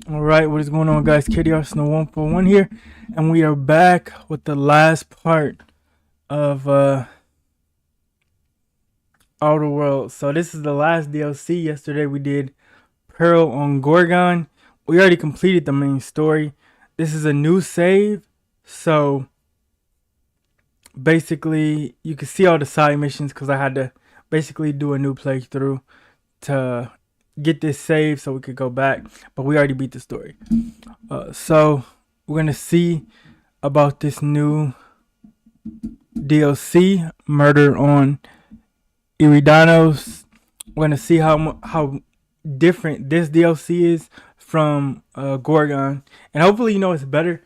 Alright, what is going on, guys? KDRsnow141 here, and we are back with the last part of Outer Worlds. So this is the last DLC. Yesterday we did Pearl on Gorgon. We already completed the main story. This is a new save, so basically you can see all the side missions because I had to basically do a new playthrough to get this save so we could go back, but we already beat the story. So we're gonna see about this new DLC, Murder on Eridanos. We're gonna see how different this DLC is from Gorgon, and hopefully it's better.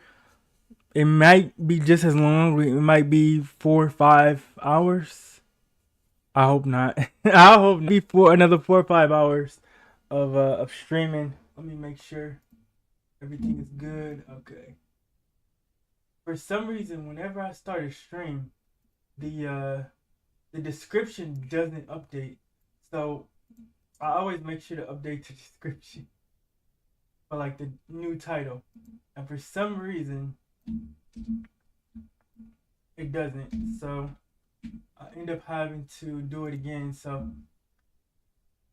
It might be just as long. It might be 4 or 5 hours. I hope not. I hope not. Be for another 4 or 5 hours of streaming. Let me make sure everything is good. Okay. For some reason, whenever I start a stream, the description doesn't update. So I always make sure to update the description for like the new title. And for some reason, it doesn't. So I end up having to do it again. So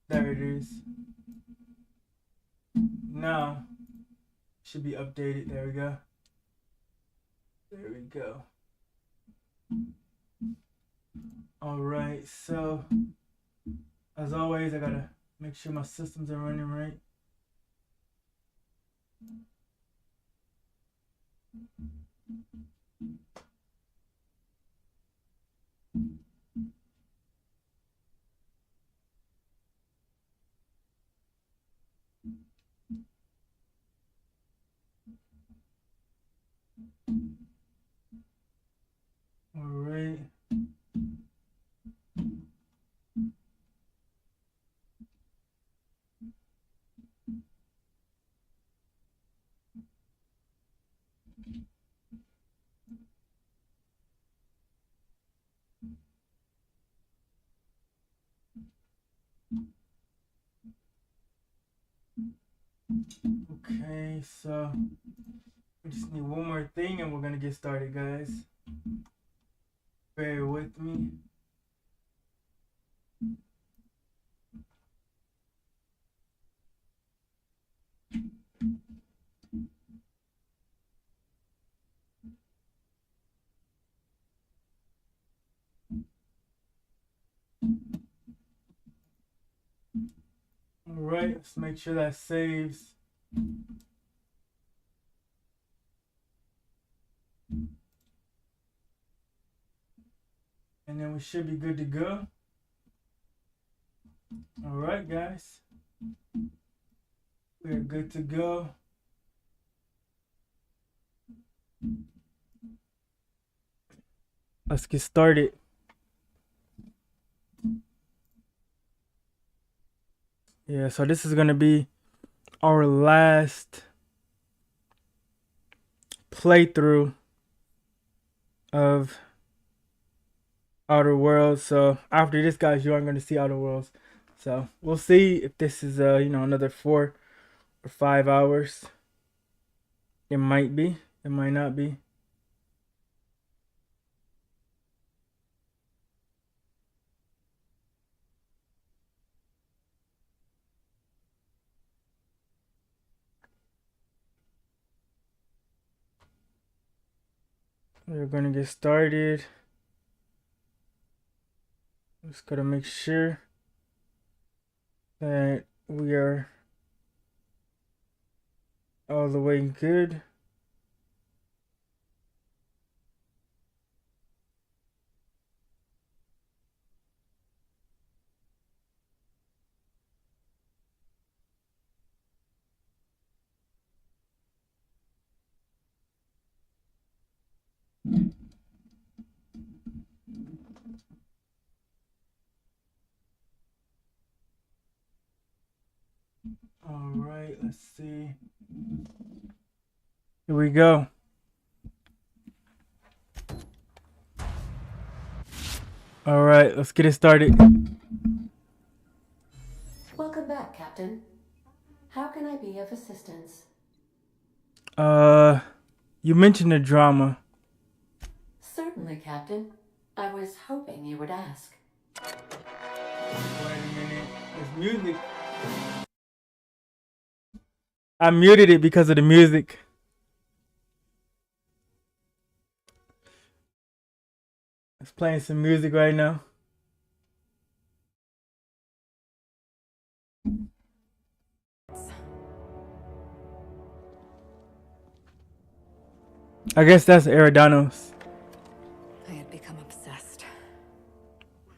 there it is. Now should be updated. There we go. There we go. Alright, so as always, I gotta make sure my systems are running right. Alright. Okay, so we just need one more thing and we're gonna get started, guys. Bear with me. Alright, let's make sure that saves. And then we should be good to go. Alright, guys. We're good to go. Let's get started. Yeah, so this is gonna be our last playthrough of Outer Worlds. So after this, guys, you aren't gonna see Outer Worlds. So we'll see if this is another 4 or 5 hours. It might be, it might not be. We're gonna get started. Just gotta make sure that we are all the way good. All right, let's see. Here we go. All right, let's get it started. Welcome back, Captain. How can I be of assistance? You mentioned the drama. Certainly, Captain. I was hoping you would ask. Wait a minute. It's music. I muted it because of the music. It's playing some music right now. I guess that's Eridanos. I had become obsessed.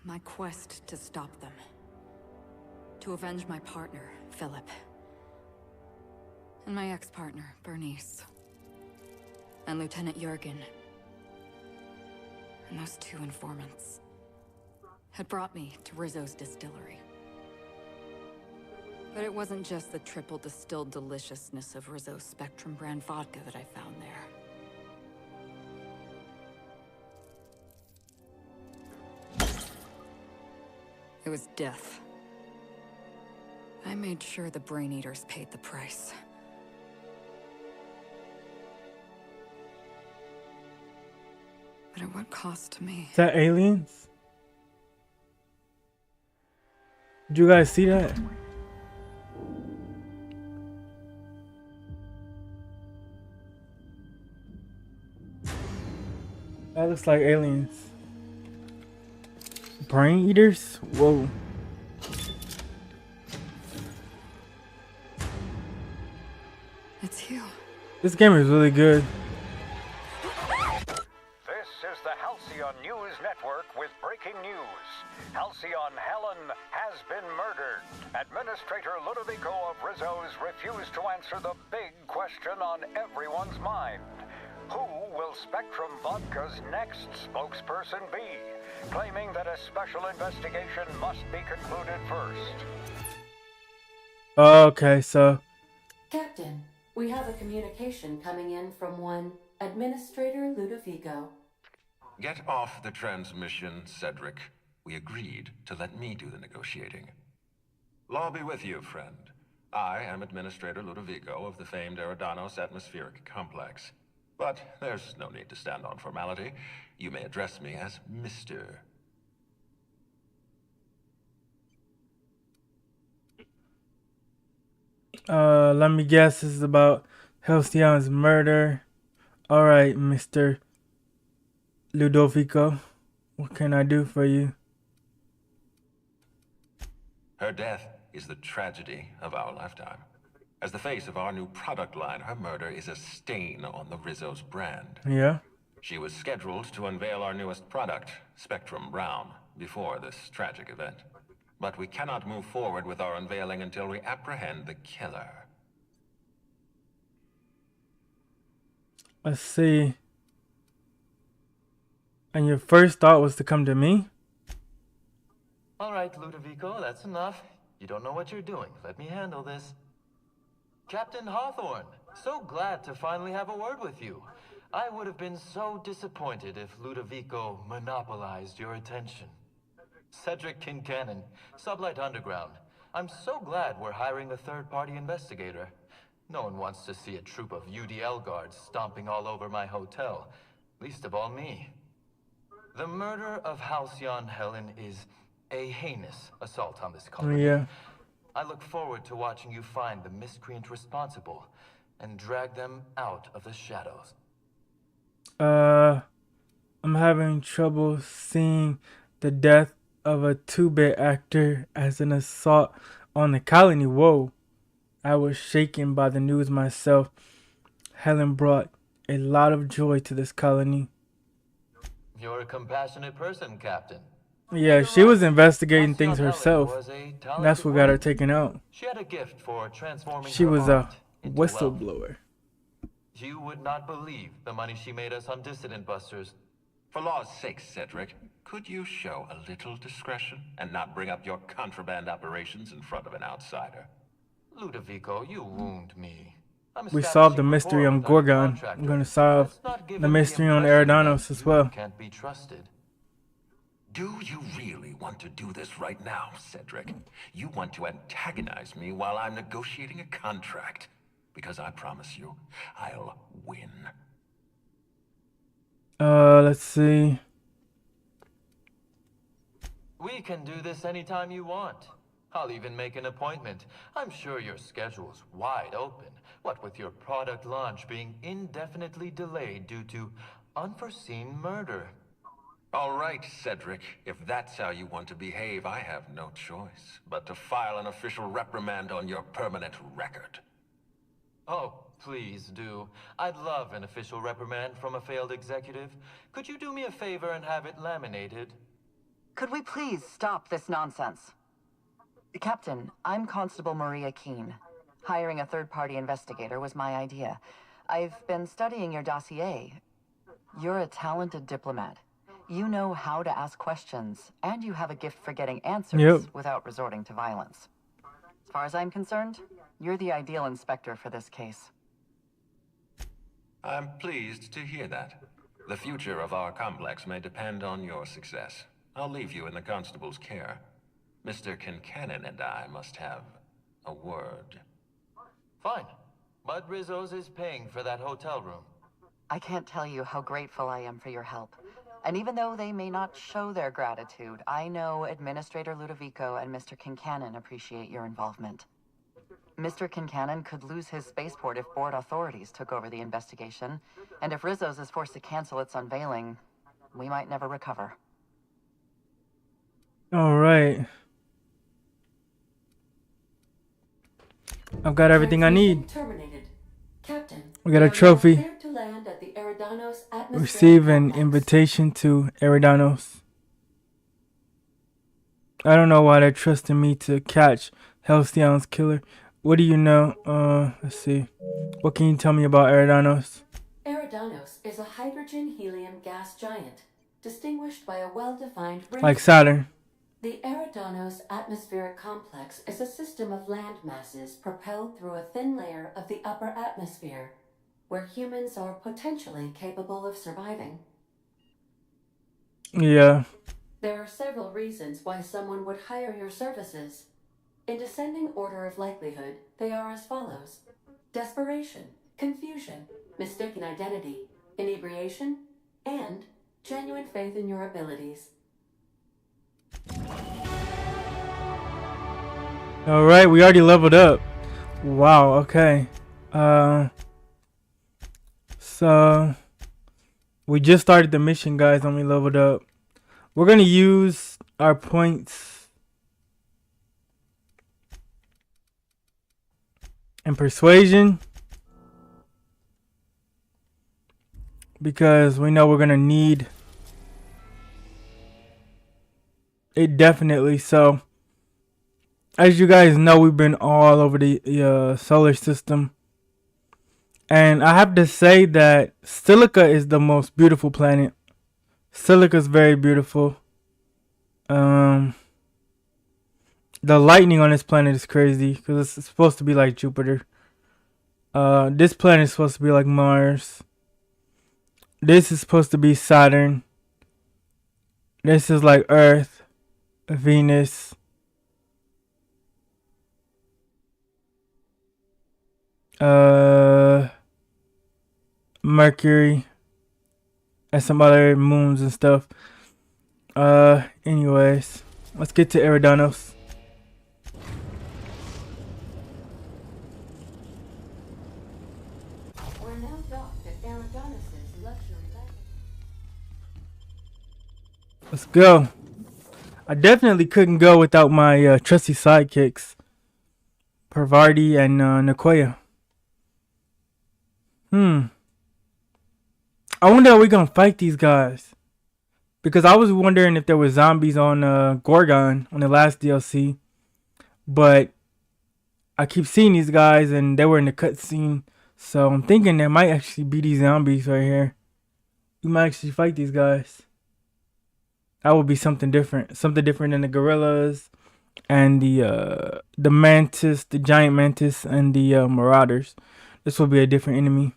My quest to stop them. To avenge my partner, Philip. And my ex-partner, Bernice. And Lieutenant Jurgen. And those two informants had brought me to Rizzo's distillery. But it wasn't just the triple distilled deliciousness of Rizzo's Spectrum brand vodka that I found there. It was death. I made sure the Brain Eaters paid the price. But at what cost to me? Is that aliens? Did you guys see that? That looks like aliens. Brain eaters? Whoa. It's you. This game is really good. This is the Halcyon News Network with breaking news. Halcyon Helen has been murdered. Administrator Ludovico of Rizzo's refused to answer the big question on everyone's mind. Who will Spectrum Vodka's next spokesperson be? Claiming that a special investigation must be concluded first. Okay, so Captain, we have a communication coming in from one Administrator Ludovico. Get off the transmission, Cedric. We agreed to let me do the negotiating. Law be with you, friend. I am Administrator Ludovico of the famed Eridanos Atmospheric Complex. But there's no need to stand on formality. You may address me as Mr. Let me guess, this is about Halcyon's murder. Alright, Mr. Ludovico. What can I do for you? Her death is the tragedy of our lifetime. As the face of our new product line, her murder is a stain on the Rizzo's brand. Yeah? She was scheduled to unveil our newest product, Spectrum Brown, before this tragic event. But we cannot move forward with our unveiling until we apprehend the killer. Let's see. And your first thought was to come to me? All right, Ludovico, that's enough. You don't know what you're doing. Let me handle this. Captain Hawthorne, so glad to finally have a word with you. I would have been so disappointed if Ludovico monopolized your attention. Cedric Kincannon, Sublight Underground. I'm so glad we're hiring a third-party investigator. No one wants to see a troop of UDL guards stomping all over my hotel. Least of all me. The murder of Halcyon Helen is a heinous assault on this colony. Yeah. I look forward to watching you find the miscreant responsible and drag them out of the shadows. I'm having trouble seeing the death of a 2-bit actor as an assault on the colony. Whoa. I was shaken by the news myself. Helen brought a lot of joy to this colony. You're a compassionate person, Captain. Yeah, she was investigating things herself. That's what got her taken out. She had a gift for transforming She her was a art into wealth. whistleblower. You would not believe the money she made us on Dissident Busters. For law's sake, Cedric, could you show a little discretion and not bring up your contraband operations in front of an outsider? Ludovico, you wound me. We solved the mystery on Gorgon. I'm going to solve the mystery on Eridanos as well. Can't be trusted. Do you really want to do this right now, Cedric? You want to antagonize me while I'm negotiating a contract? Because I promise you, I'll win. Let's see. We can do this anytime you want. I'll even make an appointment. I'm sure your schedule's wide open. What with your product launch being indefinitely delayed due to unforeseen murder. All right, Cedric. If that's how you want to behave, I have no choice but to file an official reprimand on your permanent record. Oh, please do. I'd love an official reprimand from a failed executive. Could you do me a favor and have it laminated? Could we please stop this nonsense? Captain, I'm Constable Maria Keene. Hiring a third-party investigator was my idea. I've been studying your dossier. You're a talented diplomat. You know how to ask questions, and you have a gift for getting answers without resorting to violence. As far as I'm concerned, you're the ideal inspector for this case. I'm pleased to hear that. The future of our complex may depend on your success. I'll leave you in the constable's care. Mr. Kincannon and I must have a word. Fine. But Rizzo's is paying for that hotel room. I can't tell you how grateful I am for your help. And even though they may not show their gratitude, I know Administrator Ludovico and Mr. Kincannon appreciate your involvement. Mr. Kincannon could lose his spaceport if board authorities took over the investigation, and if Rizzo's is forced to cancel its unveiling, we might never recover. All right. I've got everything I need. Terminated. Captain, We got a trophy. cleared to land at the Eridanos atmospheric Receive an complex. invitation to Eridanos. I don't know why they're trusting me to catch Halcyon's killer. What do you know? Let's see. What can you tell me about Eridanos? Eridanos is a hydrogen-helium gas giant, distinguished by a well-defined ring. Like Saturn. The Eridanos atmospheric complex is a system of land masses propelled through a thin layer of the upper atmosphere, where humans are potentially capable of surviving. Yeah. There are several reasons why someone would hire your services. In descending order of likelihood, they are as follows: desperation, confusion, mistaken identity, inebriation, and genuine faith in your abilities. All right, we already leveled up. Wow. Okay. So we just started the mission, guys, and we leveled up. We're gonna use our points in persuasion because we know we're gonna need it definitely. So as you guys know, we've been all over the solar system, and I have to say that Silica is the most beautiful planet. Silica is very beautiful. The lightning on this planet is crazy because it's supposed to be like Jupiter. This planet is supposed to be like Mars. This is supposed to be Saturn. This is like Earth, Venus. Mercury and some other moons and stuff. Anyways, let's get to Eridanos. We're now docked at Eridanos' luxury landing. Let's go. I definitely couldn't go without my trusty sidekicks, Parvati and Nicoya. I wonder how we gonna fight these guys. Because I was wondering if there were zombies on Gorgon on the last DLC. But I keep seeing these guys and they were in the cutscene. So I'm thinking there might actually be these zombies right here. We might actually fight these guys. That would be something different. Something different than the gorillas and the mantis, the giant mantis, and the marauders. This will be a different enemy.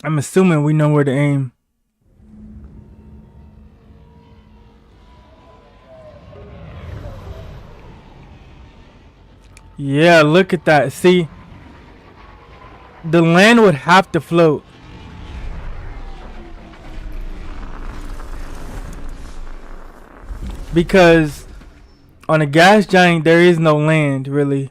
I'm assuming we know where to aim. Yeah, look at that. See, the land would have to float. Because on a gas giant, there is no land, really.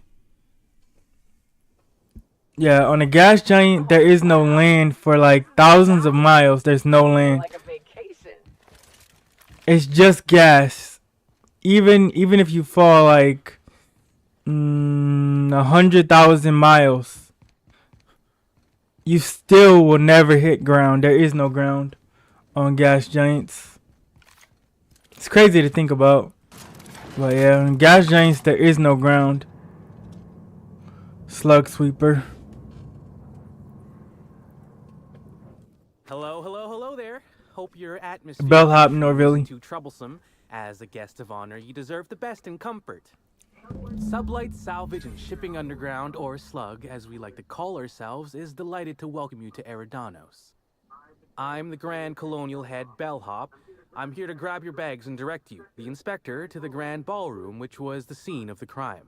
Yeah, on a gas giant, there is no land for like thousands of miles. There's no land. It's just gas. Even if you fall like 100,000 miles, you still will never hit ground. There is no ground on gas giants. It's crazy to think about. But yeah, on gas giants, there is no ground. Slug sweeper. Hello there. Hope your atmosphere Bellhop isn't Norvilli. too troublesome. As a guest of honor, you deserve the best in comfort. Sublight Salvage and Shipping Underground, or Slug, as we like to call ourselves, is delighted to welcome you to Eridanos. I'm the Grand Colonial Head Bellhop. I'm here to grab your bags and direct you, the inspector, to the Grand Ballroom, which was the scene of the crime.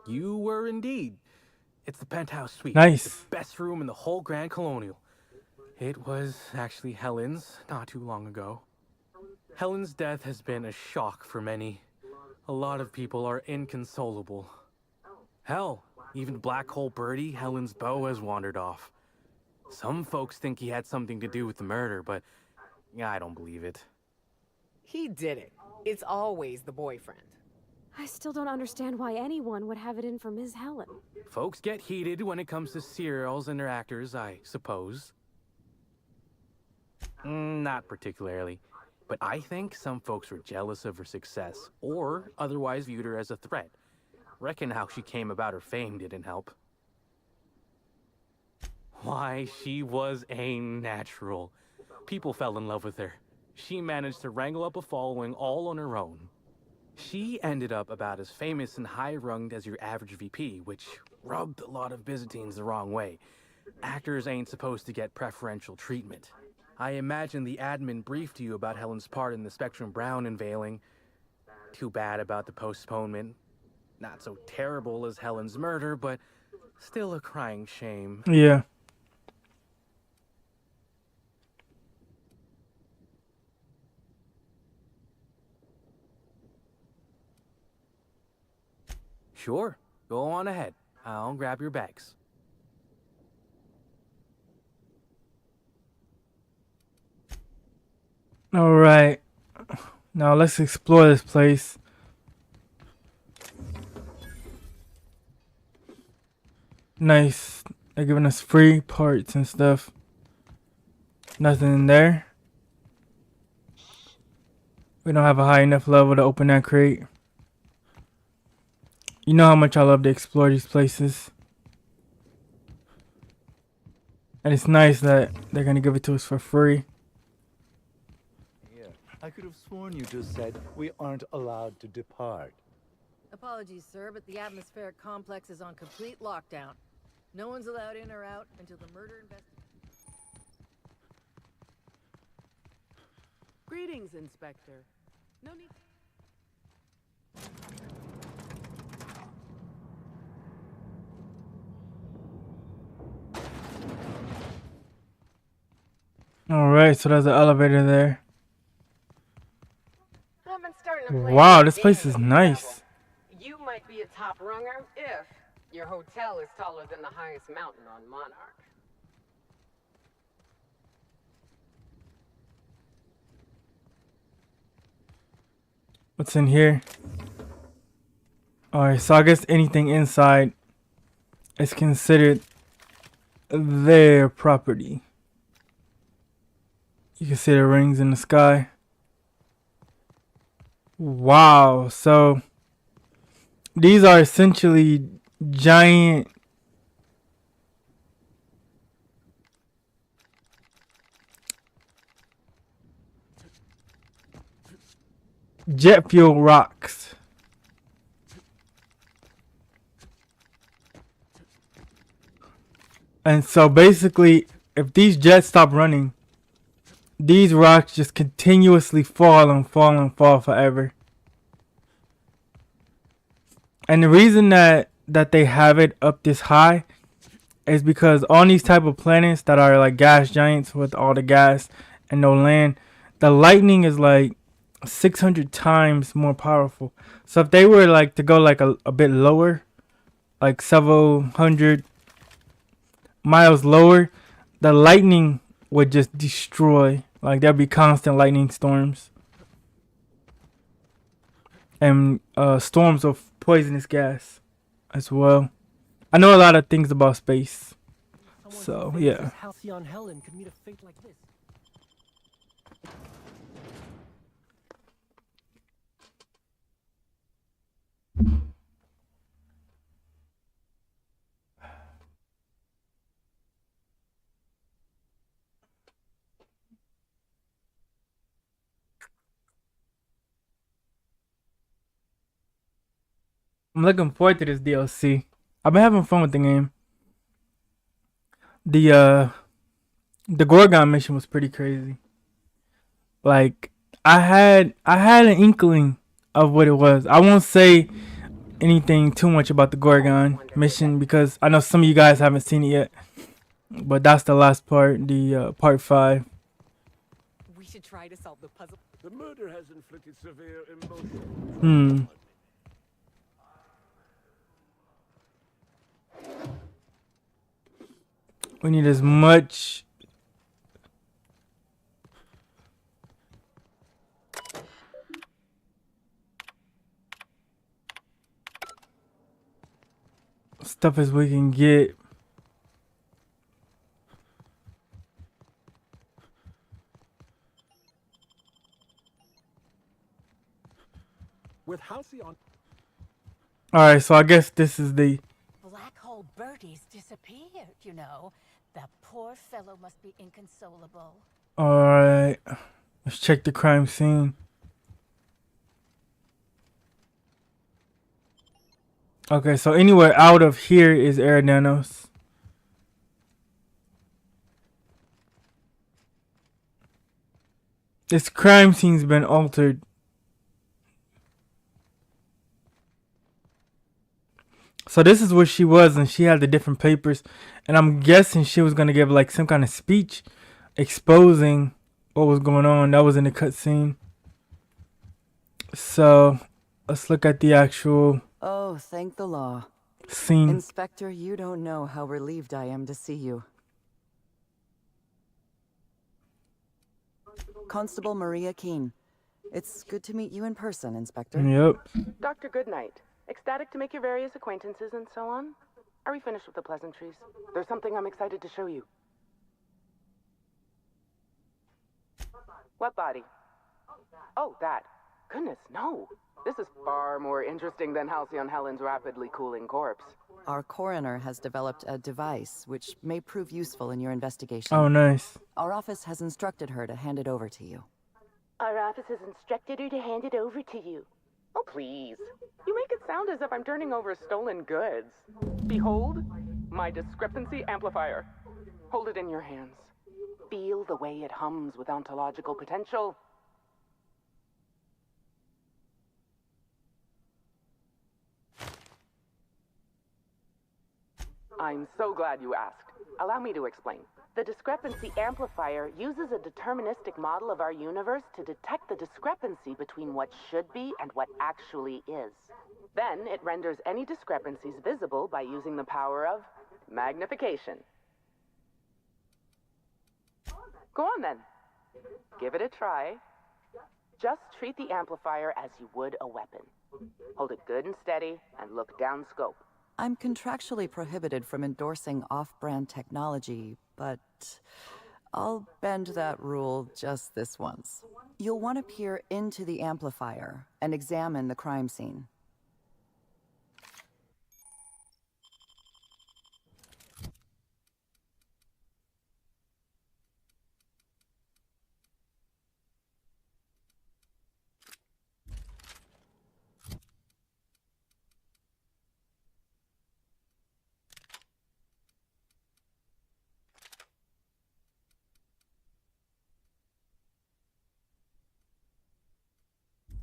You were indeed. It's the penthouse suite. Nice. The best room in the whole Grand Colonial. It was actually Helen's not too long ago. Helen's death has been a shock for many. A lot of people are inconsolable. Hell, even Black Hole Birdie, Helen's beau, has wandered off. Some folks think he had something to do with the murder, but I don't believe it. He did it. It's always the boyfriend. I still don't understand why anyone would have it in for Ms. Helen. Folks get heated when it comes to serials and their actors, I suppose. Not particularly. But I think some folks were jealous of her success, or otherwise viewed her as a threat. Reckon how she came about her fame didn't help. Why, she was a natural. People fell in love with her. She managed to wrangle up a following all on her own. She ended up about as famous and high-runged as your average VP, which rubbed a lot of Byzantines the wrong way. Actors ain't supposed to get preferential treatment. I imagine the admin briefed you about Helen's part in the Spectrum Brown unveiling. Too bad about the postponement. Not so terrible as Helen's murder, but still a crying shame. Yeah. Sure, go on ahead. I'll grab your bags. All right. Now let's explore this place. Nice. They're giving us free parts and stuff. Nothing in there. We don't have a high enough level to open that crate. You know how much I love to explore these places. And it's nice that they're going to give it to us for free. Yeah, I could have sworn you just said we aren't allowed to depart. Apologies, sir, but the atmospheric complex is on complete lockdown. No one's allowed in or out until the murder investigation. Greetings, Inspector. No need. Alright, so there's an elevator there. I've been starting to play Wow, a this place game is with the nice. devil. You might be a top runger if your hotel is taller than the highest mountain on Monarch. What's in here? Alright, so I guess anything inside is considered their property. You can see the rings in the sky. Wow, so these are essentially giant jet fuel rocks. And so basically, if these jets stop running, these rocks just continuously fall and fall and fall forever. And the reason that they have it up this high is because on these type of planets that are like gas giants with all the gas and no land, the lightning is like 600 times more powerful. So if they were like to go like a bit lower, like several hundred miles lower, the lightning would just destroy. Like there'd be constant lightning storms and storms of poisonous gas as well. I know a lot of things about space, so yeah. Halcyon Helen could meet a fate like this. I'm looking forward to this DLC. I've been having fun with the game. The Gorgon mission was pretty crazy. Like I had an inkling of what it was. I won't say anything too much about the Gorgon mission because I know some of you guys haven't seen it yet. But that's the last part, the part 5. We should try to solve the puzzle. The murder has inflicted severe emotion. We need as much stuff as we can get. With Halcyon. Alright, so I guess this is the Black Hole Birdie's disappeared, you know. That poor fellow must be inconsolable. Alright. Let's check the crime scene. Okay, so anywhere out of here is Eridanos. This crime scene's been altered. So this is where she was, and she had the different papers, and I'm guessing she was gonna give like some kind of speech exposing what was going on. That was in the cutscene. So let's look at the actual Oh, thank the law. scene. Inspector, you don't know how relieved I am to see you. Constable Maria Keene. It's good to meet you in person, Inspector. Yep. Dr. Goodnight. Ecstatic to make your various acquaintances and so on. Are we finished with the pleasantries? There's something I'm excited to show you. What body? Oh, that. Goodness, no. This is far more interesting than Halcyon Helen's rapidly cooling corpse. Our coroner has developed a device which may prove useful in your investigation. Oh, nice. Our office has instructed her to hand it over to you. Our office has instructed her to hand it over to you. Oh, please. You make it sound as if I'm turning over stolen goods. Behold, my discrepancy amplifier. Hold it in your hands. Feel the way it hums with ontological potential. I'm so glad you asked. Allow me to explain. The discrepancy amplifier uses a deterministic model of our universe to detect the discrepancy between what should be and what actually is. Then it renders any discrepancies visible by using the power of magnification. Go on then. Give it a try. Just treat the amplifier as you would a weapon. Hold it good and steady and look down scope. I'm contractually prohibited from endorsing off-brand technology, but I'll bend that rule just this once. You'll want to peer into the amplifier and examine the crime scene.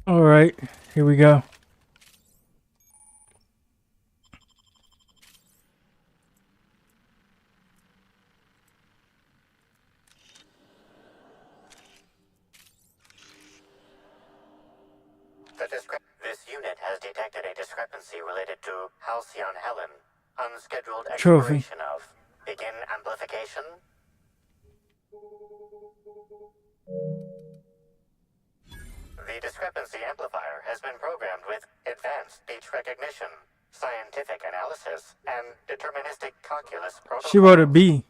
All right, here we go. This unit has detected a discrepancy related to Halcyon Helen. Unscheduled Trophy. expiration of. Begin amplification. The discrepancy amplifier has been programmed with advanced speech recognition, scientific analysis, and deterministic calculus protocols. She wrote a B.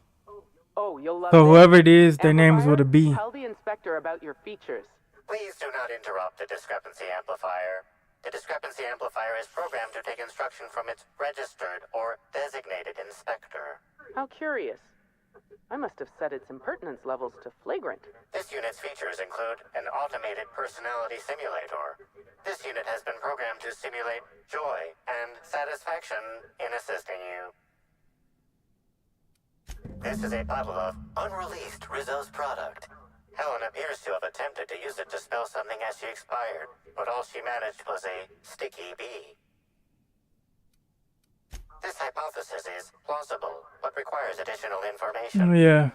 Oh, you'll love So this. whoever it is, their name is Amplifier, with a B. Tell the inspector about your features. Please do not interrupt the discrepancy amplifier. The discrepancy amplifier is programmed to take instruction from its registered or designated inspector. How curious. I must have set its impertinence levels to flagrant. This unit's features include an automated personality simulator. This unit has been programmed to simulate joy and satisfaction in assisting you. This is a bottle of unreleased Rizzo's product. Helen appears to have attempted to use it to spell something as she expired, but all she managed was a sticky bee. This hypothesis is plausible, but requires additional information. Oh, yeah.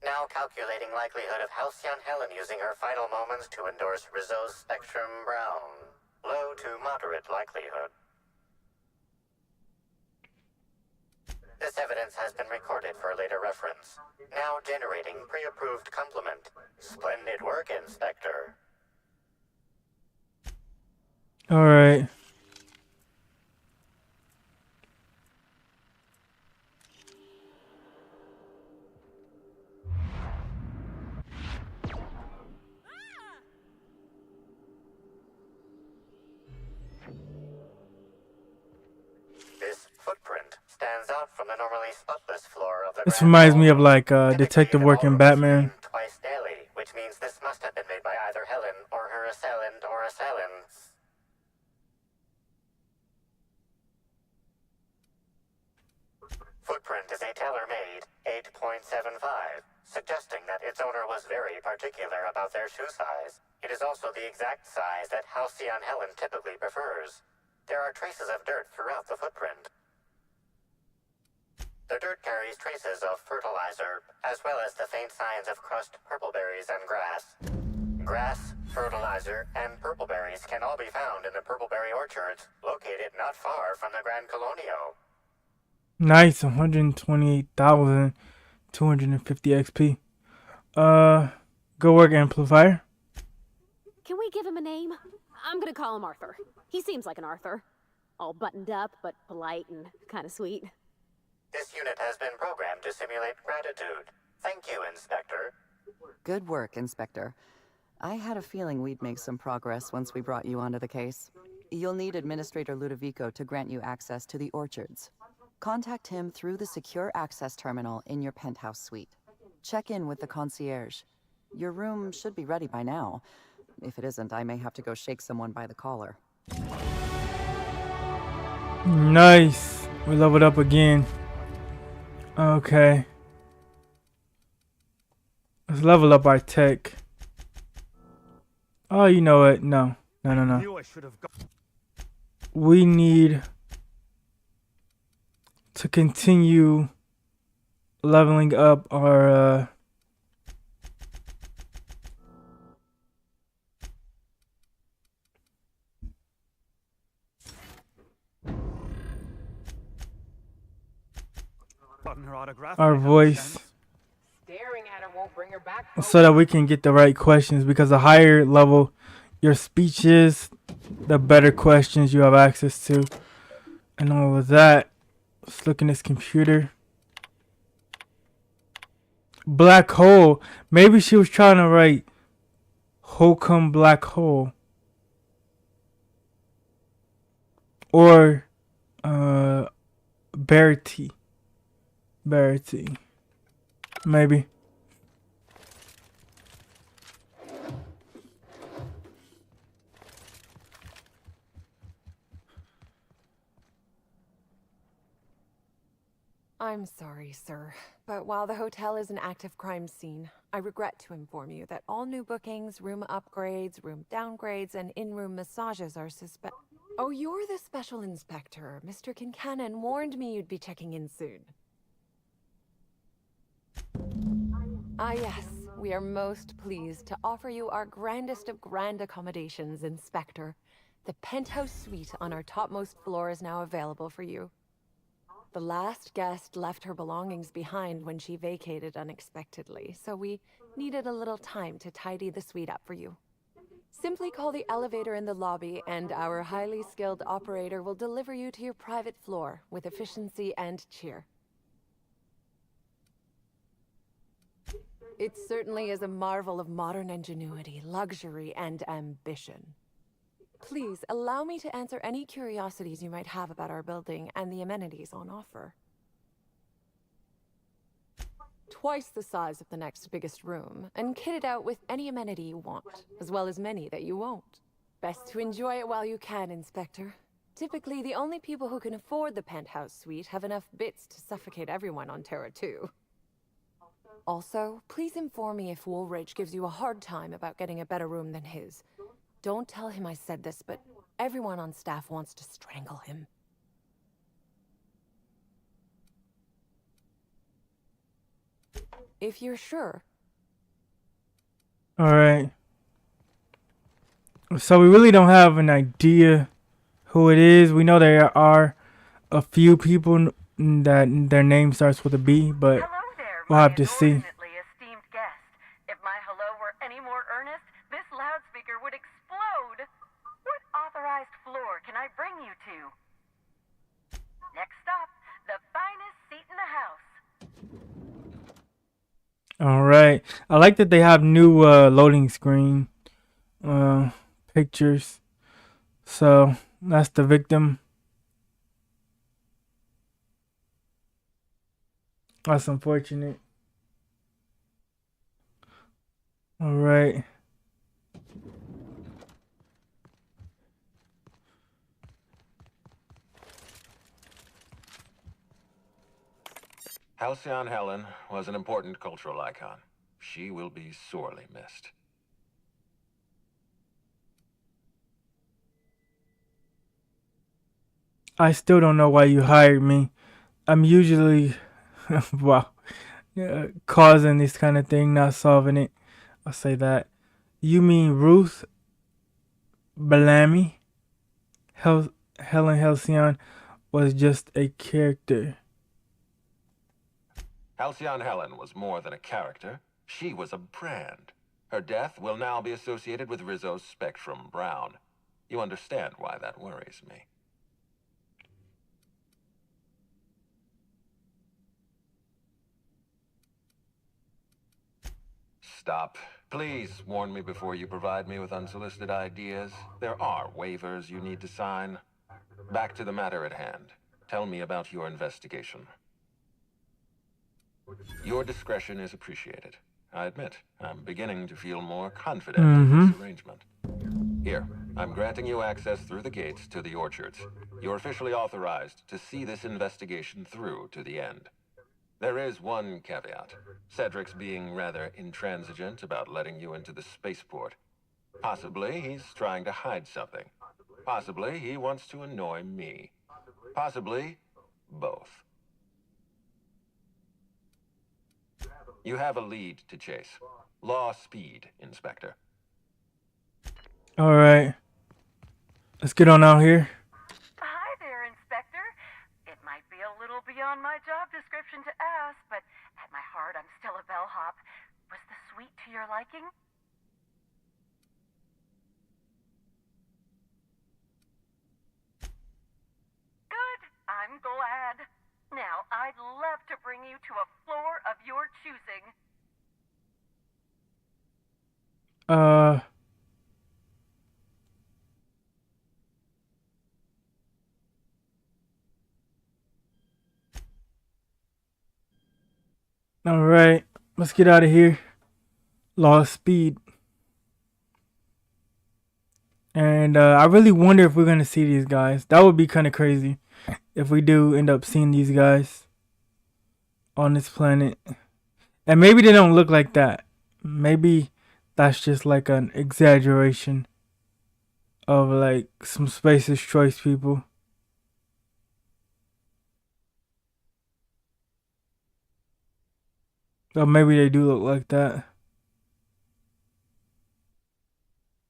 Now calculating likelihood of Halcyon Helen using her final moments to endorse Rizzo's Spectrum Brown. Low to moderate likelihood. This evidence has been recorded for later reference. Now generating pre-approved complement. Splendid work, Inspector. All right. This footprint stands out from the normally spotless floor of the This ground reminds me floor. of like Detective Work in Batman. Twice daily, which means this must have been made by either Helen or her assailant or assailants. Footprint is a tailor-made 8.75, suggesting that its owner was very particular about their shoe size. It is also the exact size that Halcyon Helen typically prefers. There are traces of dirt throughout the footprint. The dirt carries traces of fertilizer, as well as the faint signs of crushed purpleberries and grass. Grass, fertilizer, and purpleberries can all be found in the purpleberry orchards, located not far from the Grand Colonio. Nice, 128,250 XP. Go work amplifier. Can we give him a name? I'm gonna call him Arthur. He seems like an Arthur. All buttoned up, but polite and kind of sweet. This unit has been programmed to simulate gratitude. Thank you, Inspector. Good work, Inspector. I had a feeling we'd make some progress once we brought you onto the case. You'll need Administrator Ludovico to grant you access to the orchards. Contact him through the secure access terminal in your penthouse suite. Check in with the concierge. Your room should be ready by now. If it isn't, I may have to go shake someone by the collar. Nice. We leveled up again. Okay. Let's level up our tech. Oh, you know what? No. We need to continue leveling up our voice Staring at her won't bring her back. so that we can get the right questions, because the higher level your speech is, the better questions you have access to and all of that. Let's look in this computer. Black hole. Maybe she was trying to write Holcomb black hole. Or Bertie. Maybe. I'm sorry, sir, but while the hotel is an active crime scene, I regret to inform you that all new bookings, room upgrades, room downgrades, and in-room massages are suspect. Oh, you're the special inspector. Mr. Kincannon warned me you'd be checking in soon. Ah, yes. We are most pleased to offer you our grandest of grand accommodations, Inspector. The penthouse suite on our topmost floor is now available for you. The last guest left her belongings behind when she vacated unexpectedly, so we needed a little time to tidy the suite up for you. Simply call the elevator in the lobby, and our highly skilled operator will deliver you to your private floor with efficiency and cheer. It certainly is a marvel of modern ingenuity, luxury, and ambition. Please, allow me to answer any curiosities you might have about our building and the amenities on offer. Twice the size of the next biggest room, and kitted out with any amenity you want, as well as many that you won't. Best to enjoy it while you can, Inspector. Typically, the only people who can afford the penthouse suite have enough bits to suffocate everyone on Terra 2. Also, please inform me if Woolridge gives you a hard time about getting a better room than his. Don't tell him I said this, but everyone on staff wants to strangle him. If you're sure. Alright. So we really don't have an idea who it is. We know there are a few people that their name starts with a B, but we'll have to see. Esteemed guest, if my hello were any more earnest, this loudspeaker would explode. What authorized floor can I bring you to? Next stop, the finest seat in the house. Alright. I like that they have new loading screen pictures. So that's the victim. That's unfortunate. Alright. Halcyon Helen was an important cultural icon. She will be sorely missed. I still don't know why you hired me. I'm usually wow, causing this kind of thing, not solving it. I'll say that. You mean Ruth Bellamy? Helen Halcyon was just a character. Halcyon Helen was more than a character. She was a brand. Her death will now be associated with Rizzo's Spectrum Brown. You understand why that worries me. Stop. Please warn me before you provide me with unsolicited ideas. There are waivers you need to sign. Back to the matter at hand. Tell me about your investigation. Your discretion is appreciated. I admit, I'm beginning to feel more confident in this arrangement. Here, I'm granting you access through the gates to the orchards. You're officially authorized to see this investigation through to the end. There is one caveat. Cedric's being rather intransigent about letting you into the spaceport. Possibly he's trying to hide something. Possibly he wants to annoy me. Possibly both. You have a lead to chase. Law speed, Inspector. Alright. Let's get on out here. Hi there, Inspector. It might be a little beyond my job description to ask, but at my heart, I'm still a bellhop. Was the suite to your liking? Good. I'm glad. Now, I'd love to bring you to a floor of your choosing. Alright. Let's get out of here. Lost speed. And I really wonder if we're going to see these guys. That would be kind of crazy if we do end up seeing these guys. on this planet. And maybe they don't look like that. Maybe that's just like an exaggeration of like some Space's Choice people. Or maybe they do look like that.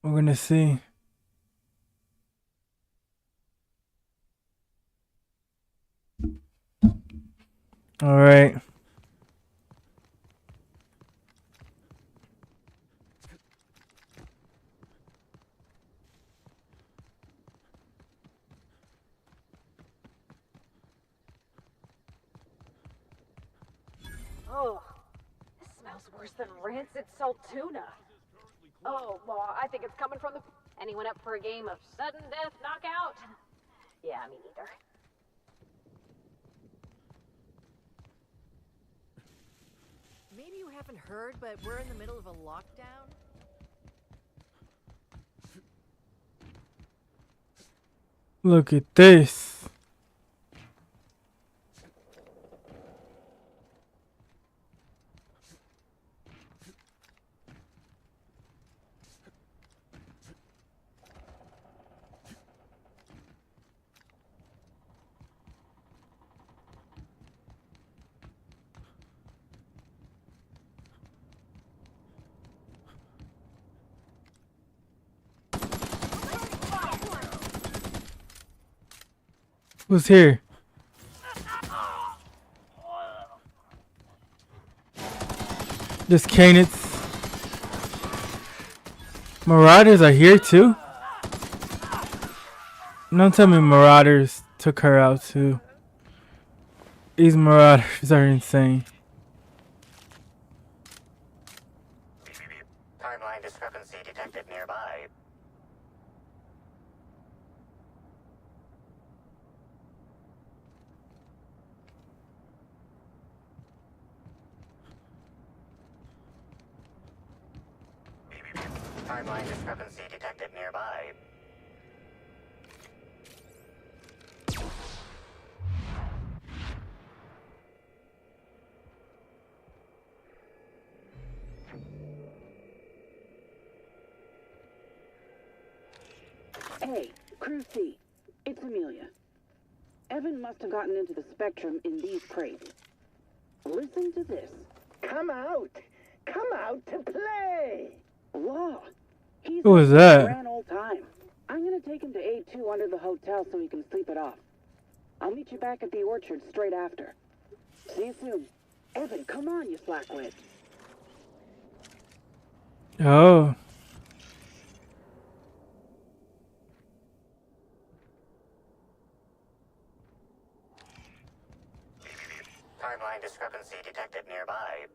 We're gonna see. All right. Oh, this smells worse than rancid salt tuna. Oh, well, I think it's coming from the... Anyone up for a game of sudden death knockout? Yeah, me neither. Maybe you haven't heard, but we're in the middle of a lockdown. Look at this. Who's here? Just Canets. Marauders are here too? Don't tell me Marauders took her out too. These Marauders are insane. Timeline discrepancy detected nearby. Timeline discrepancy detected nearby. Hey, Crew C. It's Amelia. Evan must have gotten into the Spectrum in these crates. Listen to this. Come out! Come out to play! Law. He's Who was having a that? grand old time. I'm gonna take him to A2 under the hotel so he can sleep it off. I'll meet you back at the orchard straight after. See you soon. Evan, come on, you slackwit. Oh. Timeline discrepancy detected nearby.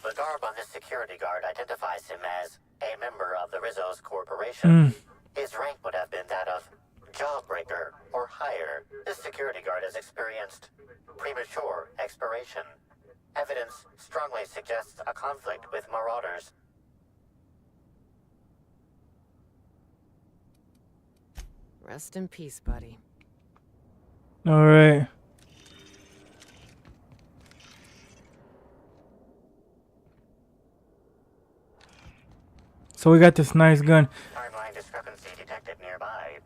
The garb on this security guard identifies him as a member of the Rizzo's corporation. His rank would have been that of jawbreaker or higher. This security guard has experienced premature expiration. Evidence strongly suggests a conflict with marauders. Rest in peace, buddy. All right. So we got this nice gun. Timeline discrepancy detected nearby.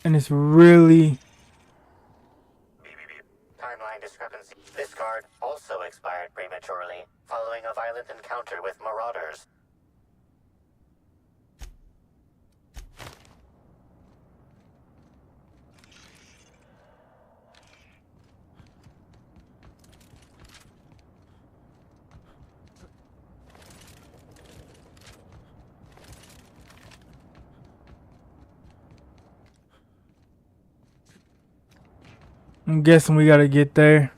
And it's really... Timeline discrepancy. This guard also expired prematurely, following a violent encounter with marauders. I'm guessing we gotta get there.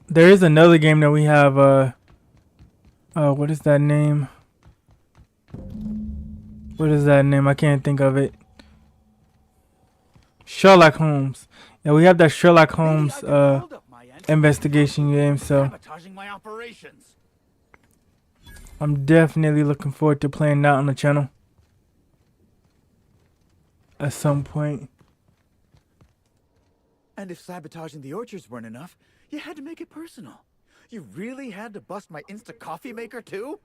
There is another game that we have, what is that name? What is that name? I can't think of it. Sherlock Holmes. Yeah, we have that Sherlock Holmes, investigation game, so Sabotaging my operations. I'm definitely looking forward to playing that on the channel. at some point. And if sabotaging the orchards weren't enough, you had to make it personal. You really had to bust my instant coffee maker too?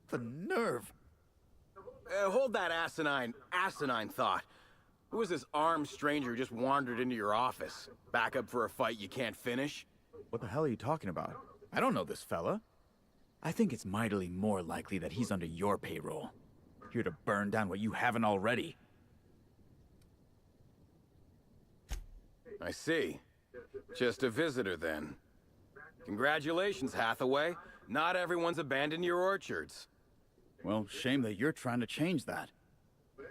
The nerve. Hold that asinine thought. Who was this armed stranger who just wandered into your office? Back up for a fight you can't finish? What the hell are you talking about? I don't know this fella. I think it's mightily more likely that he's under your payroll. Here to burn down what you haven't already. I see. Just a visitor then. Congratulations, Hathaway. Not everyone's abandoned your orchards. Well, shame that you're trying to change that.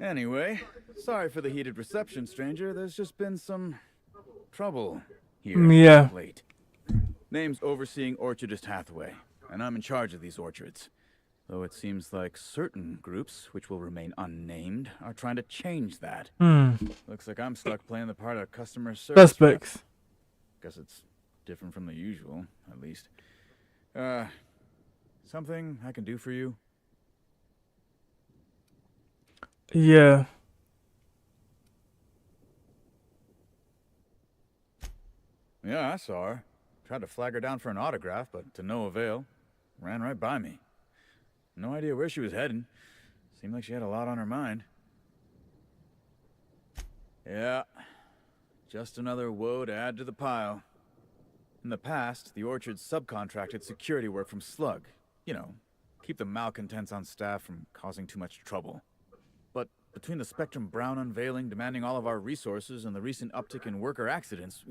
Anyway, sorry for the heated reception, stranger. There's just been some trouble here Yeah. late. Name's Overseeing Orchardist Hathaway, and I'm in charge of these orchards. Though it seems like certain groups, which will remain unnamed, are trying to change that. Looks like I'm stuck playing the part of customer service. Suspects. rep. Guess it's different from the usual, at least. Something I can do for you? Yeah. Yeah, I saw her. Tried to flag her down for an autograph, but to no avail. Ran right by me. No idea where she was heading. Seemed like she had a lot on her mind. Yeah. Just another woe to add to the pile. In the past, the orchard subcontracted security work from Slug. You know, keep the malcontents on staff from causing too much trouble. But between the Spectrum Brown unveiling demanding all of our resources and the recent uptick in worker accidents,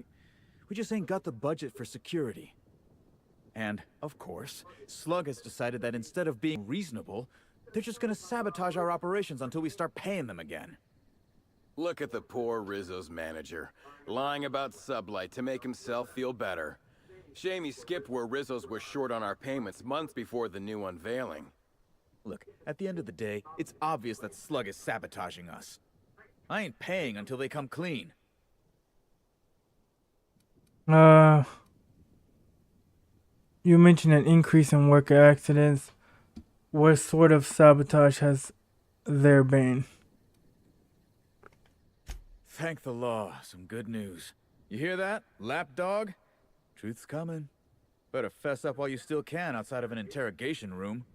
we just ain't got the budget for security. And, of course, Slug has decided that instead of being reasonable, they're just gonna sabotage our operations until we start paying them again. Look at the poor Rizzo's manager, lying about Sublight to make himself feel better. Shame he skipped where Rizzo's was short on our payments months before the new unveiling. Look, at the end of the day, it's obvious that Slug is sabotaging us. I ain't paying until they come clean. You mentioned an increase in worker accidents. What sort of sabotage has there been? Thank the law. Some good news. You hear that, lapdog? Truth's coming. Better fess up while you still can outside of an interrogation room.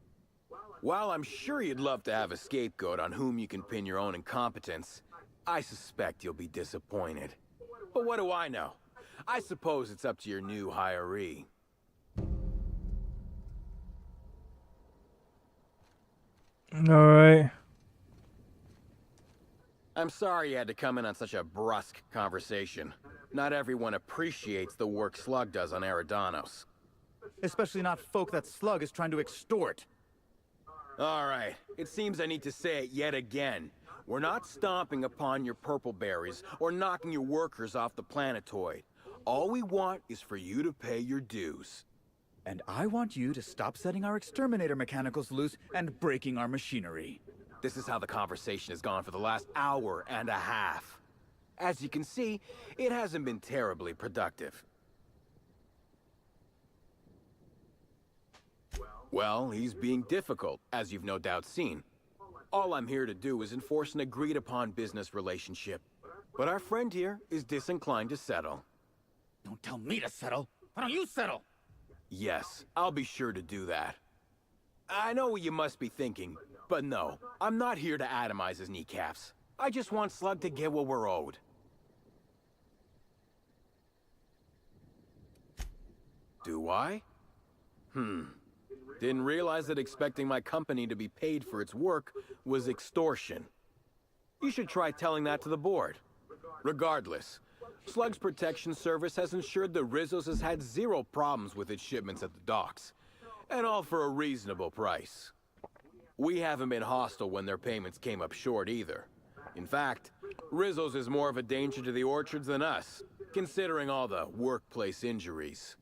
While I'm sure you'd love to have a scapegoat on whom you can pin your own incompetence, I suspect you'll be disappointed. But what do I know? I suppose it's up to your new hiree. Alright. I'm sorry you had to come in on such a brusque conversation. Not everyone appreciates the work Slug does on Eridanos. Especially not folk that Slug is trying to extort. Alright, it seems I need to say it yet again. We're not stomping upon your purple berries or knocking your workers off the planetoid. All we want is for you to pay your dues. And I want you to stop setting our exterminator mechanicals loose and breaking our machinery. This is how the conversation has gone for the last hour and a half. As you can see, it hasn't been terribly productive. Well, he's being difficult, as you've no doubt seen. All I'm here to do is enforce an agreed-upon business relationship. But our friend here is disinclined to settle. Don't tell me to settle. Why don't you settle? Yes, I'll be sure to do that. I know what you must be thinking, but no, I'm not here to atomize his kneecaps. I just want Slug to get what we're owed. Do I? Didn't realize that expecting my company to be paid for its work was extortion. You should try telling that to the board. Regardless, Slug's protection service has ensured that Rizzo's has had zero problems with its shipments at the docks. And all for a reasonable price. We haven't been hostile when their payments came up short either. In fact, Rizzo's is more of a danger to the orchards than us, considering all the workplace injuries.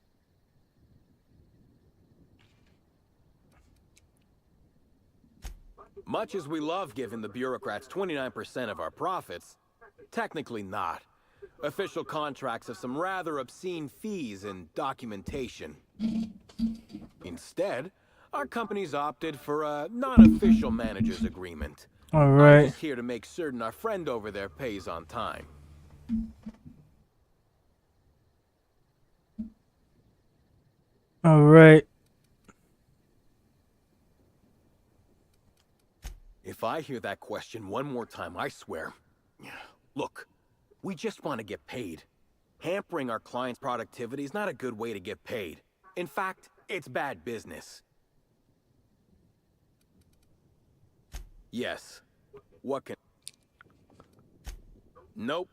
Much as we love giving the bureaucrats 29% of our profits, technically not. Official contracts have some rather obscene fees and documentation. Instead, our company's opted for a non-official manager's agreement, All I'm right. just here to make certain our friend over there pays on time. All right. If I hear that question one more time, I swear. Look, we just want to get paid. Hampering our clients' productivity is not a good way to get paid. In fact, it's bad business. Yes. What can... Nope.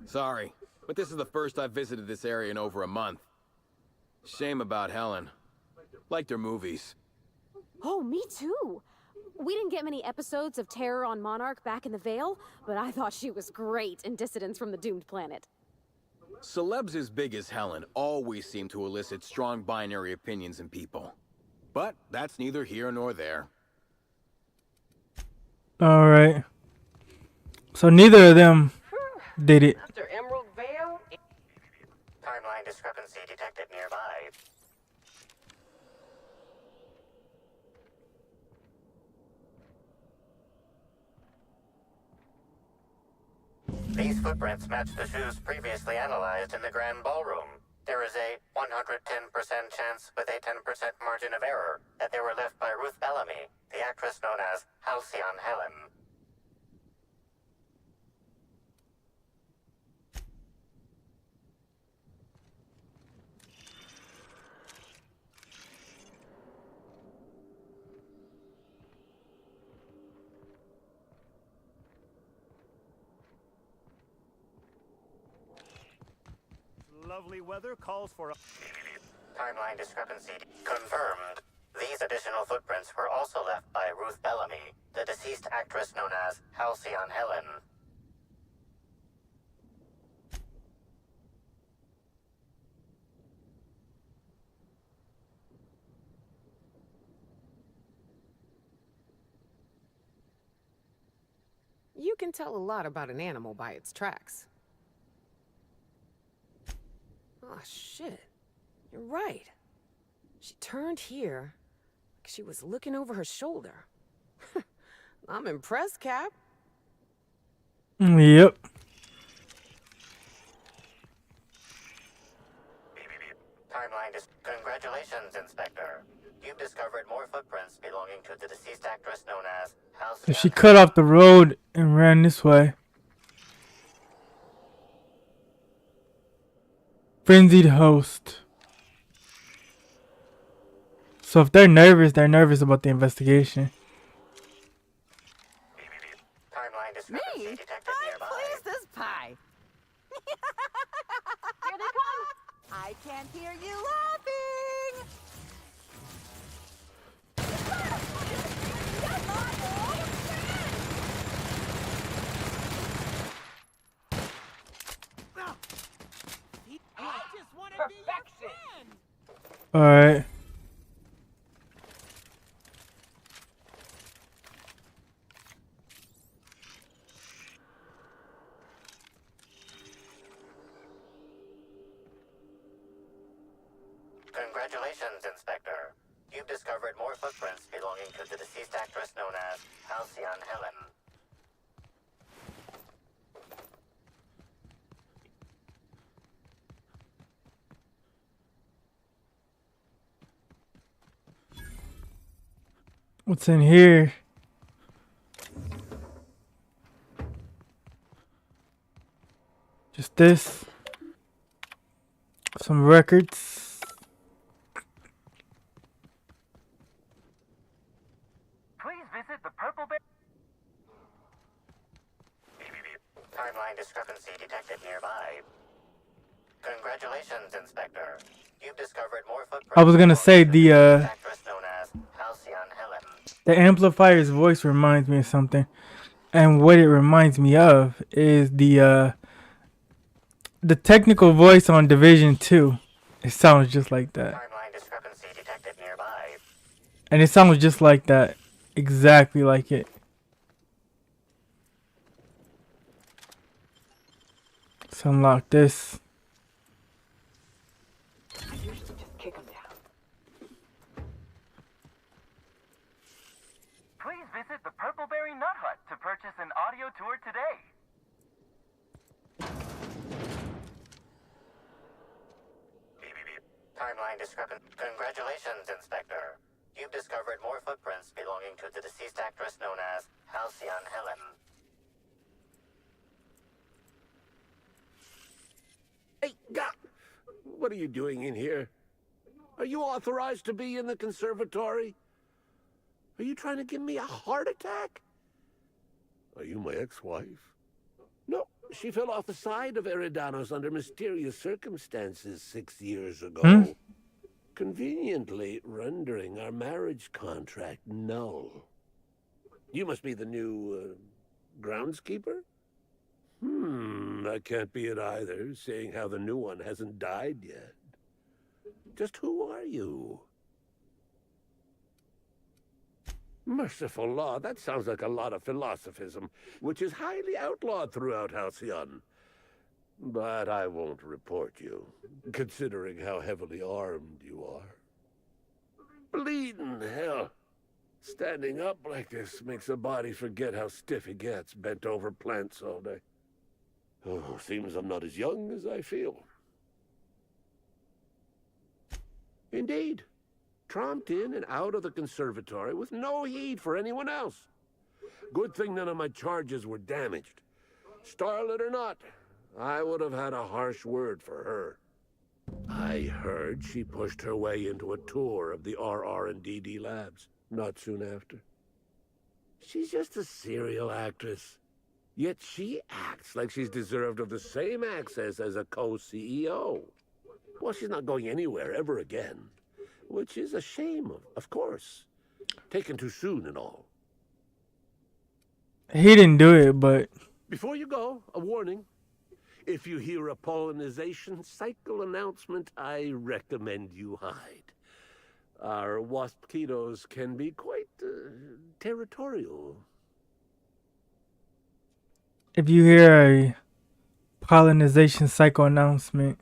Sorry. But this is the first I've visited this area in over a month. Shame about Helen. Liked her movies. Oh, me too. We didn't get many episodes of Terror on Monarch back in the Vale, but I thought she was great in Dissidents from the Doomed Planet. Celebs as big as Helen always seem to elicit strong binary opinions in people. But that's neither here nor there. All right. So neither of them did it. After Emerald Vale? Timeline discrepancy detected nearby. These footprints match the shoes previously analyzed in the Grand Ballroom. There is a 110% chance with a 10% margin of error that they were left by Ruth Bellamy, the actress known as Halcyon Helen. Lovely weather calls for a... Timeline discrepancy confirmed. These additional footprints were also left by Ruth Bellamy, the deceased actress known as Halcyon Helen. You can tell a lot about an animal by its tracks. Oh, shit. You're right. She turned here like she was looking over her shoulder. I'm impressed, Cap. Yep. Timeline congratulations, Inspector. You've discovered more footprints belonging to the deceased actress known as So Halcyon. she cut off the road and ran this way. Frenzied host. So if they're nervous about the investigation. Timeline discrepancy detected nearby. Please, this pie. Here they come! I can't hear you laughing. I just want to be your friend! Alright. Congratulations, Inspector. You've discovered more footprints belonging to the deceased actress known as Halcyon Helen. What's in here? Just this. Some records. Please visit the Purple Bear. Timeline discrepancy detected nearby. Congratulations, Inspector. You've discovered more footprints. I was gonna say the actress known as Halcyon Helen. the amplifier's voice reminds me of something. And what it reminds me of is the technical voice on Division 2. It sounds just like that. Timeline discrepancy detected nearby. And it sounds just like that. Exactly like it. Let's unlock this. I usually just kick them down. Please visit the Purpleberry Nut Hut to studio tour today. Timeline discrepancy. Congratulations, Inspector. You've discovered more footprints belonging to the deceased actress known as Halcyon Helen. Hey, what are you doing in here? Are you authorized to be in the conservatory? Are you trying to give me a heart attack? Are you my ex-wife? No, she fell off the side of Eridanos under mysterious circumstances 6 years ago. Conveniently rendering our marriage contract null. You must be the new, groundskeeper? That can't be it either, seeing how the new one hasn't died yet. Just who are you? Merciful law, that sounds like a lot of philosophism, which is highly outlawed throughout Halcyon. But I won't report you, considering how heavily armed you are. Bleeding hell. Standing up like this makes a body forget how stiff he gets, bent over plants all day. Oh, seems I'm not as young as I feel. Indeed. Tromped in and out of the conservatory with no heed for anyone else. Good thing none of my charges were damaged. Starlet or not, I would have had a harsh word for her. I heard she pushed her way into a tour of the RR&DD labs not soon after. She's just a serial actress. Yet she acts like she's deserved of the same access as a co-CEO. Well, she's not going anywhere ever again. Which is a shame, of course. Taken too soon and all. He didn't do it, but... Before you go, a warning. If you hear a pollinization cycle announcement, I recommend you hide. Our waspitos can be quite territorial. If you hear a pollinization cycle announcement...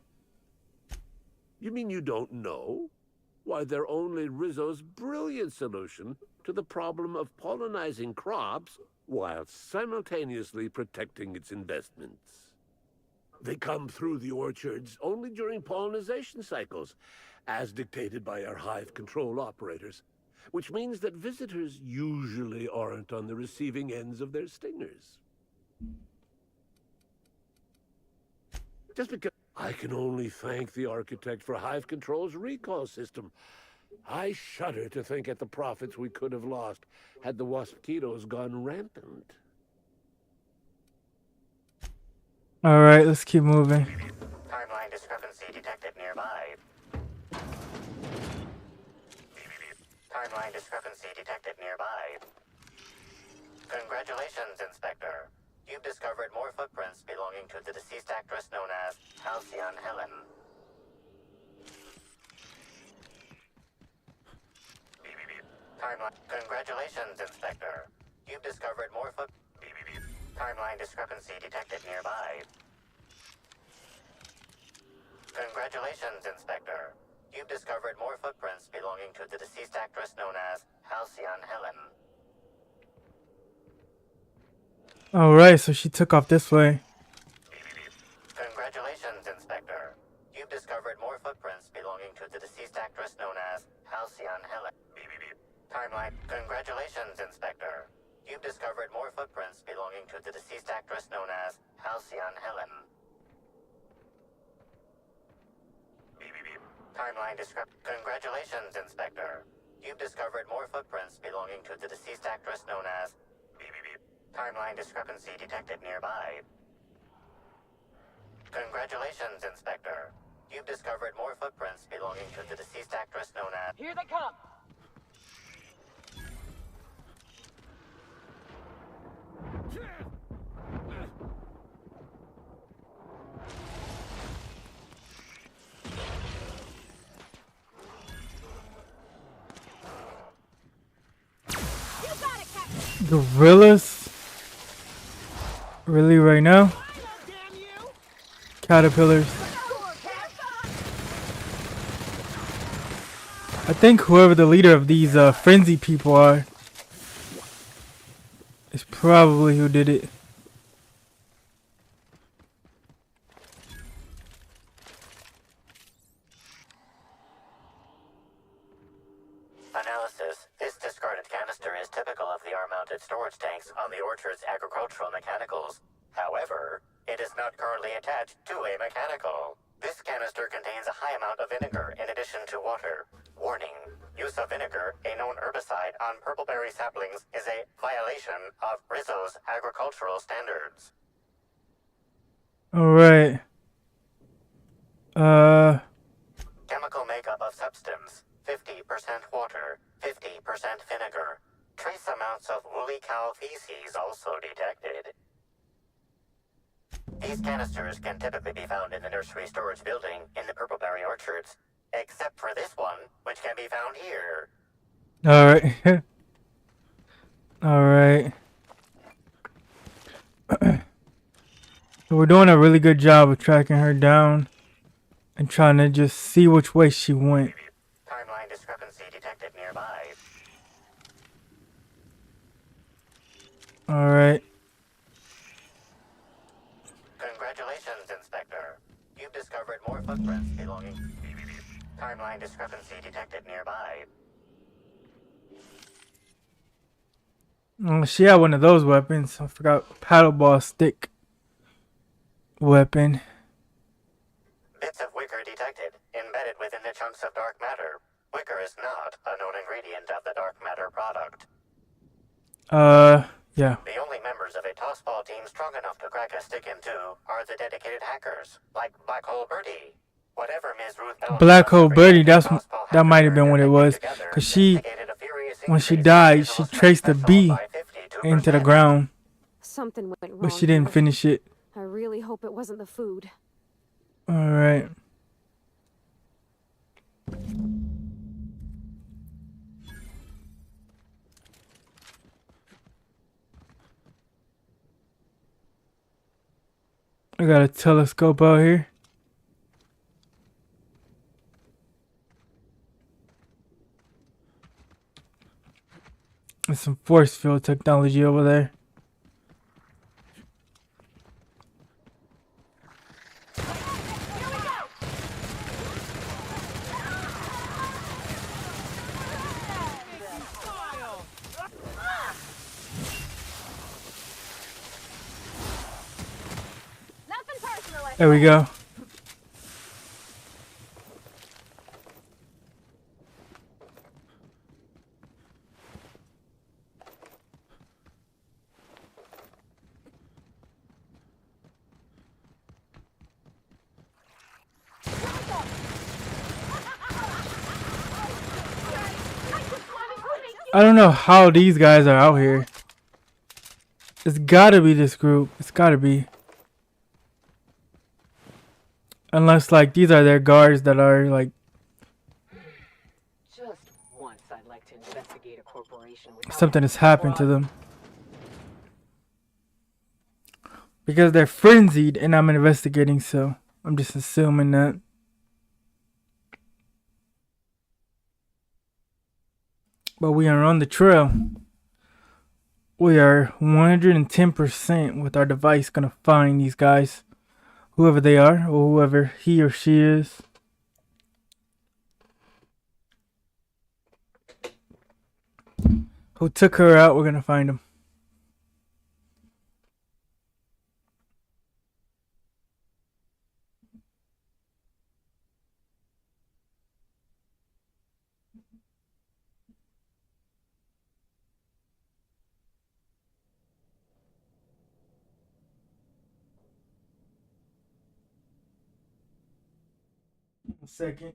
You mean you don't know? Why, they're only Rizzo's brilliant solution to the problem of pollinizing crops while simultaneously protecting its investments. They come through the orchards only during pollinization cycles, as dictated by our hive control operators, which means that visitors usually aren't on the receiving ends of their stingers. Just because I can only thank the architect for Hive Control's recall system. I shudder to think at the profits we could have lost had the waspitos gone rampant. Alright, let's keep moving. Timeline discrepancy detected nearby. Timeline discrepancy detected nearby. Congratulations, Inspector. You've discovered more footprints belonging to the deceased actress known as Halcyon Helen. Timeline. Congratulations, Inspector. You've discovered more Timeline discrepancy detected nearby. Congratulations, Inspector. You've discovered more footprints belonging to the deceased actress known as Halcyon Helen. Alright, so she took off this way. Congratulations, Inspector. You've discovered more footprints belonging to the deceased actress known as Halcyon Helen. Timeline. Congratulations, Inspector. You've discovered more footprints belonging to the deceased actress known as Halcyon Helen. Timeline Congratulations, Inspector. You've discovered more footprints belonging to the deceased actress known as Timeline discrepancy detected nearby. Congratulations, Inspector. You've discovered more footprints belonging to the deceased actress known as... Here they come! Gorillas? Really, right now? Caterpillars. I think whoever the leader of these frenzy people are is probably who did it. analysis, this discarded canister is typical of the R-mounted storage tanks on the orchard's agricultural mechanicals. However, it is not currently attached to a mechanical. This canister contains a high amount of vinegar in addition to water. Warning, use of vinegar, a known herbicide, on purpleberry saplings is a violation of Rizzo's agricultural standards. Alright. Chemical makeup of substance, 50% water, 50% vinegar. Trace amounts of woolly cow feces also detected. These canisters can typically be found in the nursery storage building in the purpleberry orchards, except for this one, which can be found here. Alright. Alright. So we're doing a really good job of tracking her down and trying to just see which way she went. Timeline discrepancy detected nearby. Alright. Congratulations, Inspector. You've discovered more footprints belonging. Timeline discrepancy detected nearby. She had one of those weapons. I forgot. Paddleball stick weapon. Bits of wicker detected, embedded within the chunks of dark matter. Wicker is not a known ingredient of the dark matter product. Yeah. The only members of a tossball team strong enough to crack a stick in two are the dedicated hackers, like Black Hole Birdie. Whatever Ms. Ruth Bell Black Hole Birdie, that might have been what it was. Cause she, when she died, she traced a bee into the ground. Something went wrong. But she didn't here. finish it. I really hope it wasn't the food. Alright. I got a telescope out here. There's some force field technology over there. There we go. I don't know how these guys are out here. It's gotta be this group. It's gotta be. Unless, like, these are their guards that are, like... Just once I'd like to investigate a corporation without something has happened to them. Because they're frenzied and I'm investigating, so I'm just assuming that. But we are on the trail. We are 110% with our device gonna find these guys. Whoever they are, or whoever he or she is. Who took her out, we're gonna find them. A second.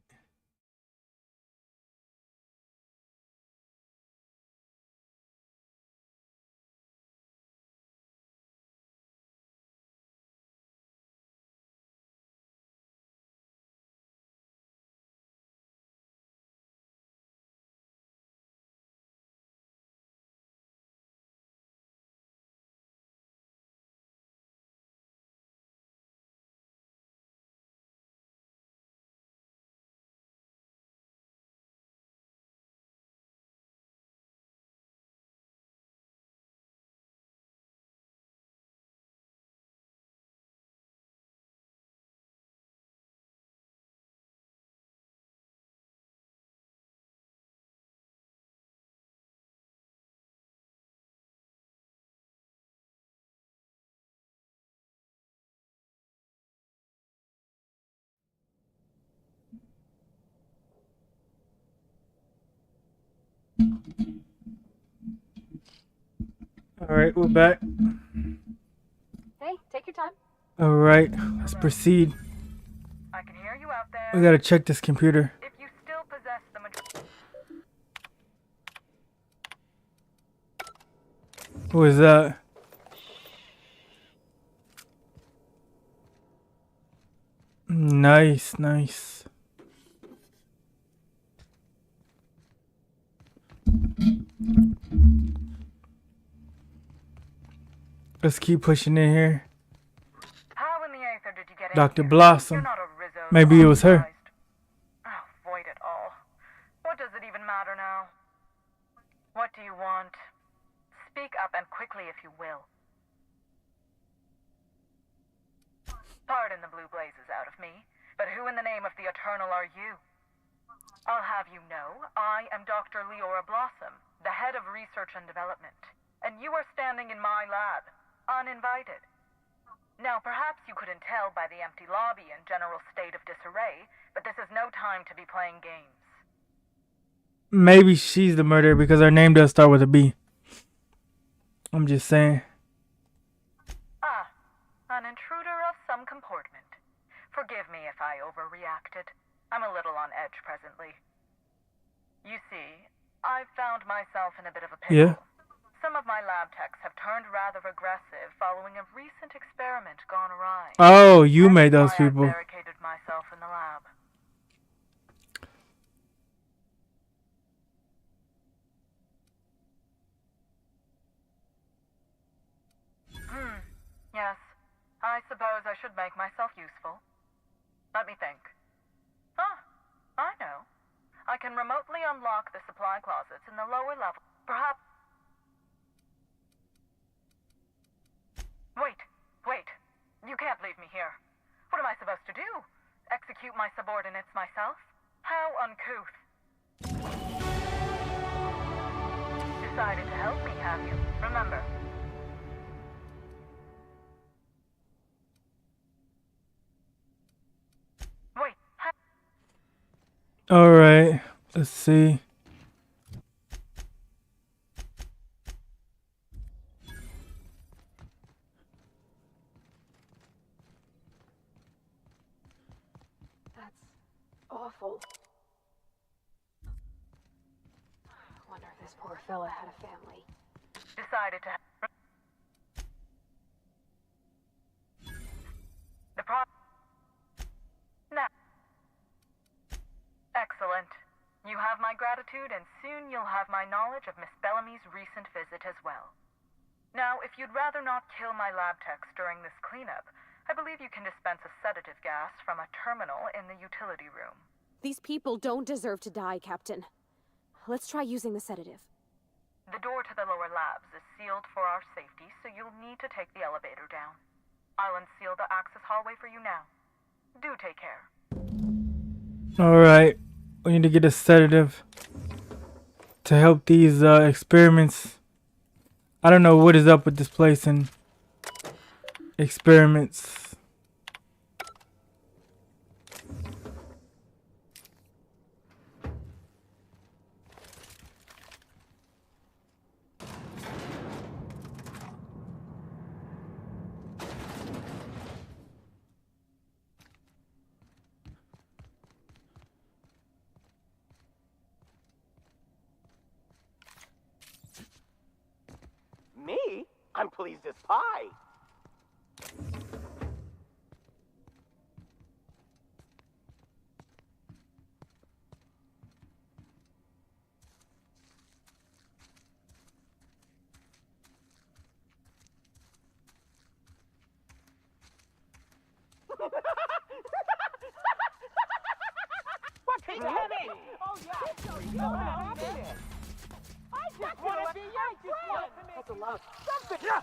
All right, we're back. Hey, take your time. All right, let's proceed. I can hear you out there. We gotta check this computer. If you still possess the Who is that? Nice, nice. Let's keep pushing in here. How in the Aether did you get Dr. in here? Blossom. You're not a Rizzo. Maybe it was her. Oh, void it all. What does it even matter now? What do you want? Speak up and quickly if you will. Pardon the blue blazes out of me, but who in the name of the Eternal are you? I'll have you know, I am Dr. Leora Blossom, the head of research and development, and you are standing in my lab, uninvited. Now, perhaps you couldn't tell by the empty lobby and general state of disarray, but this is no time to be playing games. Maybe she's the murderer because her name does start with a B. I'm just saying. Ah, an intruder of some comportment. Forgive me if I overreacted. I'm a little on edge presently. You see, I've found myself in a bit of a pickle. Yeah. Some of my lab techs have turned rather aggressive following a recent experiment gone awry. Oh, you made those I've people. barricaded myself in the lab. Yes. I suppose I should make myself useful. Let me think. Ah, I know. I can remotely unlock the supply closets in the lower level. Perhaps... Wait. You can't leave me here. What am I supposed to do? Execute my subordinates myself? How uncouth. Decided to help me, have you? Remember. Wait. All right. Let's see. That's awful. I wonder if this poor fella had a family. Decided to... The problem... Now. Excellent. You have my gratitude, and soon you'll have my knowledge of Miss Bellamy's recent visit as well. Now, if you'd rather not kill my lab techs during this cleanup, I believe you can dispense a sedative gas from a terminal in the utility room. These people don't deserve to die, Captain. Let's try using the sedative. The door to the lower labs is sealed for our safety, so you'll need to take the elevator down. I'll unseal the access hallway for you now. Do take care. All right. We need to get a sedative to help these experiments. I don't know what is up with this place and experiments. Me? I'm pleased as pie. What's happening? Oh yeah, so happiness. I just want to be your friend. That's a lot. Something. Yeah.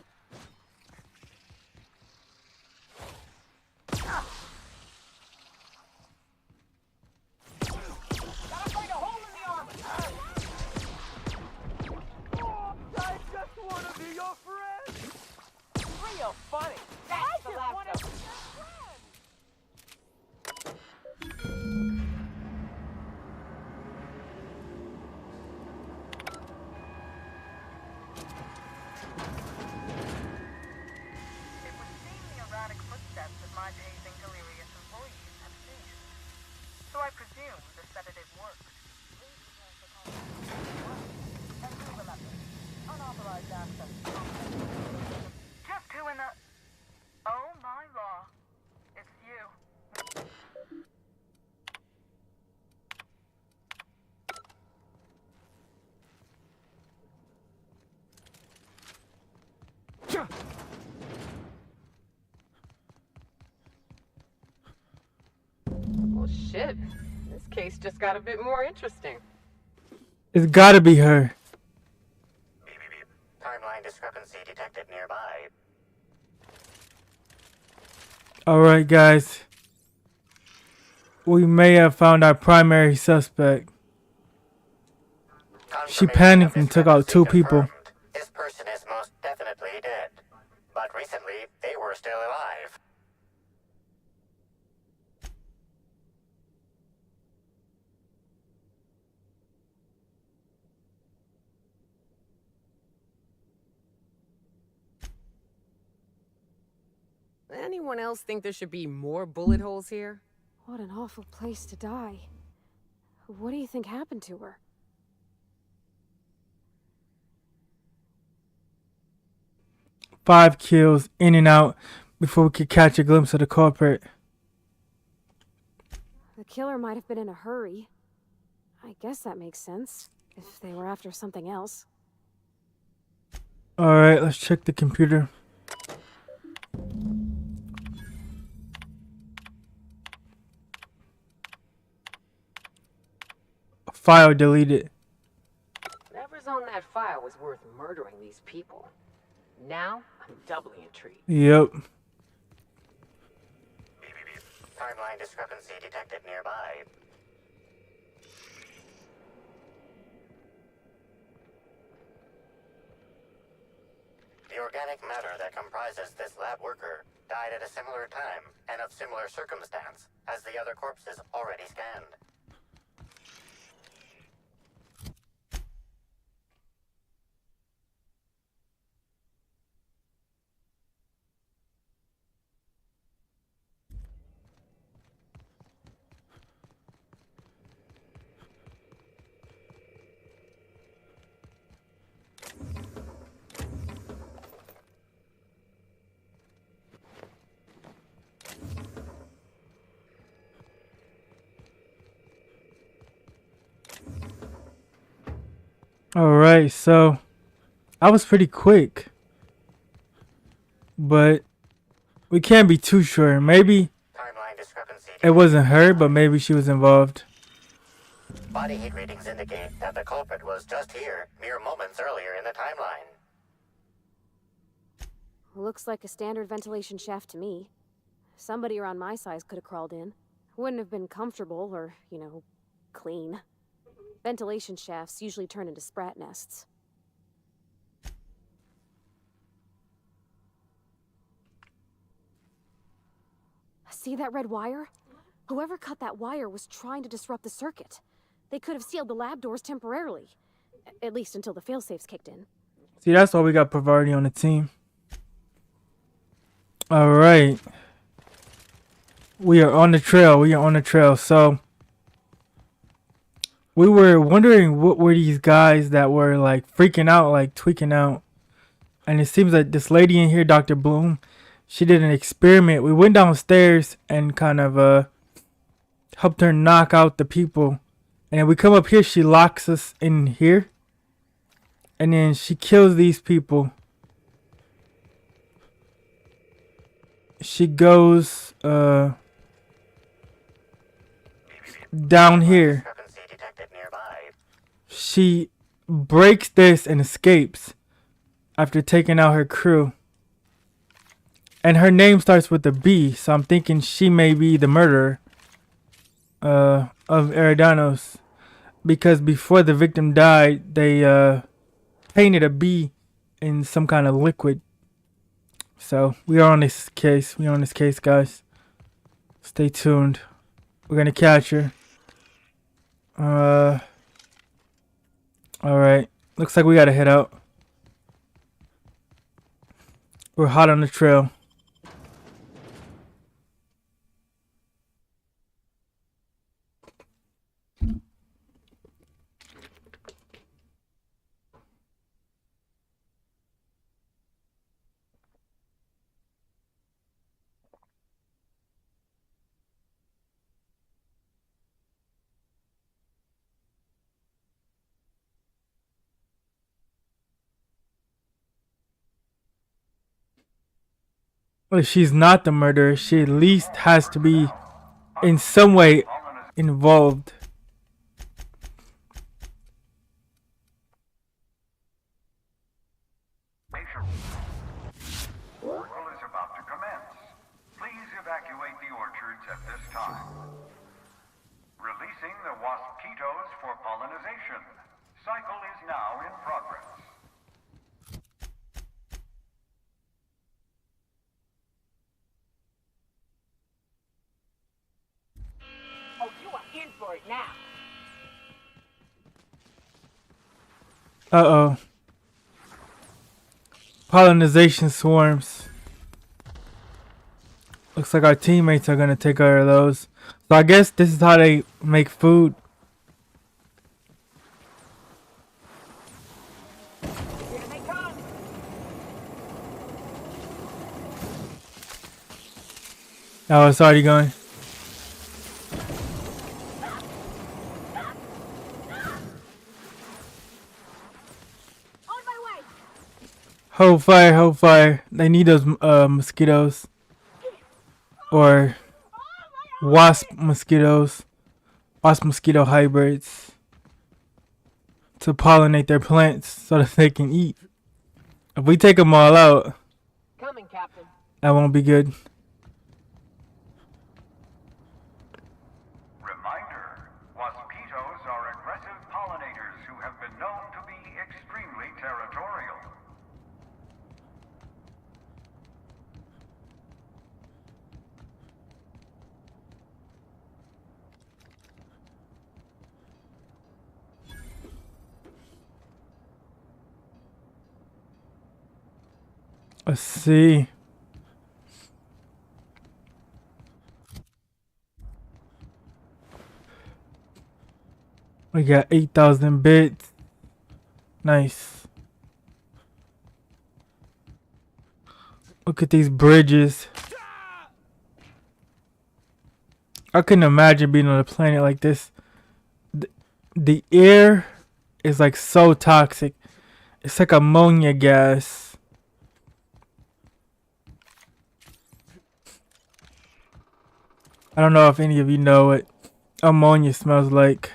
Gotta find a hole in the armor. Oh, I just want to be your friend. Real funny. That's the last of it. shit. This case just got a bit more interesting. It's gotta be her. Timeline discrepancy detected nearby. Alright, guys. We may have found our primary suspect. She panicked and took out 2 people. This person is most definitely dead. But recently, they were still alive. Anyone else think there should be more bullet holes here? What an awful place to die. What do you think happened to her? Five kills in and out before we could catch a glimpse of the culprit. The killer might have been in a hurry. I guess that makes sense, if they were after something else. Alright, let's check the computer. File deleted. Whatever's on that file was worth murdering these people. Now, I'm doubly intrigued. Yep. Timeline discrepancy detected nearby. The organic matter that comprises this lab worker died at a similar time and of similar circumstance as the other corpses already scanned. Alright, so I was pretty quick. But we can't be too sure. Maybe it wasn't her, but maybe she was involved. Body heat readings indicate that the culprit was just here, mere moments earlier in the timeline. Looks like a standard ventilation shaft to me. Somebody around my size could have crawled in. Wouldn't have been comfortable or, clean. Ventilation shafts usually turn into sprat nests. See that red wire? Whoever cut that wire was trying to disrupt the circuit. They could have sealed the lab doors temporarily. At least until the failsafes kicked in. See, that's why we got Pavardi on the team. Alright. We are on the trail. So we were wondering what were these guys that were like freaking out, like tweaking out. And it seems like this lady in here, Dr. Bloom, she did an experiment. We went downstairs and kind of helped her knock out the people. And then we come up here, she locks us in here. And then she kills these people. She goes down here. She breaks this and escapes after taking out her crew. And her name starts with a B, so I'm thinking she may be the murderer of Eridanos. Because before the victim died, they painted a B in some kind of liquid. So we are on this case. Guys. Stay tuned. We're gonna catch her. Alright. Looks like we gotta head out. We're hot on the trail. Well, if she's not the murderer, she at least has to be in some way involved. Work is about to commence. Please evacuate the orchards at this time. Releasing the wasp-ketos for pollinization. Cycle is now in progress. Oh, you are in for it now. Uh-oh. Pollinization swarms. Looks like our teammates are gonna take care of those. So I guess this is how they make food. Here they come. Oh, it's already going. Hold fire, hold fire. They need those mosquitoes. Or wasp mosquitoes. Wasp mosquito hybrids. To pollinate their plants so that they can eat. If we take them all out, Coming, Captain. that won't be good. Reminder, wasp-ketos are aggressive pollinators who have been known to be extremely territorial. Let's see. We got 8,000 bits. Nice. Look at these bridges. I couldn't imagine being on a planet like this. The air is like so toxic. It's like ammonia gas. I don't know if any of you know what ammonia smells like.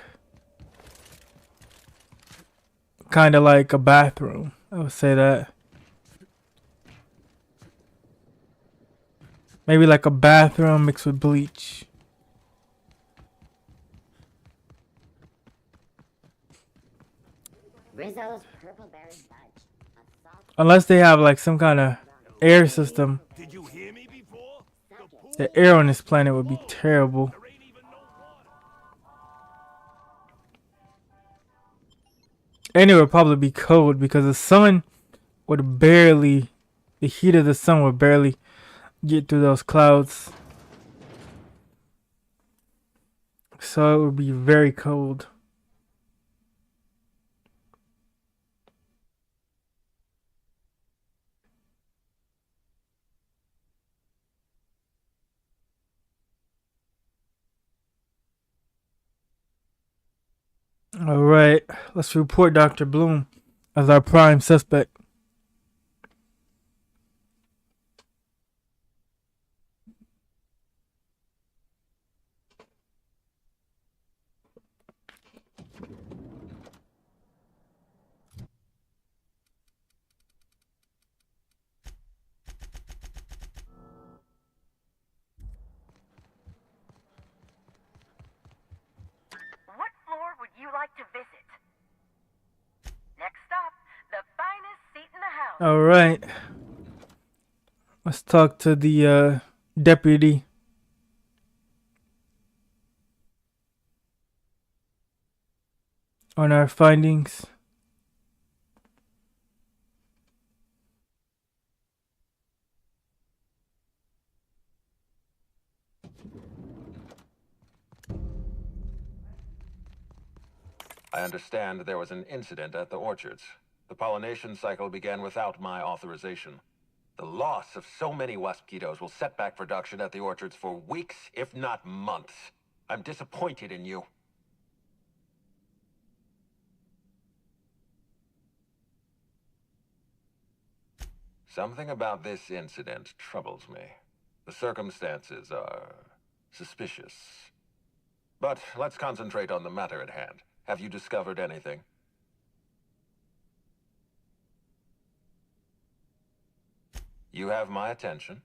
Kind of like a bathroom. I would say that. Maybe like a bathroom mixed with bleach. Rizzo's Purple Berry Fudge. Unless they have like some kind of air system. The air on this planet would be terrible. And it would probably be cold because the sun would barely, the heat of the sun would barely get through those clouds. So it would be very cold. Alright, let's report Dr. Bloom as our prime suspect. What floor would you like to visit? Next stop, the finest seat in the house. Alright. Let's talk to the deputy. On our findings. I understand there was an incident at the orchards. The pollination cycle began without my authorization. The loss of so many wasp-ketos will set back production at the orchards for weeks, if not months. I'm disappointed in you. Something about this incident troubles me. The circumstances are suspicious. But let's concentrate on the matter at hand. Have you discovered anything? You have my attention.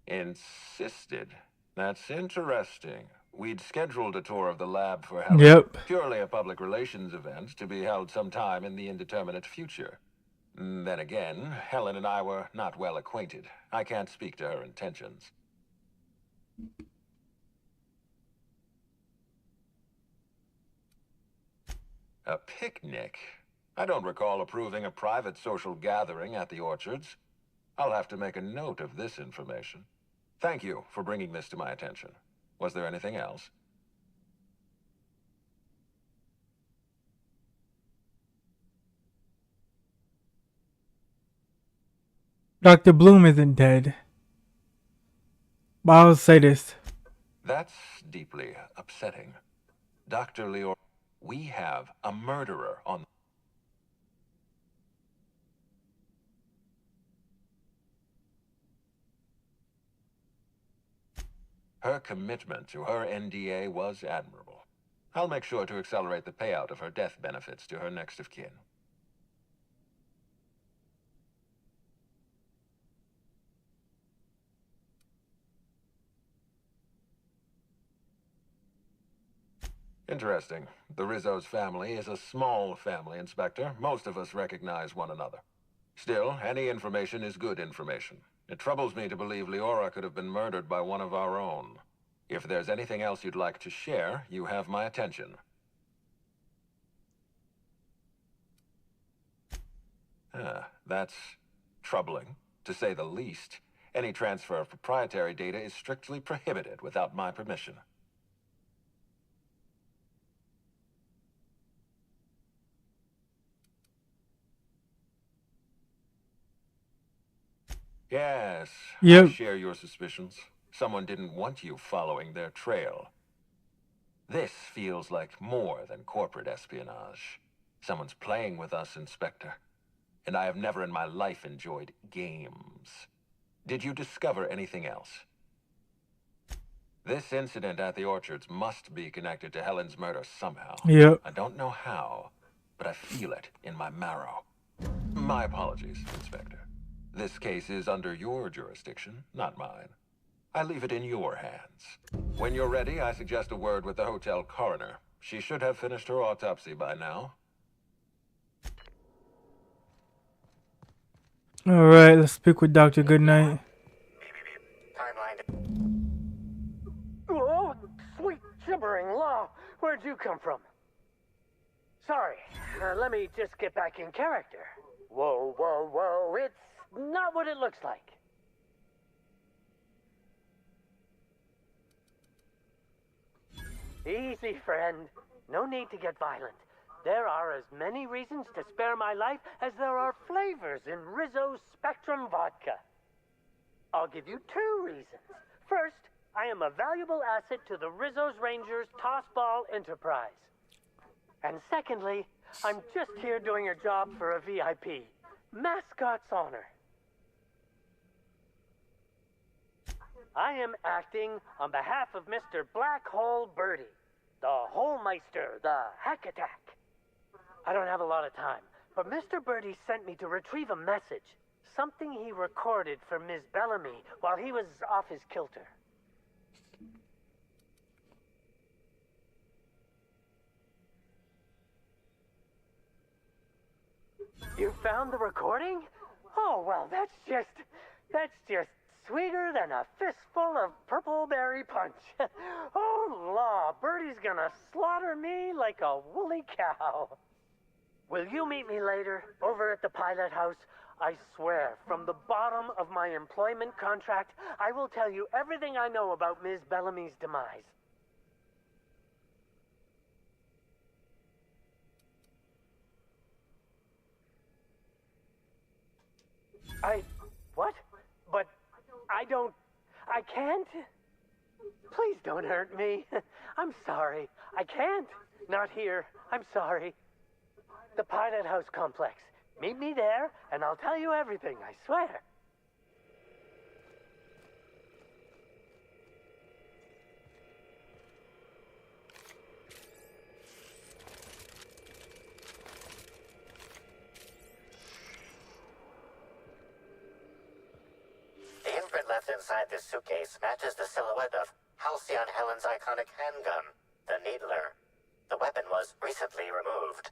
Insisted. That's interesting. We'd scheduled a tour of the lab for Helen. Yep. Purely a public relations event to be held sometime in the indeterminate future. Then again, Helen and I were not well acquainted. I can't speak to her intentions. A picnic? I don't recall approving a private social gathering at the orchards. I'll have to make a note of this information. Thank you for bringing this to my attention. Was there anything else? Dr. Bloom isn't dead. But I'll say this. That's deeply upsetting. Dr. Leor, we have a murderer on... Her commitment to her NDA was admirable. I'll make sure to accelerate the payout of her death benefits to her next of kin. Interesting. The Rizzo's family is a small family, Inspector. Most of us recognize one another. Still, any information is good information. It troubles me to believe Leora could have been murdered by one of our own. If there's anything else you'd like to share, you have my attention. That's troubling, to say the least. Any transfer of proprietary data is strictly prohibited without my permission. Yes, Yep. I share your suspicions. Someone didn't want you following their trail. This feels like more than corporate espionage. Someone's playing with us, Inspector. And I have never in my life enjoyed games. Did you discover anything else? This incident at the orchards must be connected to Helen's murder somehow. Yep. I don't know how, but I feel it in my marrow. My apologies, Inspector. This case is under your jurisdiction, not mine. I leave it in your hands. When you're ready, I suggest a word with the hotel coroner. She should have finished her autopsy by now. Alright, let's speak with Dr. Goodnight. Oh, sweet gibbering law. Where'd you come from? Sorry, let me just get back in character. Whoa, whoa, whoa, it's not what it looks like. Easy, friend. No need to get violent. There are as many reasons to spare my life as there are flavors in Rizzo's Spectrum vodka. I'll give you 2 reasons. First, I am a valuable asset to the Rizzo's Rangers Tossball Enterprise. And secondly, I'm just here doing a job for a VIP. Mascot's honor. I am acting on behalf of Mr. Black Hole Birdie, the Holmeister, the Hack Attack. I don't have a lot of time, but Mr. Birdie sent me to retrieve a message. Something he recorded for Ms. Bellamy while he was off his kilter. You found the recording? Oh, well, that's just sweeter than a fistful of purple berry punch. Oh, law, Birdie's gonna slaughter me like a woolly cow. Will you meet me later, over at the pilot house? I swear, from the bottom of my employment contract, I will tell you everything I know about Ms. Bellamy's demise. What? But I can't? Please don't hurt me. I'm sorry. I can't. Not here. I'm sorry. The Pilot House complex. Meet me there, and I'll tell you everything, I swear. The imprint left inside this suitcase matches the silhouette of Halcyon Helen's iconic handgun, the Needler. The weapon was recently removed.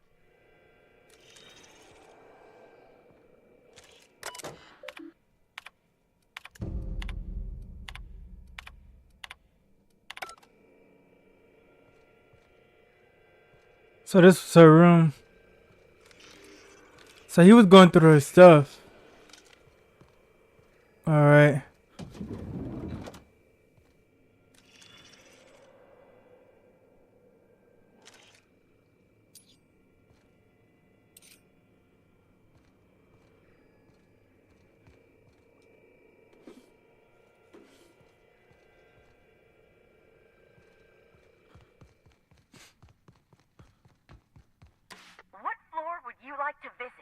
So this was her room. So he was going through her stuff. Alright. What floor would you like to visit?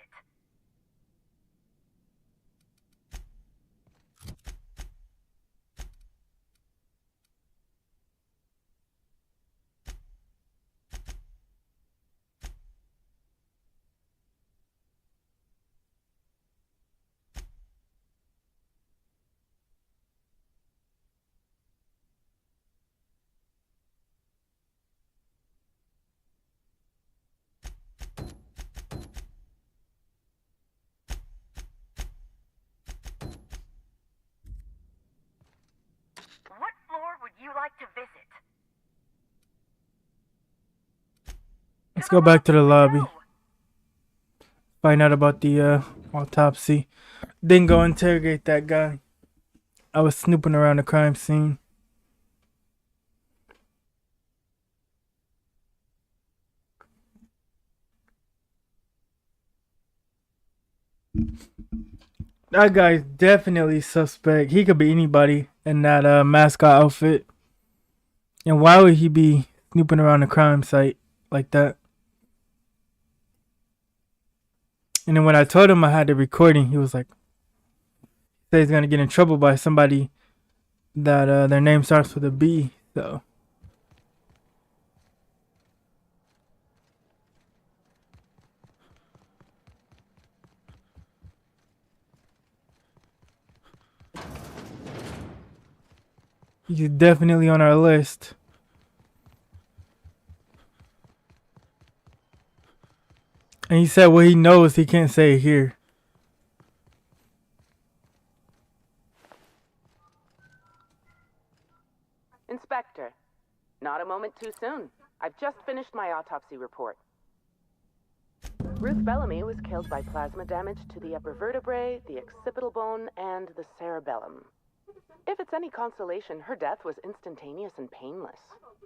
What floor would you like to visit? Let's go back to the lobby. Find out about the autopsy. Then go interrogate that guy. I was snooping around the crime scene. That guy's definitely suspect. He could be anybody in that mascot outfit. And why would he be snooping around the crime site like that? And then when I told him I had the recording, he was like, said he's gonna get in trouble by somebody that their name starts with a B. So he's definitely on our list. And he said what he knows he can't say here. Inspector, not a moment too soon. I've just finished my autopsy report. Ruth Bellamy was killed by plasma damage to the upper vertebrae, the occipital bone, and the cerebellum. If it's any consolation, her death was instantaneous and painless.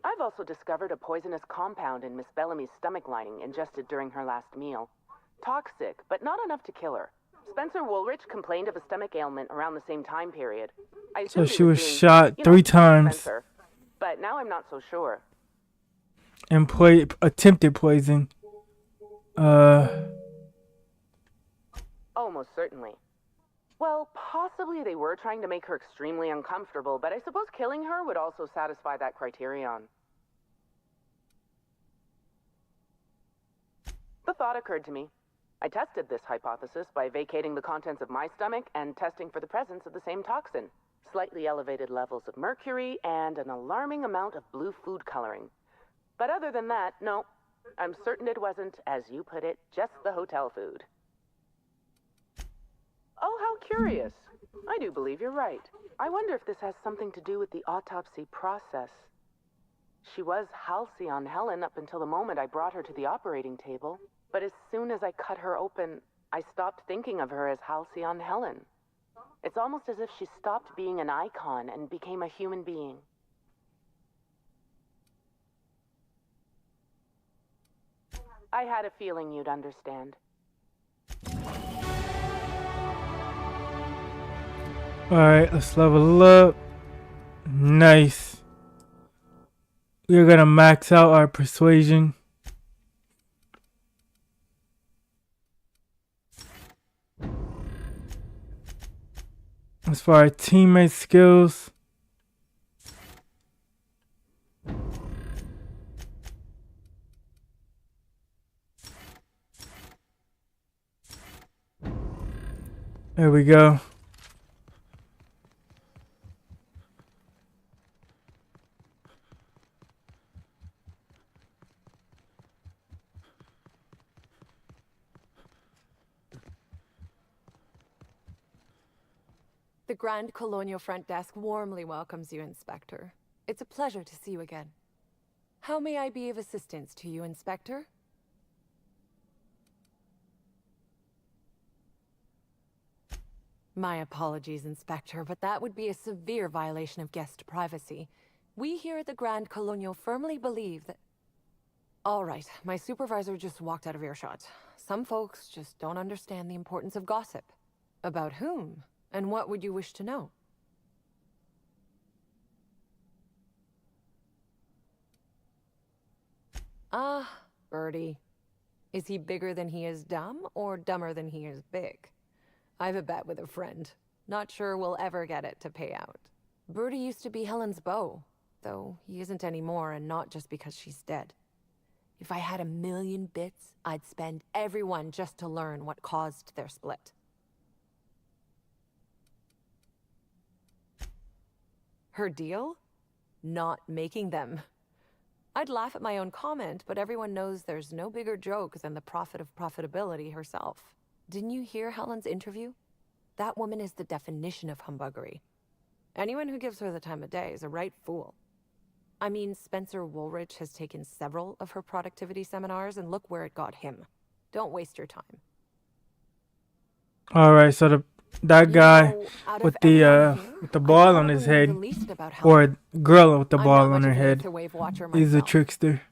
I've also discovered a poisonous compound in Miss Bellamy's stomach lining ingested during her last meal. Toxic, but not enough to kill her. Spencer Woolrich complained of a stomach ailment around the same time period. So she was shot 3 times. Spencer, but now I'm not so sure. And attempted poison. Almost certainly. Well, possibly they were trying to make her extremely uncomfortable, but I suppose killing her would also satisfy that criterion. The thought occurred to me. I tested this hypothesis by vacating the contents of my stomach and testing for the presence of the same toxin. Slightly elevated levels of mercury and an alarming amount of blue food coloring. But other than that, no. I'm certain it wasn't, as you put it, just the hotel food. Oh, how curious. I do believe you're right. I wonder if this has something to do with the autopsy process. She was Halcyon Helen up until the moment I brought her to the operating table. But as soon as I cut her open, I stopped thinking of her as Halcyon Helen. It's almost as if she stopped being an icon and became a human being. I had a feeling you'd understand. Alright, let's level up. Nice. We're gonna max out our persuasion. As far as teammate skills, there we go. The Grand Colonial Front Desk warmly welcomes you, Inspector. It's a pleasure to see you again. How may I be of assistance to you, Inspector? My apologies, Inspector, but that would be a severe violation of guest privacy. We here at the Grand Colonial firmly believe that... All right, my supervisor just walked out of earshot. Some folks just don't understand the importance of gossip. About whom? And what would you wish to know? Ah, Birdie. Is he bigger than he is dumb, or dumber than he is big? I've a bet with a friend. Not sure we'll ever get it to pay out. Birdie used to be Helen's beau, though he isn't anymore, and not just because she's dead. If I had 1,000,000 bits, I'd spend every one just to learn what caused their split. Her deal? Not making them. I'd laugh at my own comment, but everyone knows there's no bigger joke than the prophet of profitability herself. Didn't you hear Helen's interview? That woman is the definition of humbuggery. Anyone who gives her the time of day is a right fool. I mean, Spencer Woolridge has taken several of her productivity seminars, and look where it got him. Don't waste your time. All right, so that guy with the ball on his head, or girl with the ball on her head, is a trickster.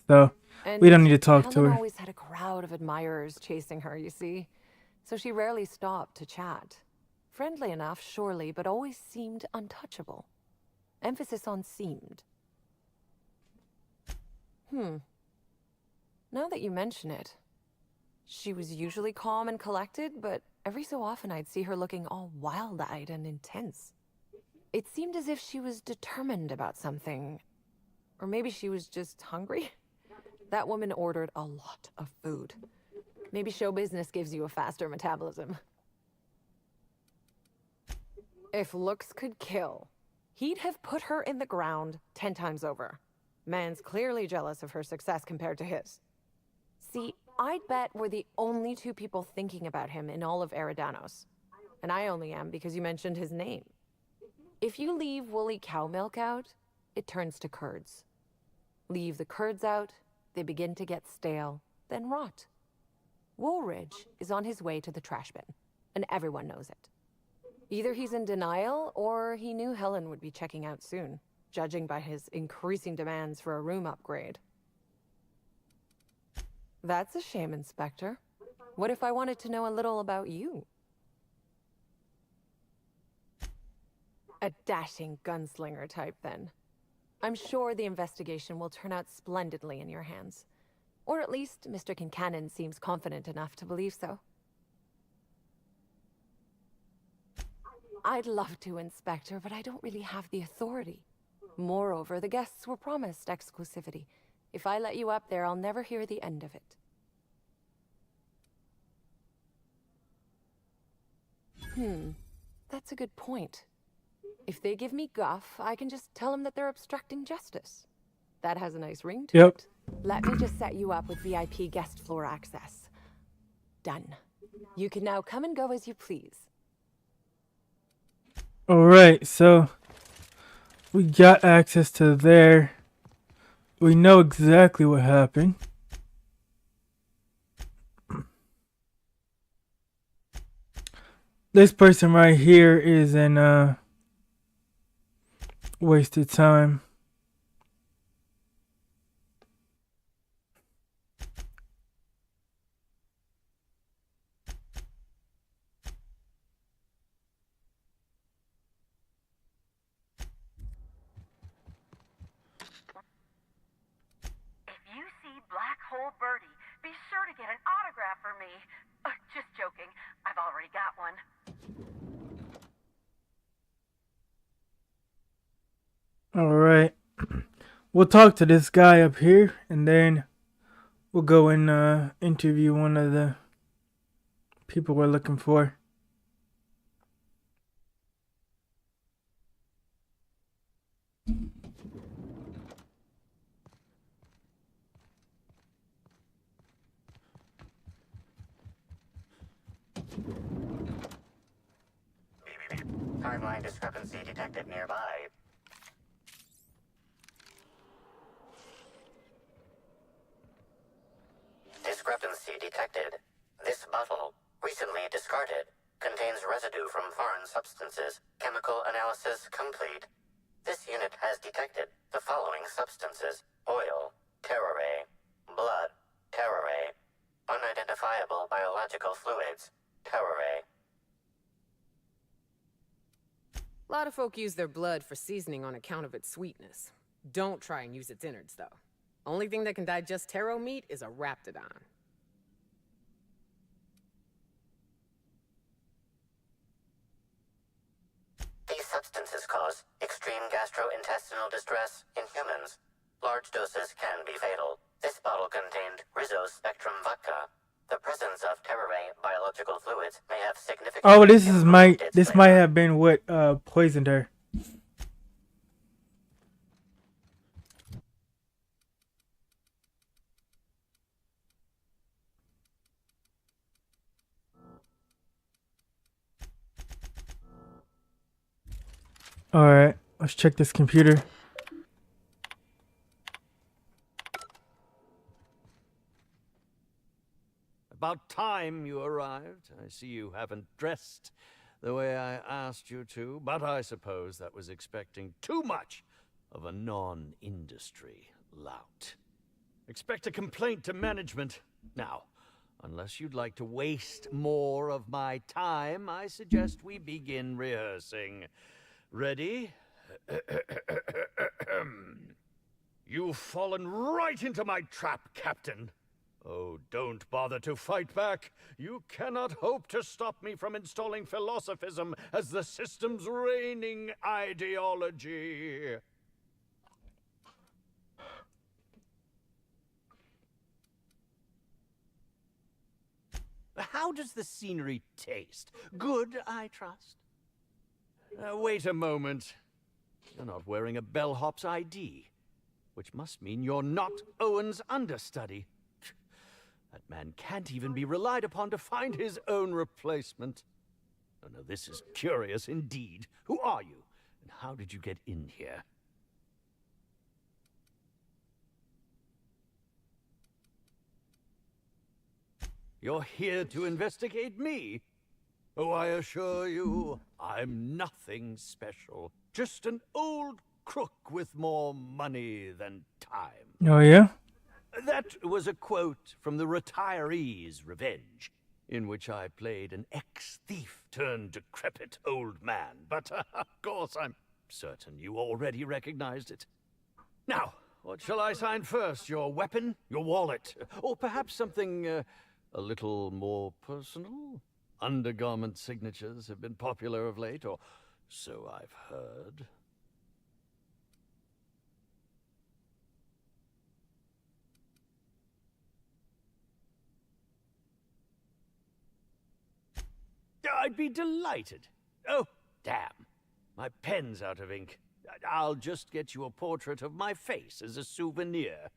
So we don't need to talk to her. Helen always had a crowd of admirers chasing her, you see. So she rarely stopped to chat. Friendly enough, surely, but always seemed untouchable. Emphasis on seemed. Now that you mention it, she was usually calm and collected, but every so often I'd see her looking all wild-eyed and intense. It seemed as if she was determined about something. Or maybe she was just hungry. That woman ordered a lot of food. Maybe show business gives you a faster metabolism. If looks could kill, he'd have put her in the ground 10 times over. Man's clearly jealous of her success compared to his. See, I'd bet we're the only two people thinking about him in all of Eridanos. And I only am because you mentioned his name. If you leave woolly cow milk out, it turns to curds. Leave the curds out, they begin to get stale, then rot. Woolridge is on his way to the trash bin, and everyone knows it. Either he's in denial, or he knew Helen would be checking out soon, judging by his increasing demands for a room upgrade. That's a shame, Inspector. What if I wanted to know a little about you? A dashing gunslinger type, then. I'm sure the investigation will turn out splendidly in your hands. Or at least Mr. Kincannon seems confident enough to believe so. I'd love to, Inspector, but I don't really have the authority. Moreover, the guests were promised exclusivity. If I let you up there, I'll never hear the end of it. That's a good point. If they give me guff, I can just tell them that they're obstructing justice. That has a nice ring to it. Let me just set you up with VIP guest floor access. Done. You can now come and go as you please. Alright, so we got access to there. We know exactly what happened. This person right here is an wasted time. Black Hole Birdie, be sure to get an autograph for me. Just joking. I've already got one. All right. We'll talk to this guy up here, and then we'll go and interview one of the people we're looking for. Timeline discrepancy detected nearby. Discrepancy detected. This bottle, recently discarded, contains residue from foreign substances. Chemical analysis complete. This unit has detected the following substances: oil, terrorray, blood, terrorray, unidentifiable biological fluids, terrorray. A lot of folk use their blood for seasoning on account of its sweetness. Don't try and use its innards, though. Only thing that can digest taro meat is a raptidon. These substances cause extreme gastrointestinal distress in humans. Large doses can be fatal. This bottle contained Rizzo's Spectrum vodka. The presence of terrorray biological fluids may have significant. Oh, this might have been what poisoned her. All right, let's check this computer. About time you arrived. I see you haven't dressed the way I asked you to, but I suppose that was expecting too much of a non-industry lout. Expect a complaint to management. Now, unless you'd like to waste more of my time, I suggest we begin rehearsing. Ready? You've fallen right into my trap, Captain. Oh, don't bother to fight back. You cannot hope to stop me from installing philosophism as the system's reigning ideology. How does the scenery taste? Good, I trust. Wait a moment. You're not wearing a bellhop's ID, which must mean you're not Owen's understudy. That man can't even be relied upon to find his own replacement. Oh, no, this is curious indeed. Who are you, and how did you get in here? You're here to investigate me? Oh, I assure you, I'm nothing special. Just an old crook with more money than time. Oh, yeah? That was a quote from The Retiree's Revenge, in which I played an ex-thief turned decrepit old man. But, of course, I'm certain you already recognized it. Now, what shall I sign first? Your weapon? Your wallet? Or perhaps something a little more personal? Undergarment signatures have been popular of late, or so I've heard. I'd be delighted. Oh, damn. My pen's out of ink. I'll just get you a portrait of my face as a souvenir.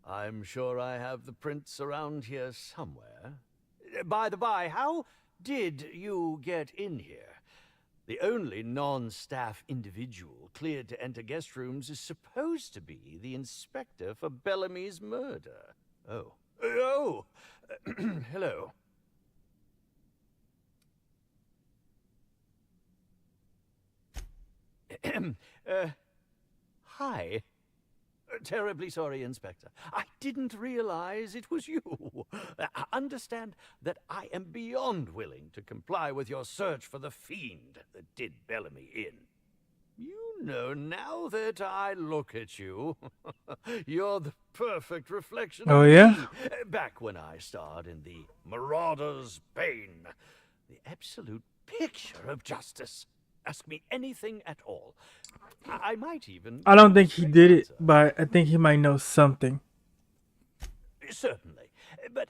I'm sure I have the prints around here somewhere. By the by, how did you get in here? The only non-staff individual cleared to enter guest rooms is supposed to be the inspector for Bellamy's murder. Oh. Oh! Hello. Hi. Terribly sorry, Inspector. I didn't realize it was you. Understand that I am beyond willing to comply with your search for the fiend that did Bellamy in. You know, now that I look at you, you're the perfect reflection Oh, of yeah? me. Back when I starred in the Marauder's Bane, the absolute picture of justice. Ask me anything at all. I might even... I don't think he did it, but I think he might know something. Certainly. But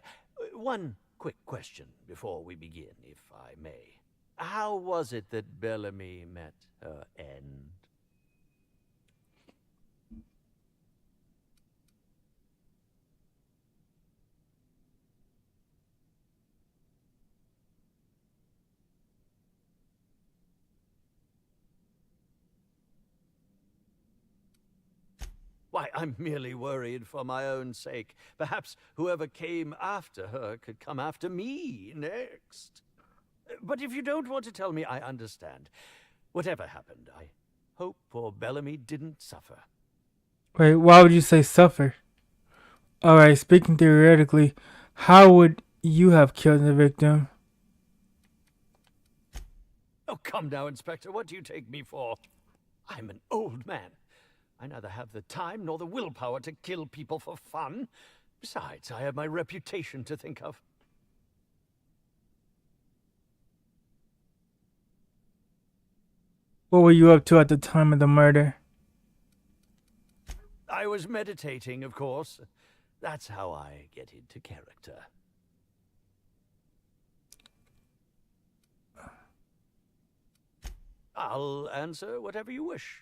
one quick question before we begin, if I may. How was it that Bellamy met her end? Why, I'm merely worried for my own sake. Perhaps whoever came after her could come after me next. But if you don't want to tell me, I understand. Whatever happened, I hope poor Bellamy didn't suffer. Wait, why would you say suffer? Alright, speaking theoretically, how would you have killed the victim? Oh, come now, Inspector. What do you take me for? I'm an old man. I neither have the time nor the willpower to kill people for fun. Besides, I have my reputation to think of. What were you up to at the time of the murder? I was meditating, of course. That's how I get into character. I'll answer whatever you wish.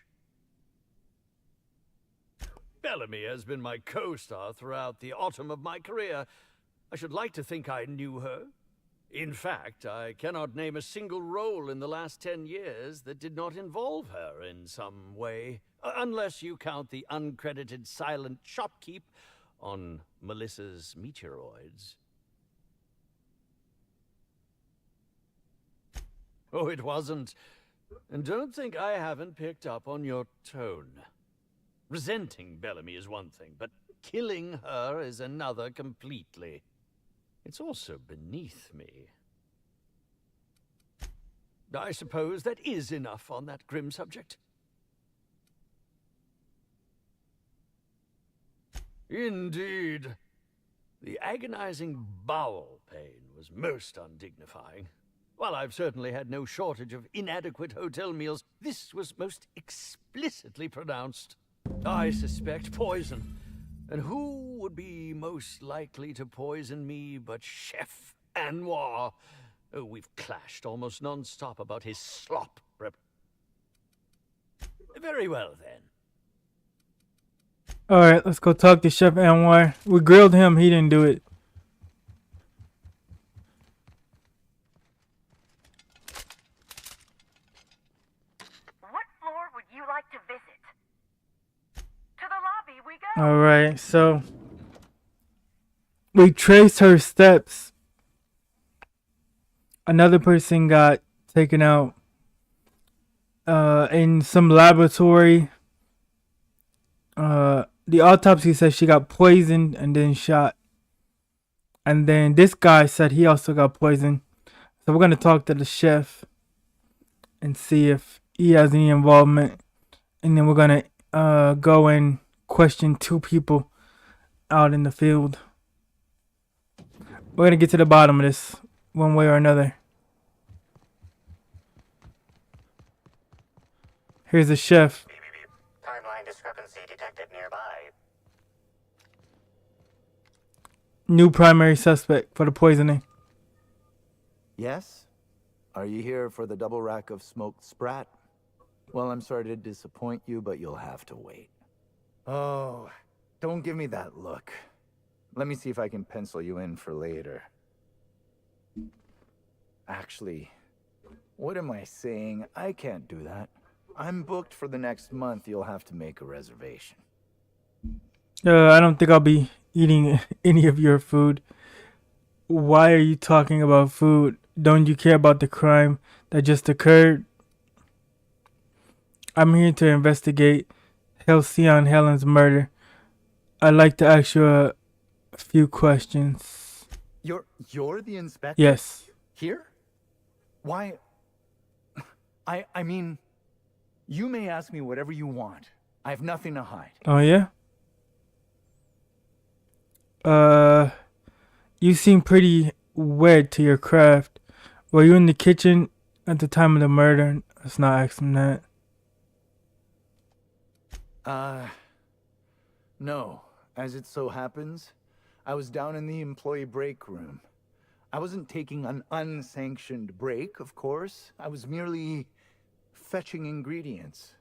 Bellamy has been my co-star throughout the autumn of my career. I should like to think I knew her. In fact, I cannot name a single role in the last 10 years that did not involve her in some way, unless you count the uncredited silent shopkeep on Melissa's Meteoroids. Oh, it wasn't. And don't think I haven't picked up on your tone. Resenting Bellamy is one thing, but killing her is another completely. It's also beneath me. I suppose that is enough on that grim subject. Indeed. The agonizing bowel pain was most undignifying. While I've certainly had no shortage of inadequate hotel meals, this was most explicitly pronounced. I suspect poison. And who would be most likely to poison me but Chef Anwar? Oh, we've clashed almost non-stop about his slop. Very well, then. Alright, let's go talk to Chef Anwar. We grilled him, he didn't do it. What floor would you like to visit? To the lobby we go. Alright, so we traced her steps. Another person got taken out in some laboratory. The autopsy says she got poisoned and then shot. And then this guy said he also got poisoned. So we're going to talk to the chef and see if he has any involvement. And then we're going to go and question 2 people out in the field. We're going to get to the bottom of this one way or another. Here's the chef. Timeline discrepancy detected nearby. New primary suspect for the poisoning. Yes? Are you here for the double rack of smoked sprat? Well, I'm sorry to disappoint you, but you'll have to wait. Oh, don't give me that look. Let me see if I can pencil you in for later. Actually, what am I saying? I can't do that. I'm booked for the next month. You'll have to make a reservation. I don't think I'll be eating any of your food. Why are you talking about food? Don't you care about the crime that just occurred? I'm here to investigate Halcyon Helen's murder. I'd like to ask you a few questions. You're the inspector? Yes. Here? Why? I mean, you may ask me whatever you want. I have nothing to hide. Oh, yeah? You seem pretty wed to your craft. Were you in the kitchen at the time of the murder. Let's not ask him that. No. As it so happens, I was down in the employee break room. I wasn't taking an unsanctioned break, of course. I was merely fetching ingredients.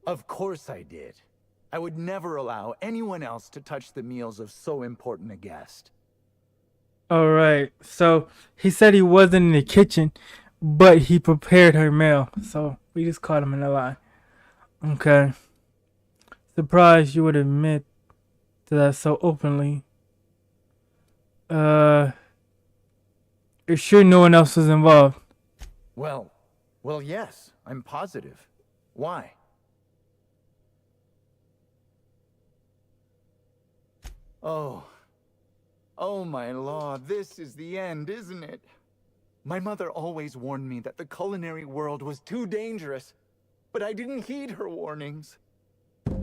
Of course I did. I would never allow anyone else to touch the meals of so important a guest. Alright, so he said he wasn't in the kitchen, but he prepared her meal. So we just caught him in a lie. Okay. Surprised you would admit to that so openly. You're sure no one else was involved? Well, yes, I'm positive. Why? Oh my law, this is the end, isn't it? My mother always warned me that the culinary world was too dangerous, but I didn't heed her warnings.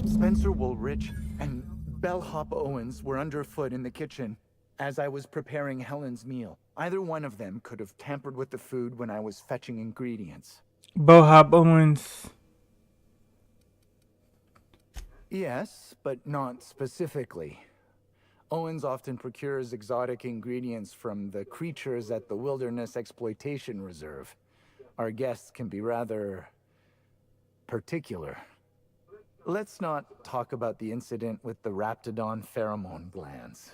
Spencer Woolrich and Bellhop Owens were underfoot in the kitchen as I was preparing Helen's meal. Either one of them could have tampered with the food when I was fetching ingredients. Bellhop Owens. Yes, but not specifically. Owens often procures exotic ingredients from the creatures at the Wilderness Exploitation Reserve. Our guests can be rather particular. Let's not talk about the incident with the Raptidon pheromone glands.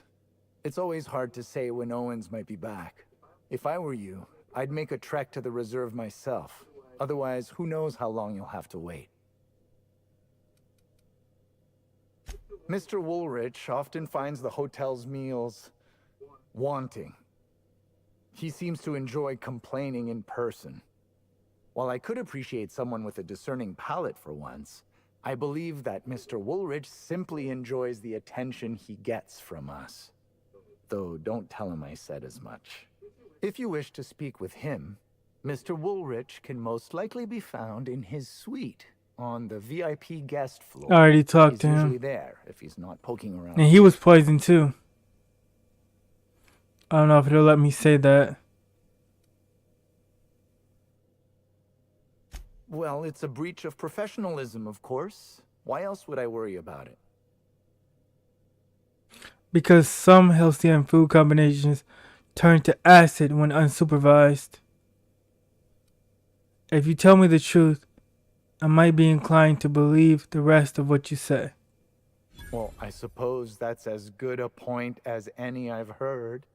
It's always hard to say when Owens might be back. If I were you, I'd make a trek to the reserve myself. Otherwise, who knows how long you'll have to wait. Mr. Woolrich often finds the hotel's meals wanting. He seems to enjoy complaining in person. While I could appreciate someone with a discerning palate for once, I believe that Mr. Woolrich simply enjoys the attention he gets from us. Though don't tell him I said as much. If you wish to speak with him, Mr. Woolrich can most likely be found in his suite on the VIP guest floor. I already talked to him. He's usually there if he's not poking around. And he was poisoned too. I don't know if it'll let me say that. Well, it's a breach of professionalism, of course. Why else would I worry about it? Because some Halcyon food combinations turn to acid when unsupervised. If you tell me the truth, I might be inclined to believe the rest of what you say. Well, I suppose that's as good a point as any I've heard.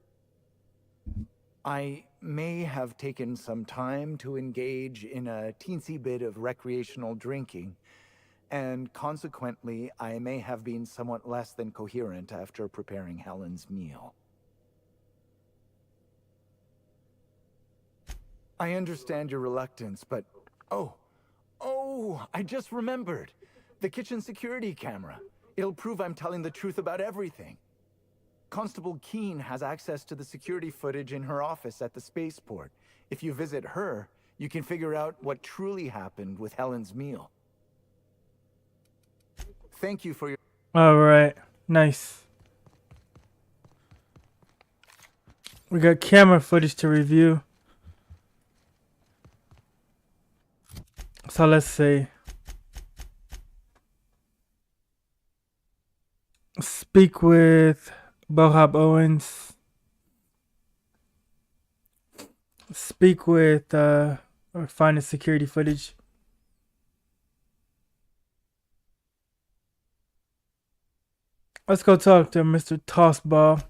I may have taken some time to engage in a teensy bit of recreational drinking, and consequently, I may have been somewhat less than coherent after preparing Helen's meal. I understand your reluctance, but... Oh, I just remembered. The kitchen security camera. It'll prove I'm telling the truth about everything. Constable Keene has access to the security footage in her office at the spaceport. If you visit her, you can figure out what truly happened with Helen's meal. Thank you for your... Alright, nice. We got camera footage to review. So let's see. Speak with Bellhop Owens. Speak with or find the security footage. Let's go talk to Mr. Tossball.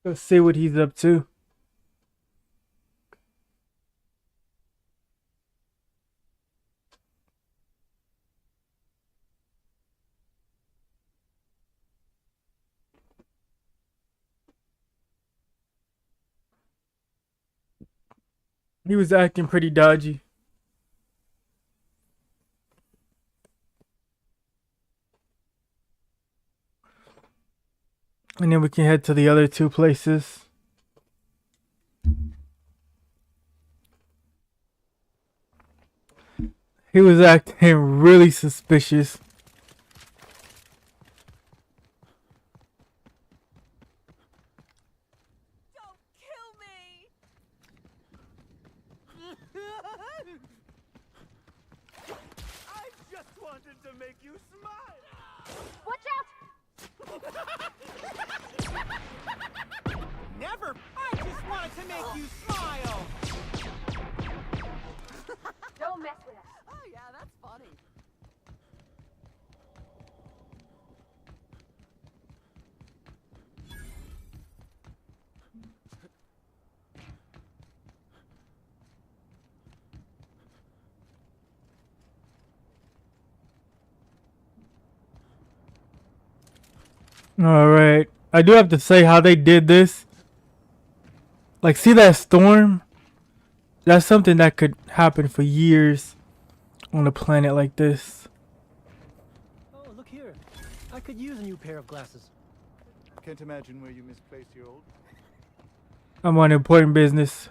Let's see what he's up to. He was acting pretty dodgy. And then we can head to the other two places. He was acting really suspicious. I just wanted to make you smile. Watch out! Never. I just wanted to make you smile. Don't mess with us. Oh yeah, that's funny. All right. I do have to say how they did this. Like, see that storm? That's something that could happen for years on a planet like this. Oh, look here. I could use a new pair of glasses. Can't imagine where you misplaced your old. I'm on important business.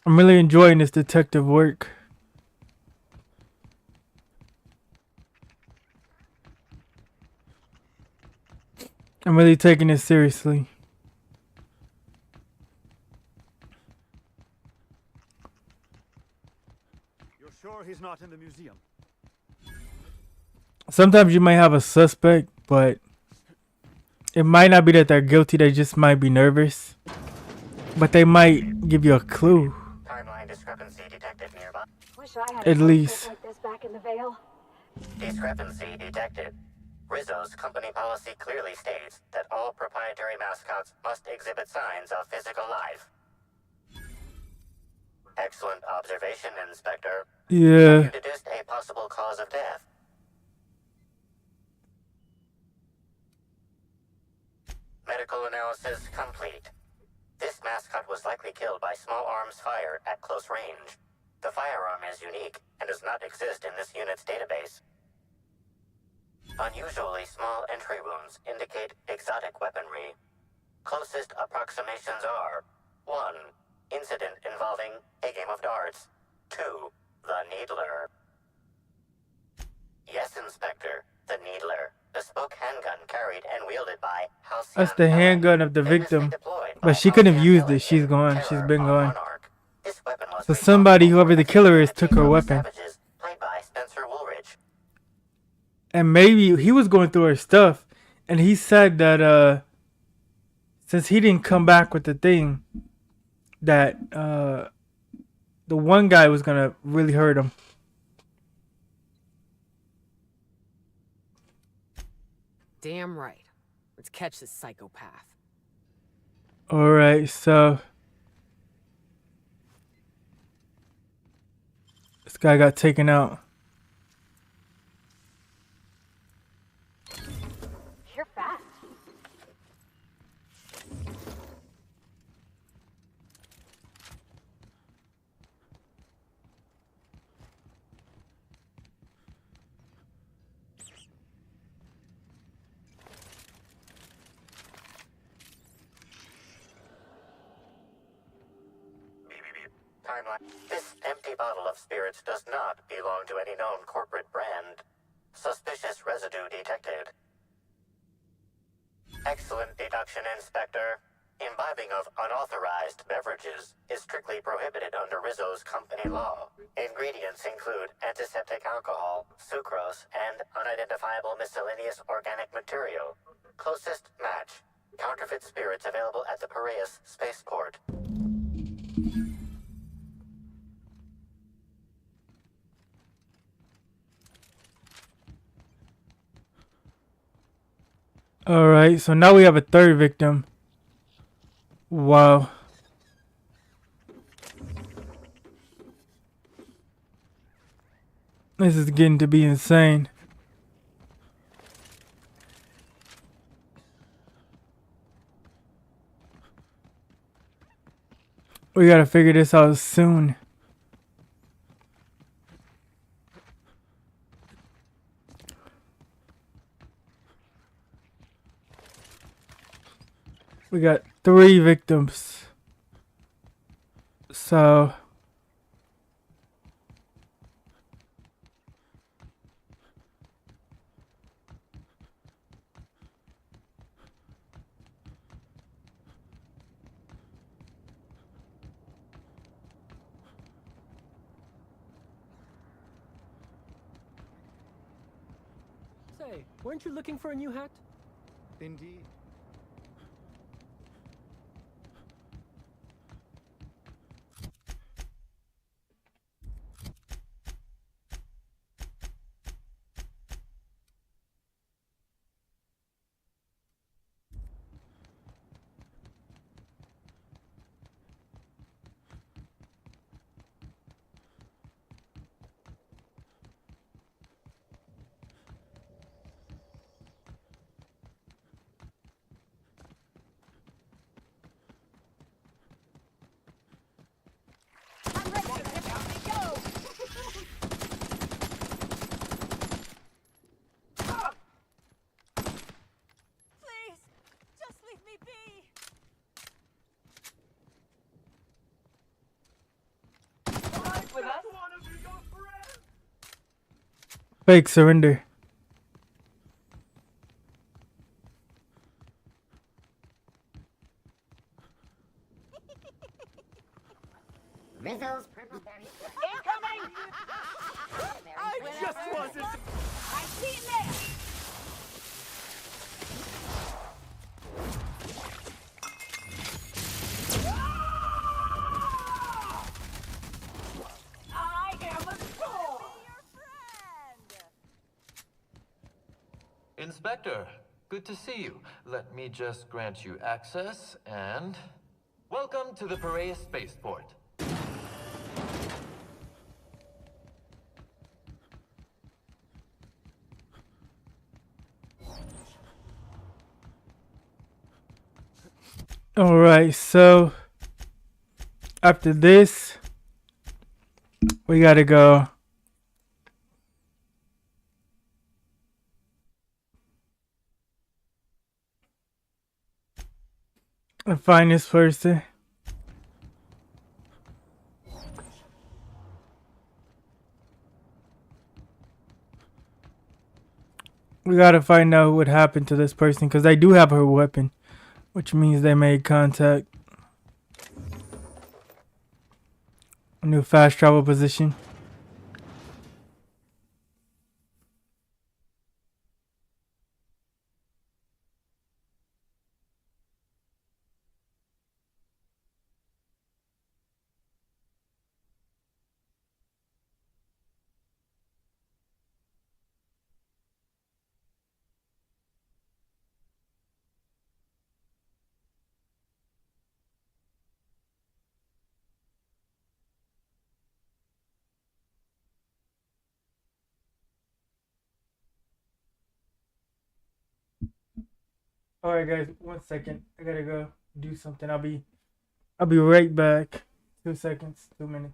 I'm really enjoying this detective work. I'm really taking it seriously. You're sure he's not in the museum? Sometimes you might have a suspect, but it might not be that they're guilty. They just might be nervous. But they might give you a clue. Timeline discrepancy detected nearby. Wish I had At a least. like this back in the Vale. Discrepancy detected. Rizzo's company policy clearly states that all proprietary mascots must exhibit signs of physical life. Excellent observation, Inspector. Yeah. You deduced a possible cause of death. Medical analysis complete. This mascot was likely killed by small arms fire at close range. The firearm is unique and does not exist in this unit's database. Unusually small entry wounds indicate exotic weaponry. Closest approximations are 1. Incident involving a game of darts. 2. The Needler. Yes, Inspector. The Needler. Bespoke handgun carried and wielded by Halcyon. That's the handgun of the victim. But she couldn't have used it. She's gone. She's been gone. So somebody, whoever the killer is, took her weapon. And maybe he was going through her stuff. And he said that since he didn't come back with the thing, that the one guy was going to really hurt him. Damn right. Let's catch this psychopath. Alright, so this guy got taken out. You're fast. Timeline. This empty bottle of spirits does not belong to any known corporate brand. Suspicious residue detected. Excellent deduction, Inspector. Imbibing of unauthorized beverages is strictly prohibited under Rizzo's company law. Ingredients include antiseptic alcohol, sucrose, and unidentifiable miscellaneous organic material. Closest match. Counterfeit spirits available at the Piraeus spaceport. Alright, so now we have a third victim. Wow. This is getting to be insane. We gotta figure this out soon. We got 3 victims. So Say, weren't you looking for a new hat? Indeed. Please, just leave me be. With us? fake surrender. Rizzo's purple berry. Incoming! I just wanted to... I see him there! I am a soul! Inspector, good to see you. Let me just grant you access and... Welcome to the Piraeus Spaceport. Alright, so after this, we gotta go and find this person. We gotta find out what happened to this person because they do have her weapon, which means they made contact. A new fast travel position. Alright guys, 1 second. I gotta go do something. I'll be right back. 2 seconds, 2 minutes.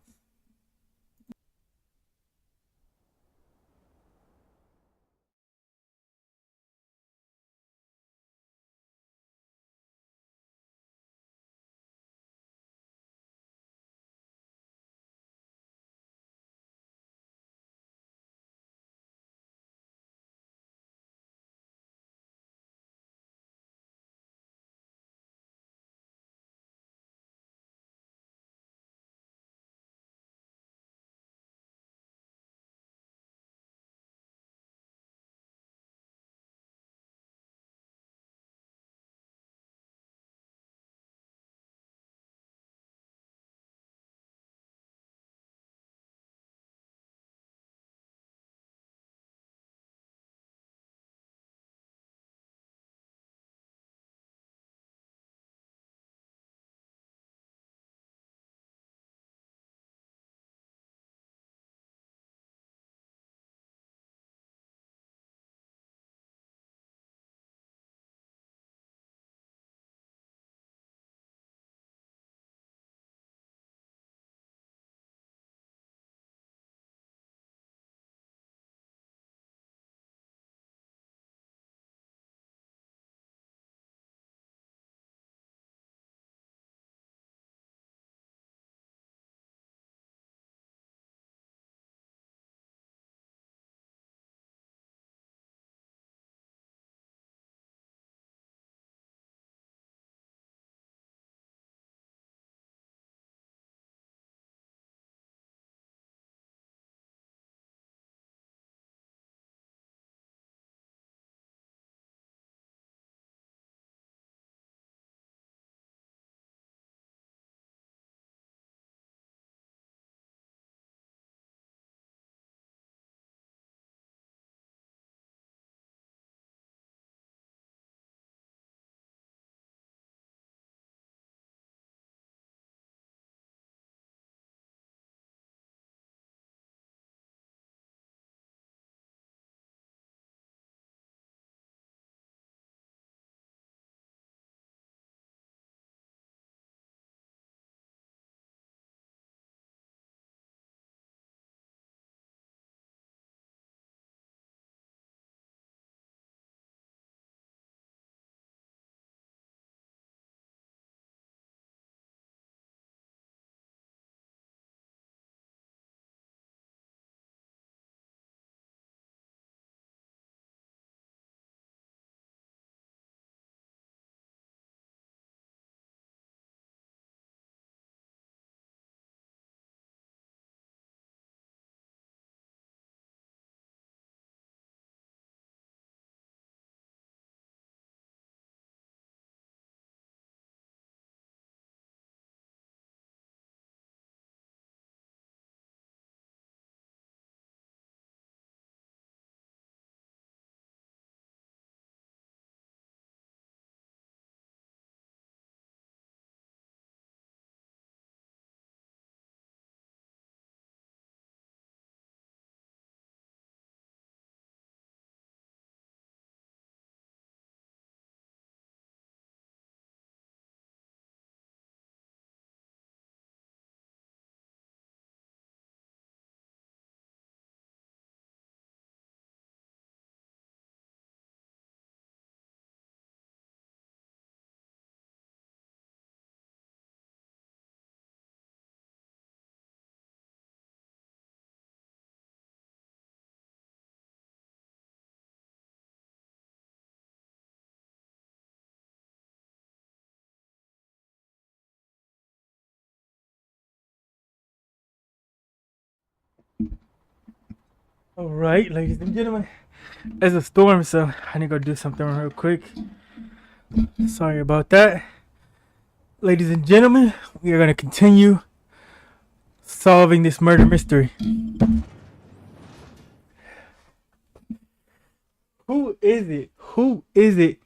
All right, ladies and gentlemen, there's a storm, so I need to go do something real quick. Sorry about that. Ladies and gentlemen, we are going to continue solving this murder mystery. Who is it? Who is it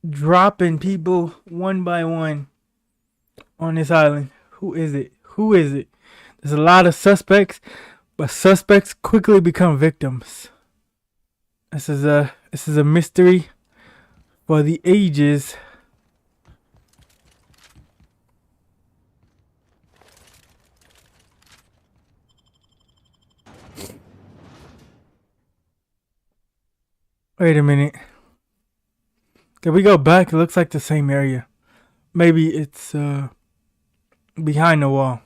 dropping people one by one on this island? Who is it? Who is it? There's a lot of suspects, but suspects quickly become victims. This is a mystery for the ages. Wait a minute. Can we go back? It looks like the same area. Maybe it's behind the wall.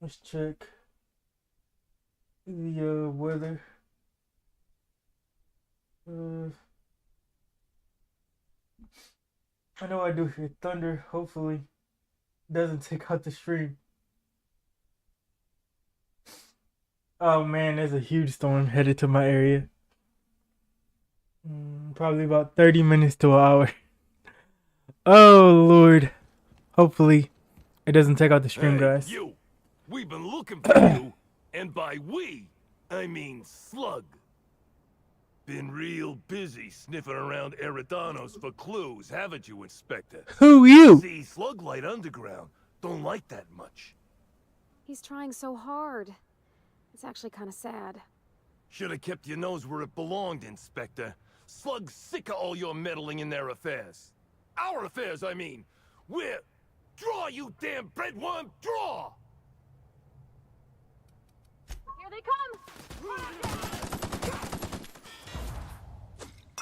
Let's check the weather. I know I do hear thunder. Hopefully, it doesn't take out the stream. Oh man, there's a huge storm headed to my area. Probably about 30 minutes to an hour. Oh Lord. Hopefully, it doesn't take out the stream, guys. You! We've been looking for you, and by we, I mean Slug. Been real busy sniffing around Eridanos for clues, haven't you, Inspector? Who you? See, Slug Light Underground don't like that much. He's trying so hard. It's actually kind of sad. Should have kept your nose where it belonged, Inspector. Slug's sick of all your meddling in their affairs. Our affairs, I mean. We're... Draw, you damn breadworm, draw! Here they come!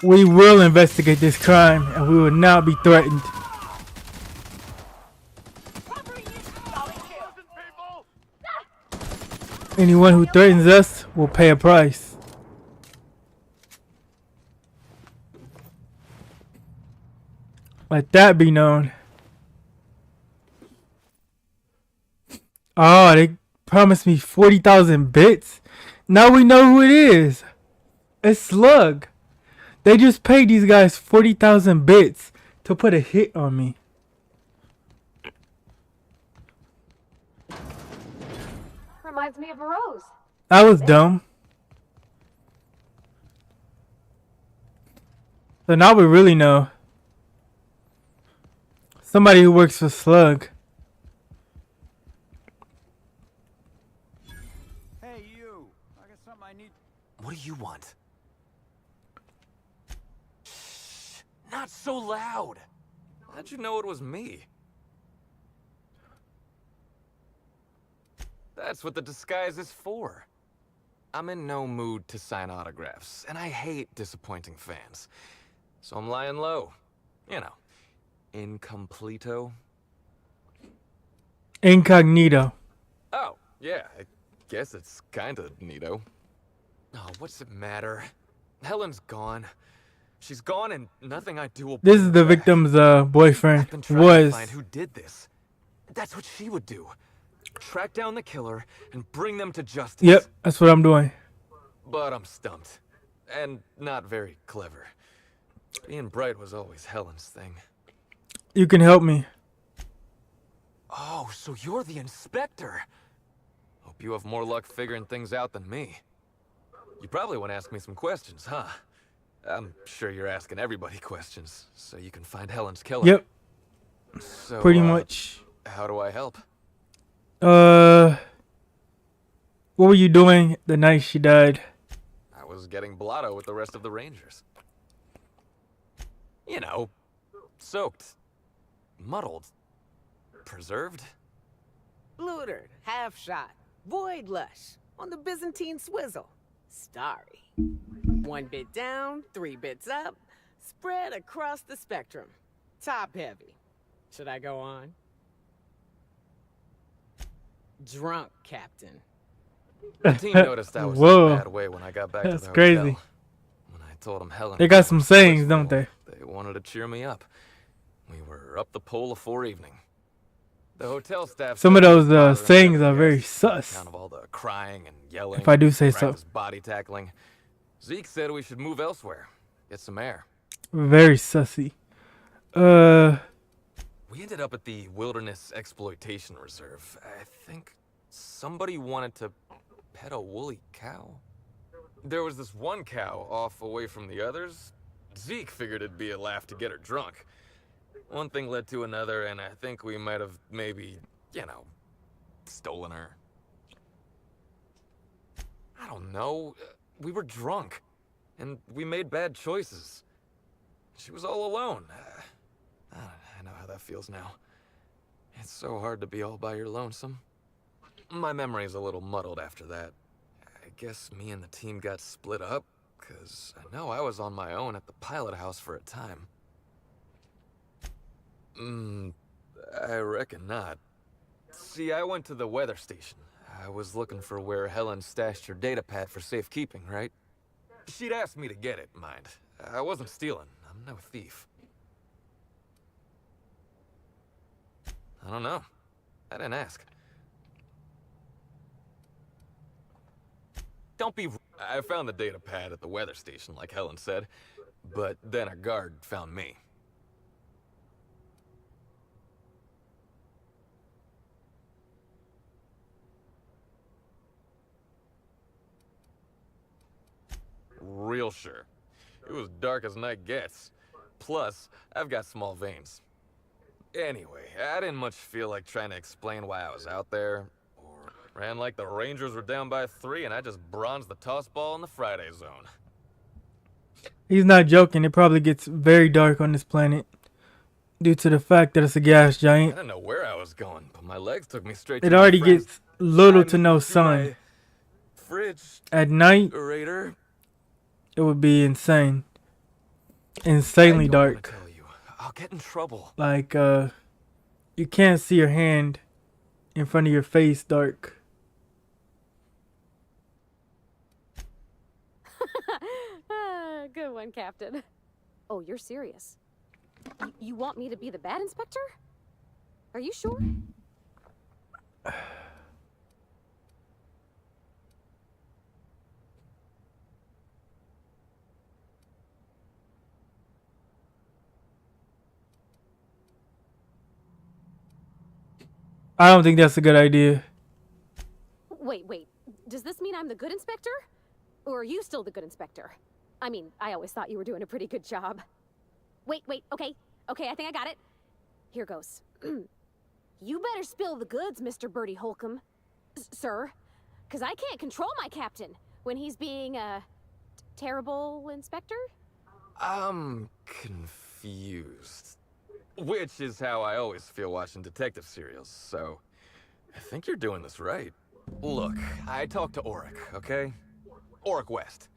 We will investigate this crime, and we will not be threatened. Anyone who threatens us will pay a price. Let that be known. Oh, they promised me 40,000 bits. Now we know who it is. It's Slug. They just paid these guys 40,000 bits to put a hit on me. Reminds me of a rose. That was dumb. So now we really know. Somebody who works for Slug. Hey, you. I got something I need. What do you want? Shh, not so loud. How'd you know it was me? That's what the disguise is for. I'm in no mood to sign autographs, and I hate disappointing fans. So I'm lying low. You know, incompleto. Incognito. Oh, yeah, I guess it's kinda neato. Oh, what's it matter? Helen's gone. She's gone and nothing I do will... This is the victim's boyfriend. I've been trying to find who did this. That's what she would do. Track down the killer and bring them to justice. Yep, that's what I'm doing. But I'm stumped. And not very clever. Being bright was always Helen's thing. You can help me. Oh, so you're the inspector. Hope you have more luck figuring things out than me. You probably want to ask me some questions, huh? I'm sure you're asking everybody questions, so you can find Helen's killer. Yep. So, pretty much. How do I help? What were you doing the night she died? I was getting blotto with the rest of the Rangers. You know, soaked, muddled, preserved. Blutered, half shot, void lush, on the Byzantine swizzle. Starry. 1 bit down, 3 bits up, spread across the spectrum. Top heavy. Should I go on? Drunk, Captain. The team noticed I was in a bad way when I got back to the hotel. That's crazy. When I told them Helen... They got some sayings, don't they? They wanted to cheer me up. We were up the pole afore evening. The hotel staff. Some of those bothering sayings the are very guests on sus, account of all the crying and yelling. if I do say so. practice body tackling. Zeke said we should move elsewhere, get some air. Very sussy. We ended up at the Wilderness Exploitation Reserve. I think somebody wanted to pet a woolly cow. There was this one cow off away from the others. Zeke figured it'd be a laugh to get her drunk. One thing led to another, and I think we might have maybe, you know, stolen her. I don't know. We were drunk, and we made bad choices. She was all alone. I know how that feels now. It's so hard to be all by your lonesome. My memory's a little muddled after that. I guess me and the team got split up, because I know I was on my own at the pilot house for a time. I reckon not. See, I went to the weather station. I was looking for where Helen stashed her data pad for safekeeping, right? She'd asked me to get it, mind. I wasn't stealing. I'm no thief. I don't know. I didn't ask. Don't be... I found the data pad at the weather station, like Helen said. But then a guard found me. Real sure. It was dark as night gets. Plus, I've got small veins. Anyway, I didn't much feel like trying to explain why I was out there. Or ran like the Rangers were down by 3 and I just bronzed the toss ball in the Friday zone. He's not joking. It probably gets very dark on this planet due to the fact that it's a gas I giant. didn't know where I was going, but my legs took me straight to It my already friend's gets little to no sun. fridge. At night, Raider. it would be insane. Insanely dark. I'll get in trouble. Like, you can't see your hand in front of your face dark. Good one, Captain. Oh, you're serious? You want me to be the bad inspector? Are you sure? I don't think that's a good idea. Wait. Does this mean I'm the good inspector? Or are you still the good inspector? I mean, I always thought you were doing a pretty good job. Wait, okay, I think I got it. Here goes. You better spill the goods, Mr. Bertie Holcomb. Sir, because I can't control my captain when he's being a terrible inspector. I'm confused. Which is how I always feel watching detective serials, so I think you're doing this right. Look, I talked to Auric, okay? Auric West.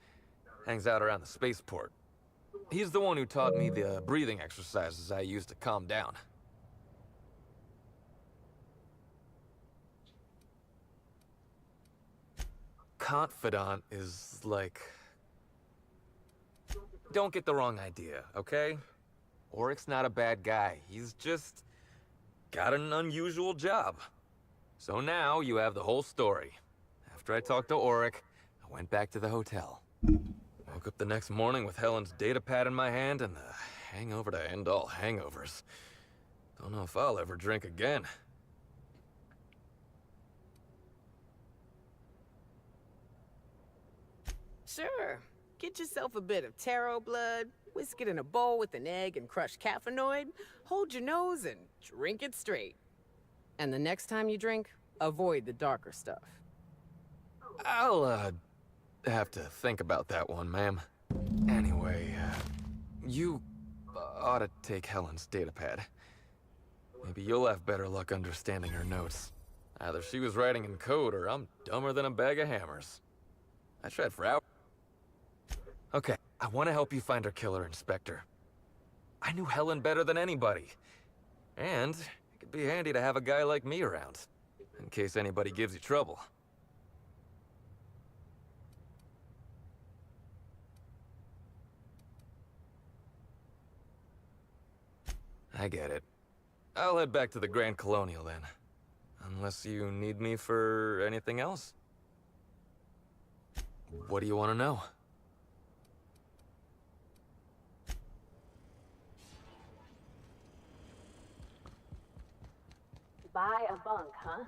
Hangs out around the spaceport. He's the one who taught me the breathing exercises I use to calm down. Confidant is like... Don't get the wrong idea, okay? Auric's not a bad guy. He's just got an unusual job. So now you have the whole story. After I talked to Auric, I went back to the hotel. Woke up the next morning with Helen's data pad in my hand and the hangover to end all hangovers. Don't know if I'll ever drink again. Sure. Get yourself a bit of taro blood, whisk it in a bowl with an egg and crushed caffeinoid, hold your nose and drink it straight. And the next time you drink, avoid the darker stuff. I'll, have to think about that one, ma'am. Anyway, you ought to take Helen's data pad. Maybe you'll have better luck understanding her notes. Either she was writing in code or I'm dumber than a bag of hammers. I tried for hours. Okay, I want to help you find her killer, Inspector. I knew Helen better than anybody. And it could be handy to have a guy like me around, in case anybody gives you trouble. I get it. I'll head back to the Grand Colonial then. Unless you need me for anything else. What do you want to know? Buy a bunk, huh?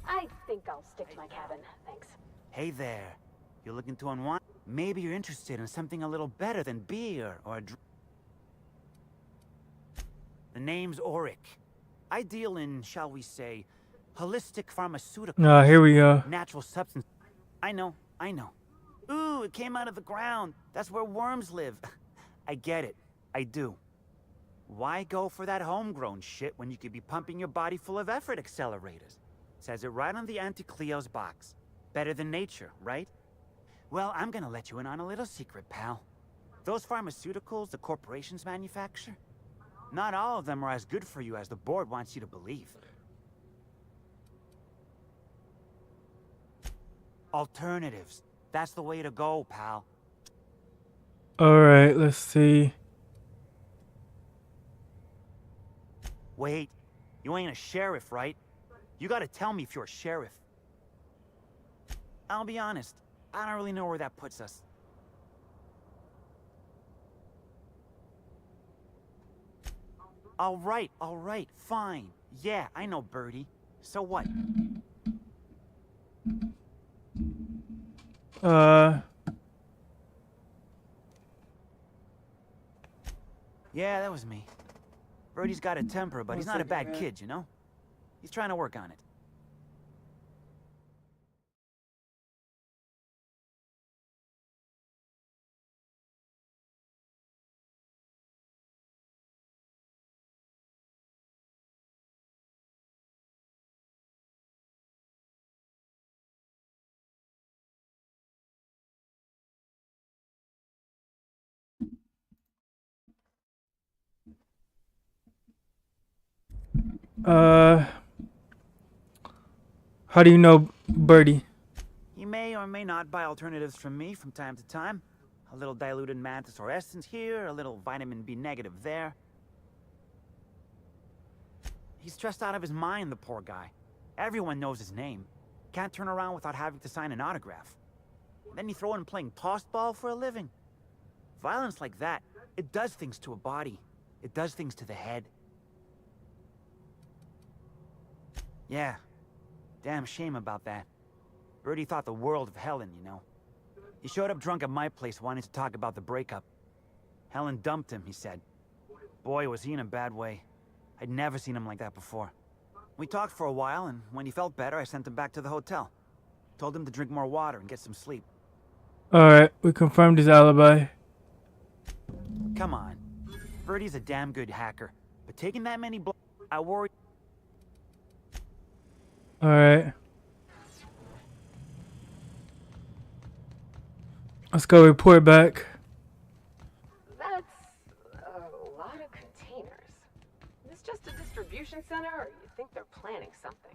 I think I'll stick to my cabin, thanks. Hey there. You're looking to unwind? Maybe you're interested in something a little better than beer or a drink. The name's Auric. I deal in, shall we say, holistic pharmaceuticals. Here we go. Natural substance. I know. Ooh, it came out of the ground. That's where worms live. I get it. I do. Why go for that homegrown shit when you could be pumping your body full of effort accelerators? Says it right on the Anti-Cleo's box. Better than nature, right? Well, I'm gonna let you in on a little secret, pal. Those pharmaceuticals the corporations manufacture, not all of them are as good for you as the board wants you to believe. Alternatives. That's the way to go, pal. Alright, let's see. Wait, you ain't a sheriff, right? You gotta tell me if you're a sheriff. I'll be honest, I don't really know where that puts us. All right, fine. Yeah, I know, Birdie. So what? Yeah, that was me. Birdie's got a temper, but he's not a bad kid, you know? He's trying to work on it. How do you know Birdie? He may or may not buy alternatives from me from time to time. A little diluted mantis or essence here, a little vitamin B negative there. He's stressed out of his mind, the poor guy. Everyone knows his name. Can't turn around without having to sign an autograph. Then you throw in playing tossball for a living. Violence like that, it does things to a body. It does things to the head. Yeah. Damn shame about that. Birdie thought the world of Helen, you know. He showed up drunk at my place wanting to talk about the breakup. Helen dumped him, he said. Boy, was he in a bad way. I'd never seen him like that before. We talked for a while, and when he felt better, I sent him back to the hotel. Told him to drink more water and get some sleep. Alright, we confirmed his alibi. Come on. Birdie's a damn good hacker. But taking that many blows, I worry... Alright. Let's go report back. That's a lot of containers. Is this just a distribution center, or you think they're planning something?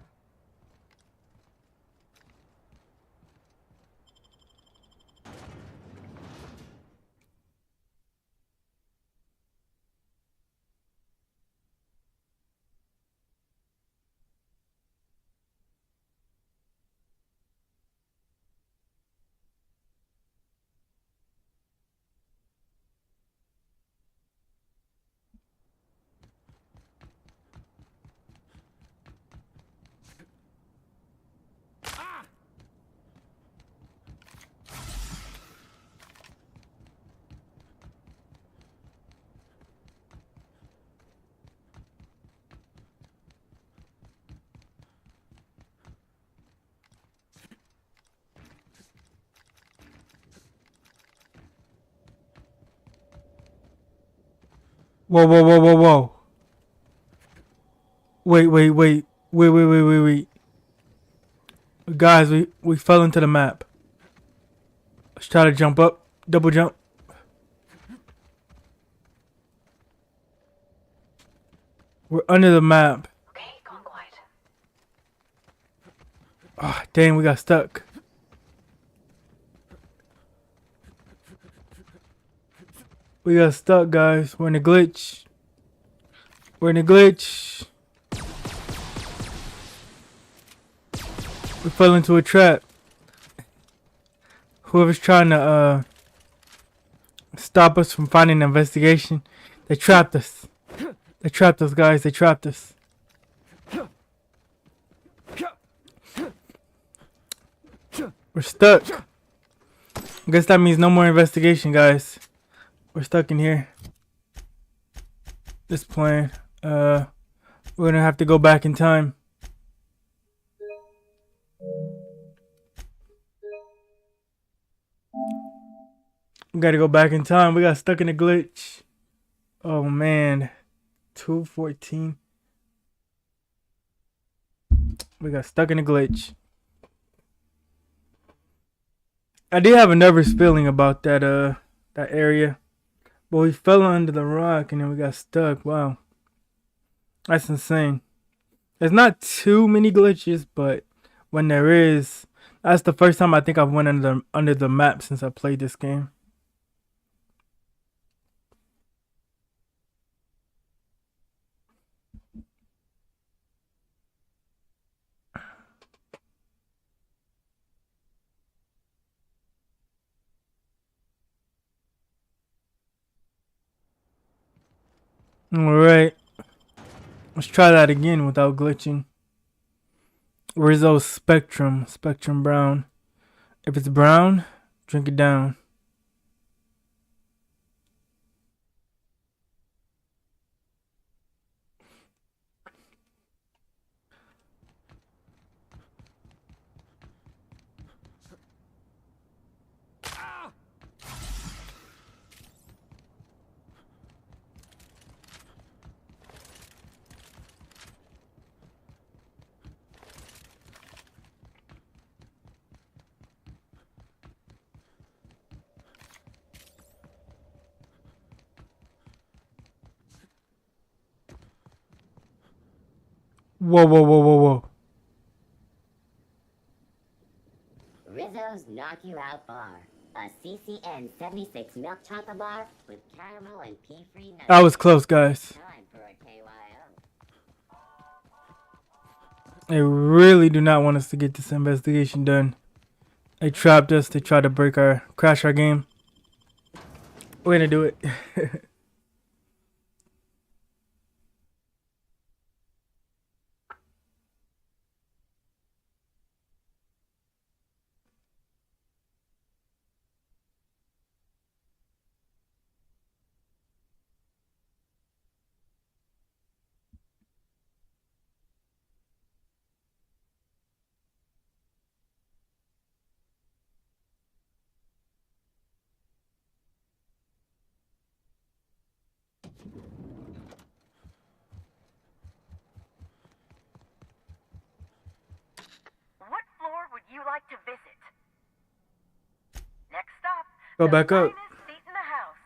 Whoa, whoa, whoa, whoa, whoa. Wait. Guys, we fell into the map. Let's try to jump up. Double jump. We're under the map. Okay, gone quiet. Ah, dang, we got stuck. We got stuck, guys. We're in a glitch. We're in a glitch. We fell into a trap. Whoever's trying to stop us from finding an investigation, they trapped us. They trapped us, guys. They trapped us. We're stuck. I guess that means no more investigation, guys. We're stuck in here. This plan. We're gonna have to go back in time. We gotta go back in time. We got stuck in a glitch. Oh man. 2:14. We got stuck in a glitch. I did have a nervous feeling about that that area. But we fell under the rock and then we got stuck. Wow. That's insane. There's not too many glitches, but when there is, that's the first time I think I've went under the map since I played this game. Alright. Let's try that again without glitching. Rizzo's Spectrum. Spectrum Brown. If it's brown, drink it down. Whoa, whoa, whoa, whoa, whoa. Rizzo's Knock You Out Bar. A CCN 76 milk chocolate bar with caramel and pea-free nuts. That was close, guys. Time for a KYO. They really do not want us to get this investigation done. They trapped us. They tried to crash our game. We're gonna do it. What floor would you like to visit? Next stop. Go back up. Finest seat in the house.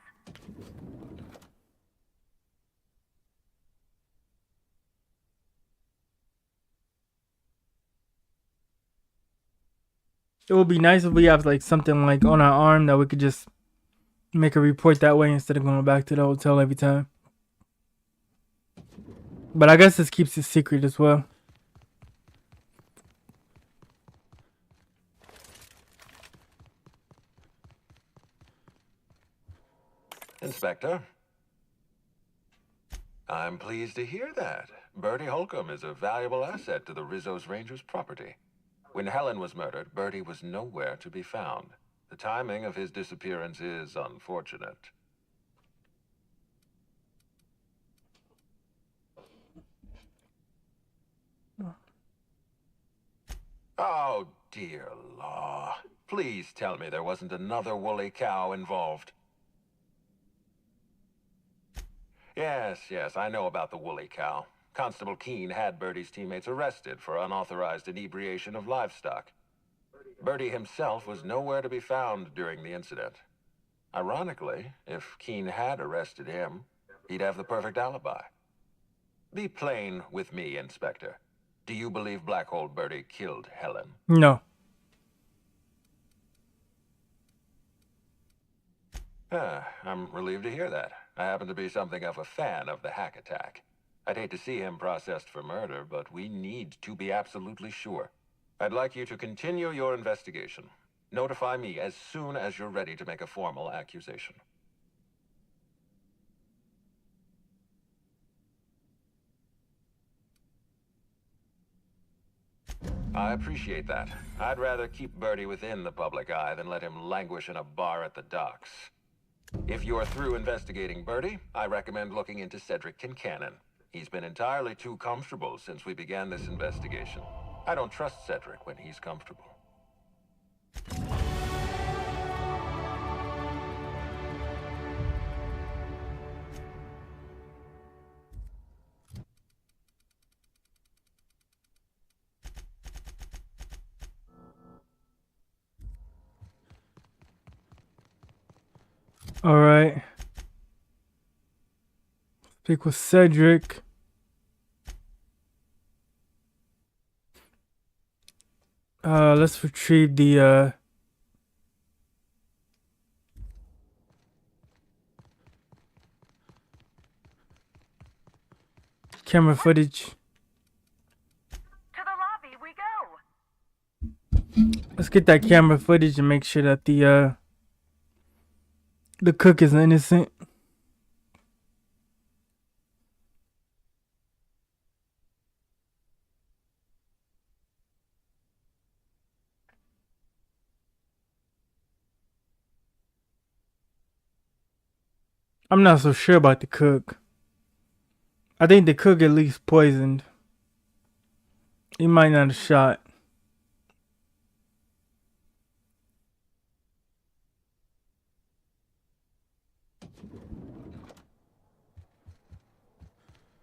It would be nice if we have like something like on our arm that we could just make a report that way instead of going back to the hotel every time. But I guess this keeps it secret as well. Inspector. I'm pleased to hear that. Bertie Holcomb is a valuable asset to the Rizzo's Rangers property. When Helen was murdered, Bertie was nowhere to be found. The timing of his disappearance is unfortunate. Oh, dear law. Please tell me there wasn't another woolly cow involved. Yes, I know about the woolly cow. Constable Keene had Bertie's teammates arrested for unauthorized inebriation of livestock. Bertie himself was nowhere to be found during the incident. Ironically, if Keene had arrested him, he'd have the perfect alibi. Be plain with me, Inspector. Do you believe Black Hole Bertie killed Helen? No. I'm relieved to hear that. I happen to be something of a fan of the hack attack. I'd hate to see him processed for murder, but we need to be absolutely sure. I'd like you to continue your investigation. Notify me as soon as you're ready to make a formal accusation. I appreciate that. I'd rather keep Birdie within the public eye than let him languish in a bar at the docks. If you're through investigating Birdie, I recommend looking into Cedric Kincannon. He's been entirely too comfortable since we began this investigation. I don't trust Cedric when he's comfortable. All right. Speak with Cedric. Let's retrieve the camera footage. To the lobby we go. Let's get that camera footage and make sure that the cook is innocent. I'm not so sure about the cook. I think the cook at least poisoned. He might not have shot.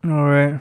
All right.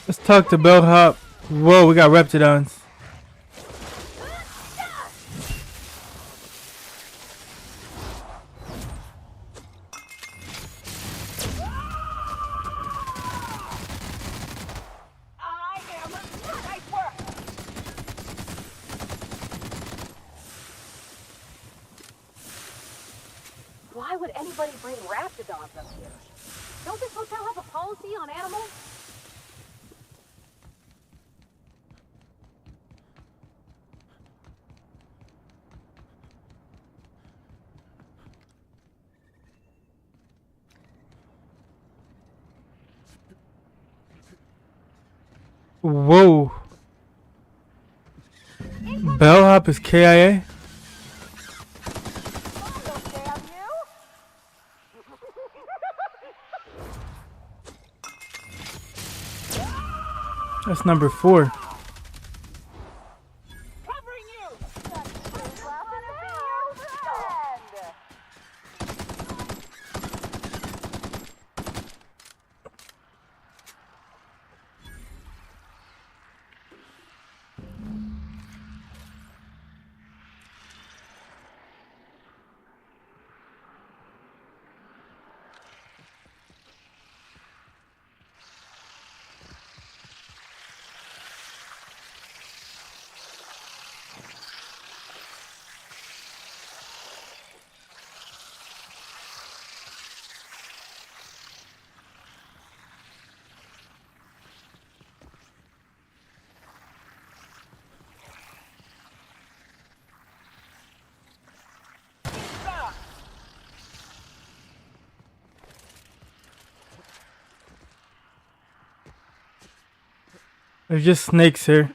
Let's talk to Bellhop. Whoa, we got Reptidons. Why would anybody bring Raptidons up here? Don't this hotel have a policy on animals? Whoa. Bellhop is KIA? That's number 4. There's just snakes here.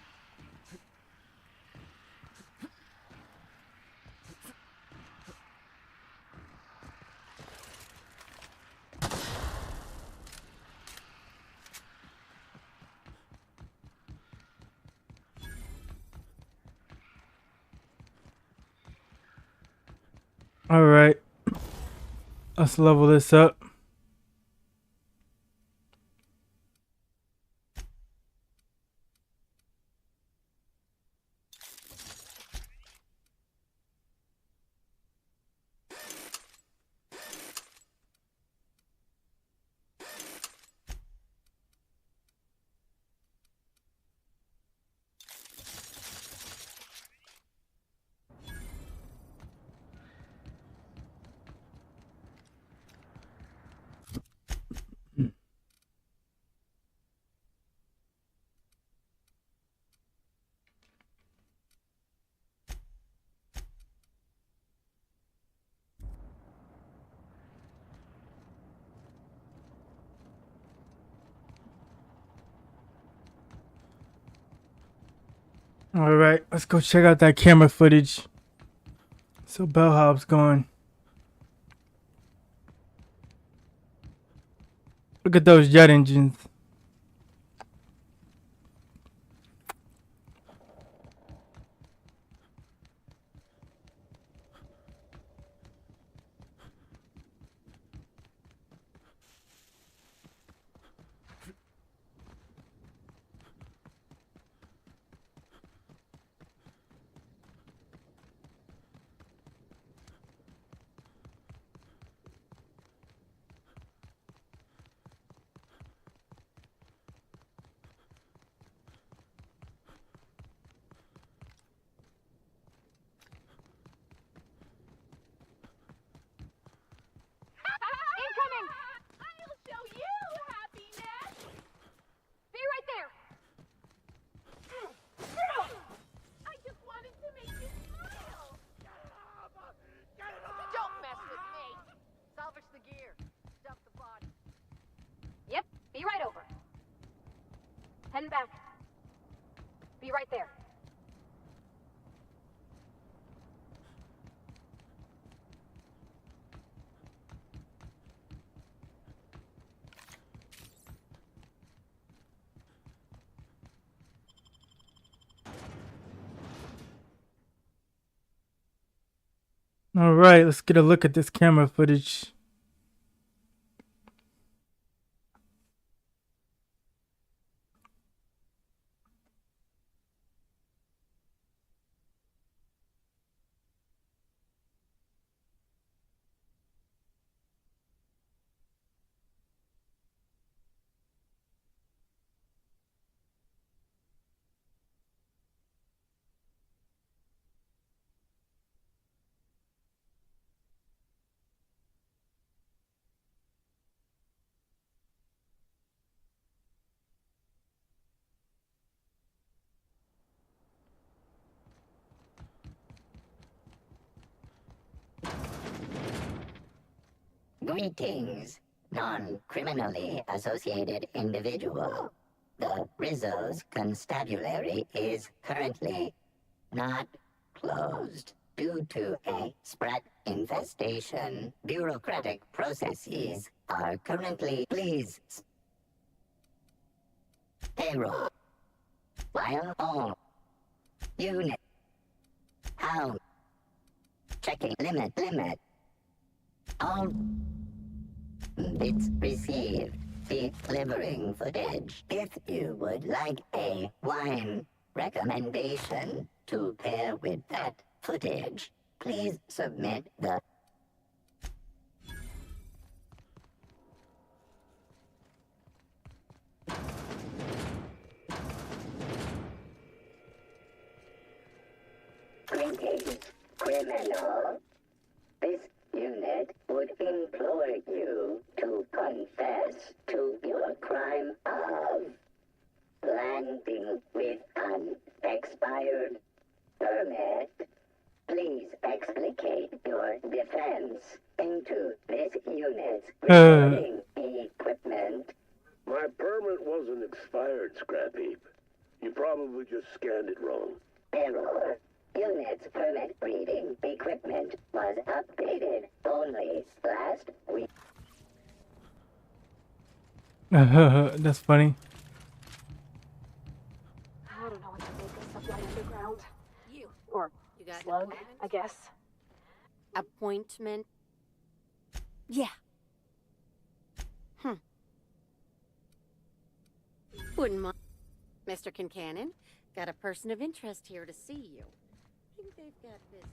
Alright. Let's level this up. Alright, let's go check out that camera footage. So bellhop's going. Look at those jet engines. Incoming! I'll show you happiness! Be right there! I just wanted to make you smile! Don't mess with me! Salvage the gear. Dump the body. Yep, be right over. Heading back. Be right there. Alright, let's get a look at this camera footage. Greetings, non-criminally associated individual. The Rizzo's constabulary is currently not closed due to a Sprat infestation. Bureaucratic processes are currently payroll. While all unit how checking limit all bits received delivering footage. If you would like a wine recommendation to pair with that footage, please submit the Greetings, criminal. This unit would implore you to confess to your crime of landing with an expired permit. Please explicate your defense into this unit's recording equipment. My permit wasn't expired, Scrap Heap. probably just scanned it wrong. Error. Unit's permit reading equipment was updated only last week. That's funny. I don't know what to make of Sublight Underground. You. Or You got Slug, I guess. appointment? Yeah. Wouldn't mind. Mr. Kincannon, got a person of interest here to see you. Think they've got business.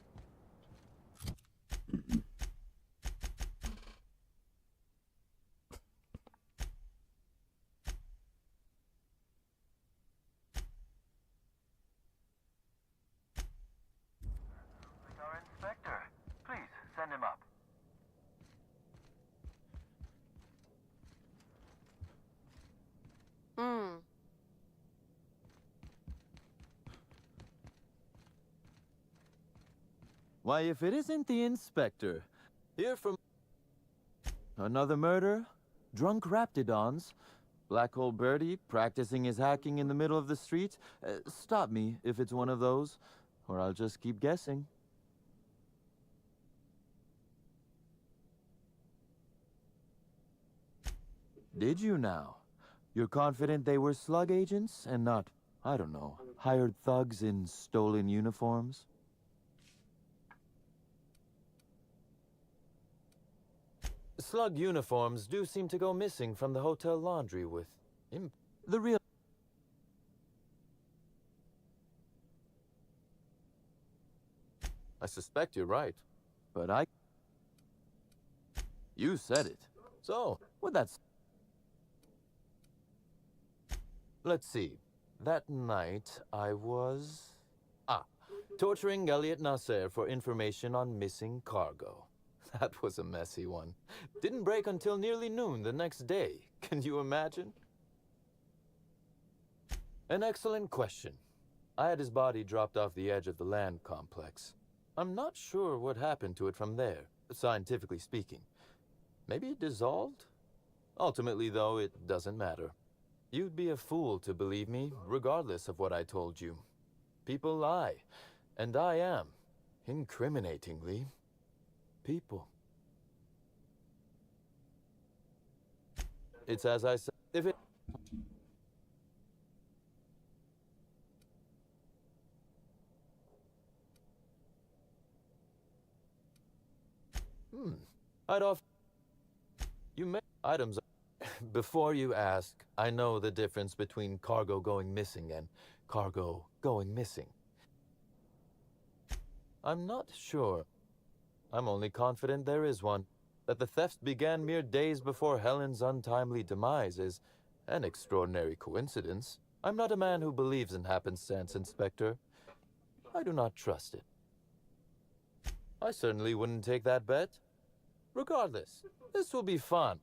Our inspector. Please, send him up. Why, if it isn't the inspector, here from another murder, drunk raptidons, Black Hole Birdie practicing his hacking in the middle of the street. Stop me if it's one of those, or I'll just keep guessing. Did you now? You're confident they were slug agents and not, I don't know, hired thugs in stolen uniforms? Slug uniforms do seem to go missing from the hotel laundry with the real... I suspect you're right. But You said it. So, well, that's... Let's see. That night, I was... torturing Elliot Nasser for information on missing cargo. That was a messy one. Didn't break until nearly noon the next day. Can you imagine? An excellent question. I had his body dropped off the edge of the land complex. I'm not sure what happened to it from there, scientifically speaking. Maybe it dissolved? Ultimately, though, it doesn't matter. You'd be a fool to believe me, regardless of what I told you. People lie, and I am, incriminatingly, people. It's as I said, if it... I'd offer... You may... Items... Before you ask, I know the difference between cargo going missing and cargo going missing. I'm not sure. I'm only confident there is one. That the thefts began mere days before Helen's untimely demise is an extraordinary coincidence. I'm not a man who believes in happenstance, Inspector. I do not trust it. I certainly wouldn't take that bet. Regardless, this will be fun.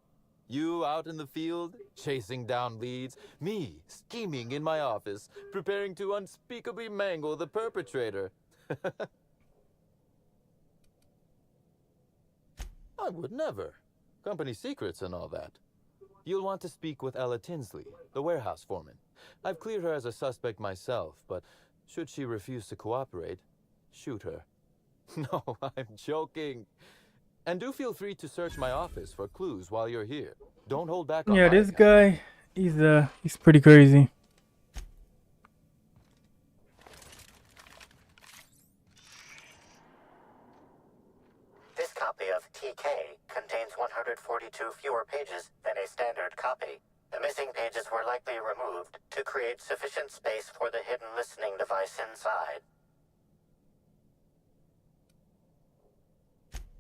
You out in the field, chasing down leads. Me, scheming in my office, preparing to unspeakably mangle the perpetrator. I would never. Company secrets and all that. You'll want to speak with Ella Tinsley, the warehouse foreman. I've cleared her as a suspect myself, but should she refuse to cooperate, shoot her. No, I'm joking. And do feel free to search my office for clues while you're here. Don't hold back on Yeah, my this account. guy, he's pretty crazy. This copy of TK contains 142 fewer pages than a standard copy. The missing pages were likely removed to create sufficient space for the hidden listening device inside.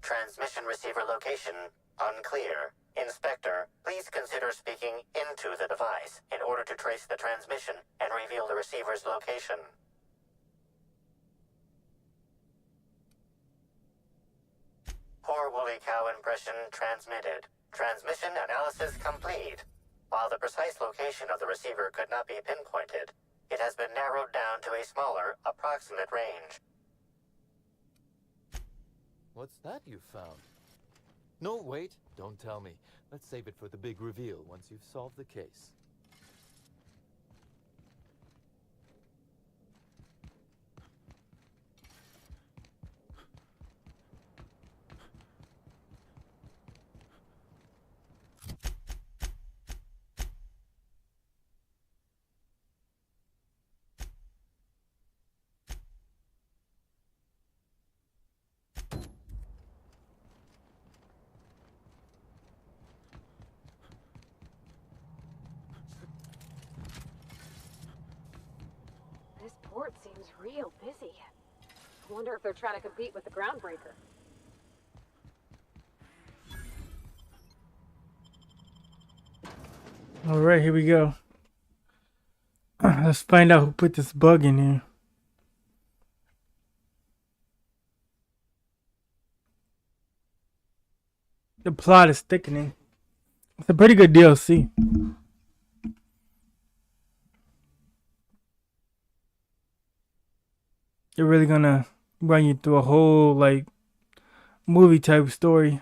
Transmission receiver location unclear. Inspector, please consider speaking into the device in order to trace the transmission and reveal the receiver's location. Poor woolly cow impression transmitted. Transmission analysis complete. While the precise location of the receiver could not be pinpointed, it has been narrowed down to a smaller, approximate range. What's that you found? No, wait, don't tell me. Let's save it for the big reveal once you've solved the case. Seems real busy. I wonder if they're trying to compete with the Groundbreaker. All right, here we go. Let's find out who put this bug in here. The plot is thickening. It's a pretty good DLC. They're really gonna run you through a whole like movie type story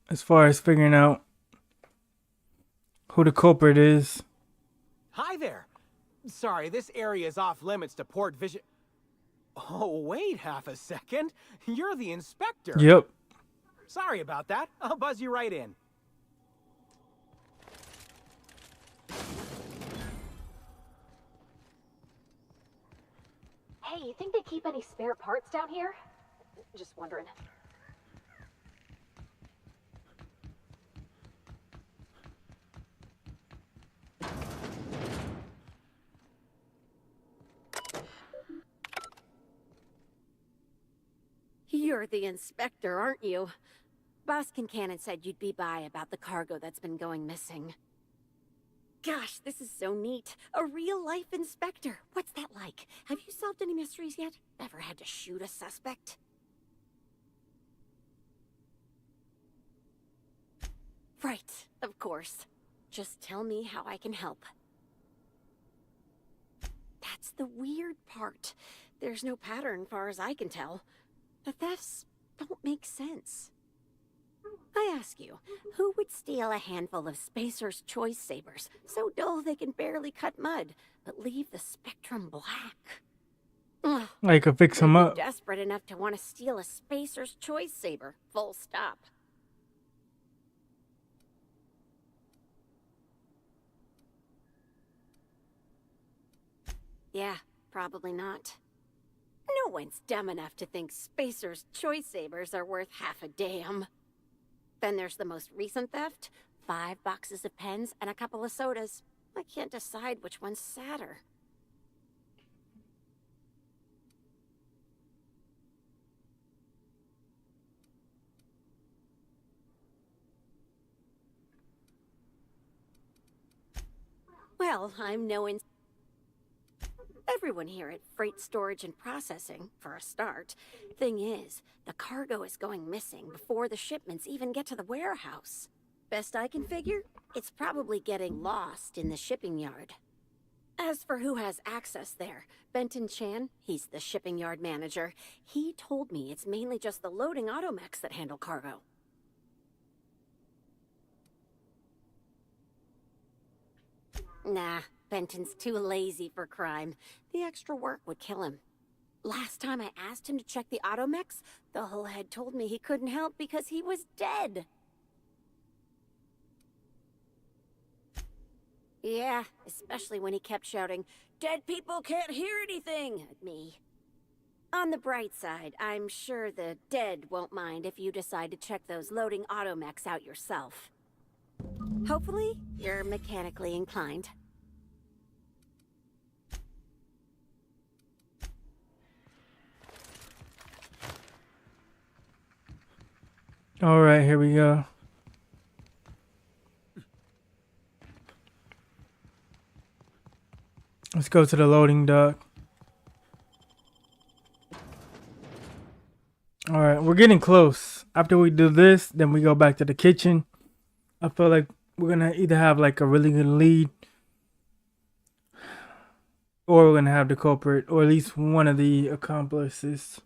as far as figuring out who the culprit is. Hi there. Sorry, this area is off limits to port vision. Oh, wait half a second. You're the inspector. Yep. Sorry about that. I'll buzz you right in. Hey, you think they keep any spare parts down here? Just wondering. You're the inspector, aren't you? Boss Kincannon said you'd be by about the cargo that's been going missing. Gosh, this is so neat. A real-life inspector. What's that like? Have you solved any mysteries yet? Ever had to shoot a suspect? Right, of course. Just tell me how I can help. That's the weird part. There's no pattern, far as I can tell. The thefts don't make sense. I ask you, who would steal a handful of Spacer's Choice Sabers, so dull they can barely cut mud, but leave the spectrum black? Ugh, I could fix him they'd up. be desperate enough to want to steal a Spacer's Choice Saber, full stop. Yeah, probably not. No one's dumb enough to think Spacer's Choice Sabers are worth half a damn. Then there's the most recent theft. 5 boxes of pens and a couple of sodas. I can't decide which one's sadder. Well, I'm no Everyone here at Freight Storage and Processing, for a start. Thing is, the cargo is going missing before the shipments even get to the warehouse. Best I can figure, it's probably getting lost in the shipping yard. As for who has access there, Benton Chan, he's the shipping yard manager, he told me it's mainly just the loading automechs that handle cargo. Nah, Benton's too lazy for crime. The extra work would kill him. Last time I asked him to check the automechs, the whole head told me he couldn't help because he was dead. Yeah, especially when he kept shouting, "Dead people can't hear anything," at me. On the bright side, I'm sure the dead won't mind if you decide to check those loading automechs out yourself. Hopefully, you're mechanically inclined. All right, here we go. Let's go to the loading dock. All right, we're getting close. After we do this, then we go back to the kitchen. I feel like we're gonna either have like a really good lead, or we're gonna have the culprit, or at least one of the accomplices.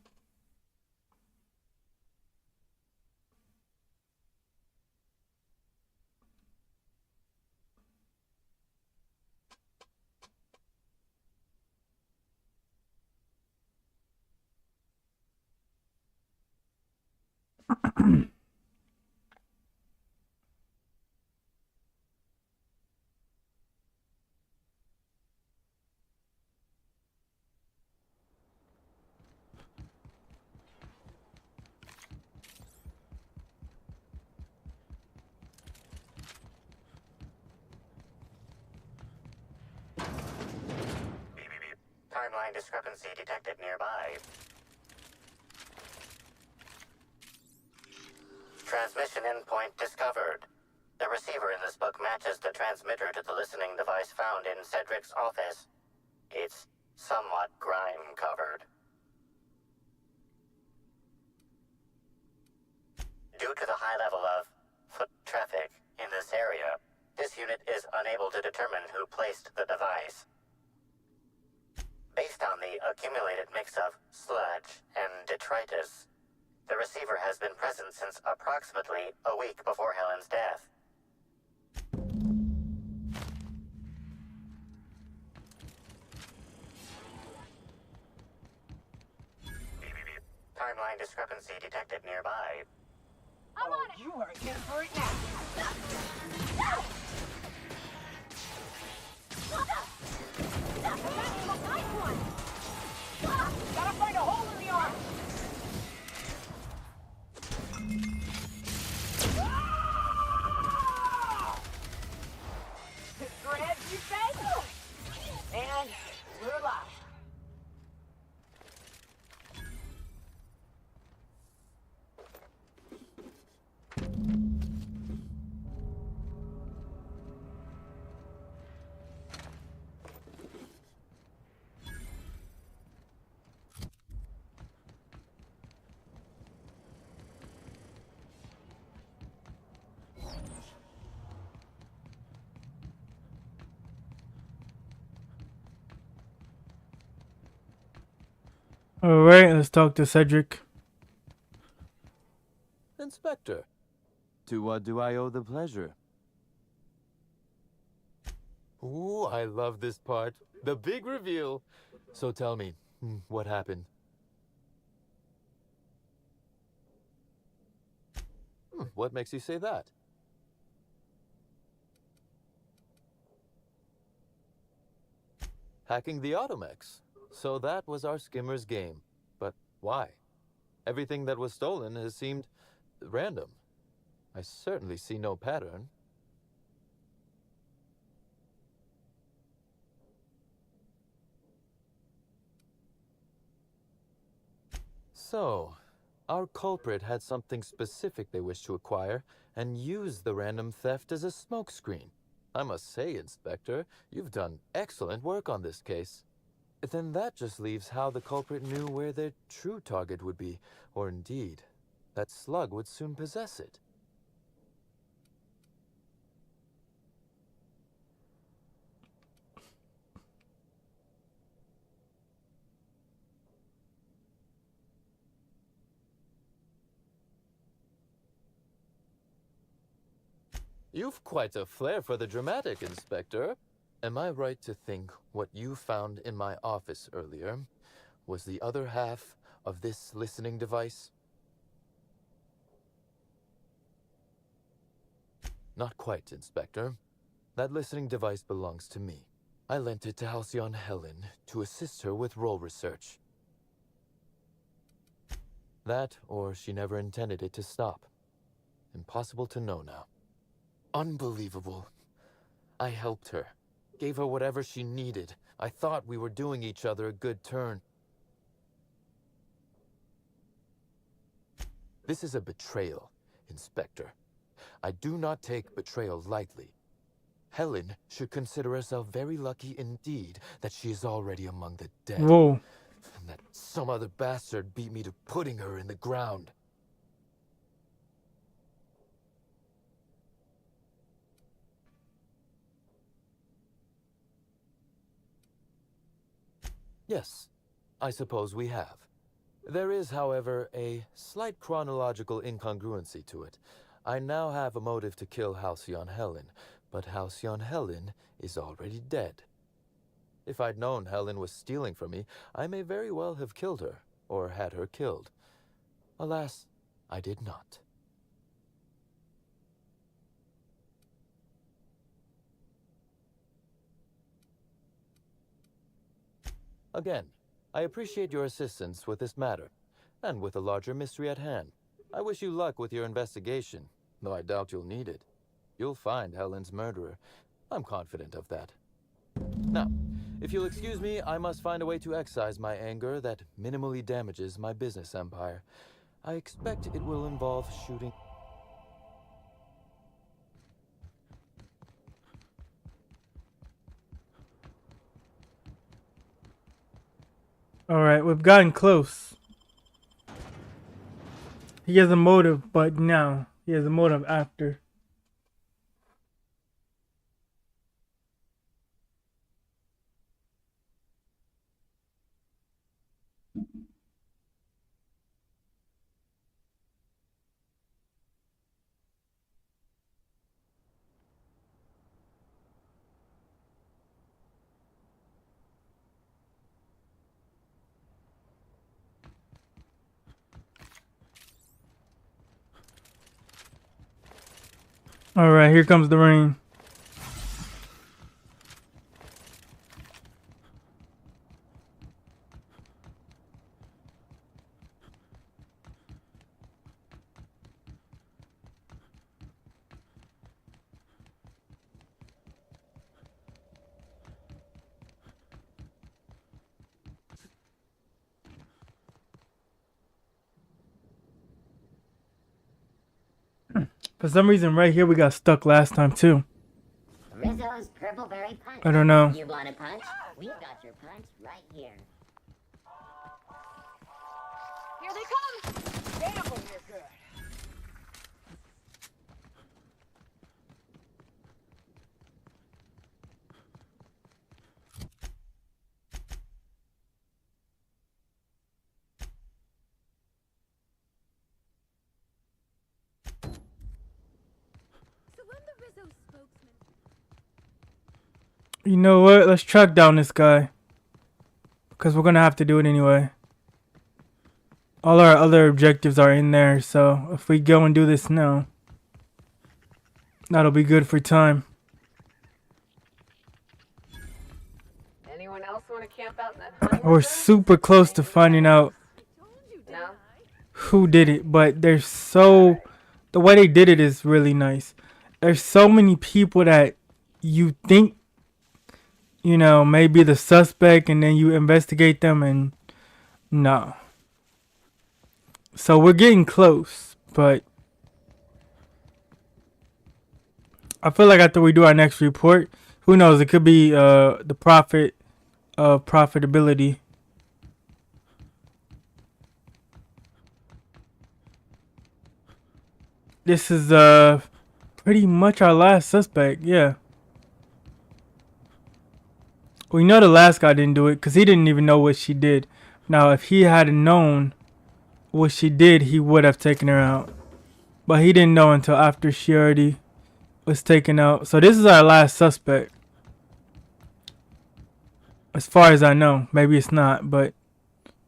Timeline discrepancy detected nearby. Transmission endpoint discovered. The receiver in this book matches the transmitter to the listening device found in Cedric's office. It's somewhat grime-covered. Due to the high level of foot traffic in this area, this unit is unable to determine who placed the device. Based on the accumulated mix of sludge and detritus, the receiver has been present since approximately a week before Helen's death. Timeline discrepancy detected nearby. You are in for it now. Gotta find a hole in the arm. Grab, you say? And we're alive. All right, let's talk to Cedric. Inspector, to what do I owe the pleasure? Ooh, I love this part. The big reveal. So tell me, what happened? What makes you say that? Hacking the Automex. So that was our skimmer's game. But why? Everything that was stolen has seemed random. I certainly see no pattern. So, our culprit had something specific they wished to acquire and used the random theft as a smokescreen. I must say, Inspector, you've done excellent work on this case. Then that just leaves how the culprit knew where their true target would be, or indeed, that Slug would soon possess it. You've quite a flair for the dramatic, Inspector. Am I right to think what you found in my office earlier was the other half of this listening device? Not quite, Inspector. That listening device belongs to me. I lent it to Halcyon Helen to assist her with role research. That, or she never intended it to stop. Impossible to know now. Unbelievable. I helped her. Gave her whatever she needed. I thought we were doing each other a good turn. This is a betrayal, Inspector. I do not take betrayal lightly. Helen should consider herself very lucky indeed that she is already among the dead. Whoa. And that some other bastard beat me to putting her in the ground. Yes, I suppose we have. There is, however, a slight chronological incongruency to it. I now have a motive to kill Halcyon Helen, but Halcyon Helen is already dead. If I'd known Helen was stealing from me, I may very well have killed her, or had her killed. Alas, I did not. Again, I appreciate your assistance with this matter, and with the larger mystery at hand. I wish you luck with your investigation, though I doubt you'll need it. You'll find Helen's murderer. I'm confident of that. Now, if you'll excuse me, I must find a way to excise my anger that minimally damages my business empire. I expect it will involve shooting. Alright, we've gotten close. He has a motive, but now he has a motive after. Alright, here comes the rain. For some reason, right here, we got stuck last time, too. Rizzo's Purpleberry Punch. I don't know. You want a punch? We've got your punch right here. Here they come! Damn, well, you're good. You know what? Let's track down this guy. Because we're going to have to do it anyway. All our other objectives are in there. So if we go and do this now, that'll be good for time. Anyone else want to camp out in that pine? We're super close to finding out No? who did it. But there's so... The way they did it is really nice. There's so many people that you think, you know, maybe the suspect, and then you investigate them, and no. So we're getting close, but I feel like after we do our next report, who knows, it could be the profit of profitability. This is pretty much our last suspect, yeah. We know the last guy didn't do it because he didn't even know what she did. Now, if he had known what she did, he would have taken her out. But he didn't know until after she already was taken out. So this is our last suspect. As far as I know. Maybe it's not, but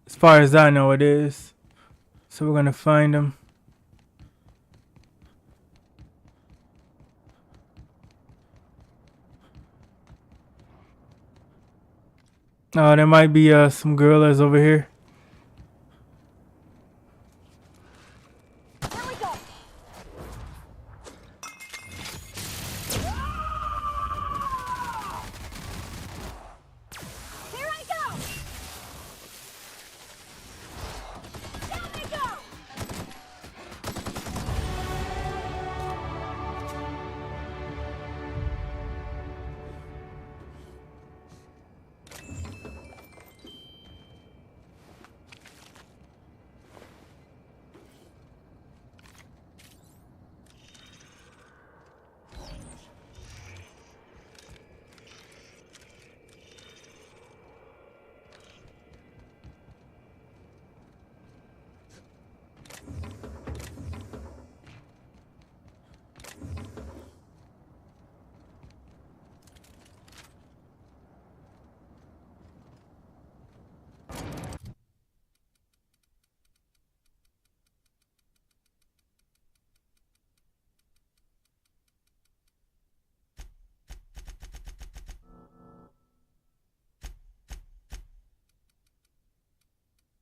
as far as I know, it is. So we're going to find him. Oh, there might be some gorillas over here.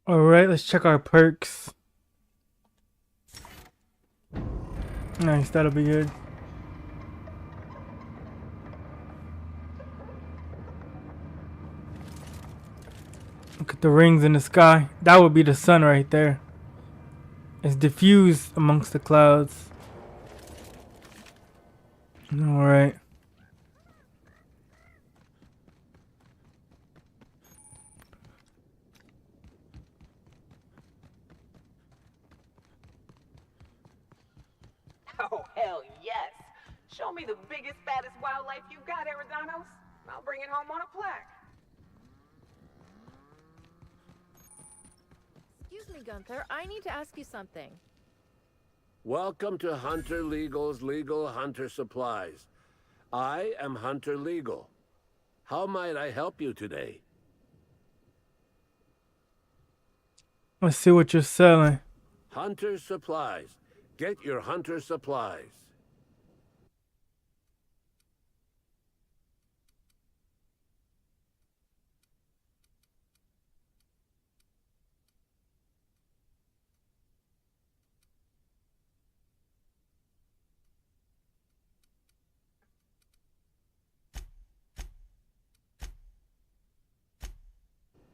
Alright, let's check our perks. Nice, that'll be good. Look at the rings in the sky. That would be the sun right there. It's diffused amongst the clouds. Alright. Oh, hell yes. Show me the biggest, fattest wildlife you got, Eridanos. I'll bring it home on a plaque. Excuse me, Gunther. I need to ask you something. Welcome to Hunter Legal's Legal Hunter Supplies. I am Hunter Legal. How might I help you today? Let's see what you're selling. Hunter Supplies. Get your Hunter Supplies.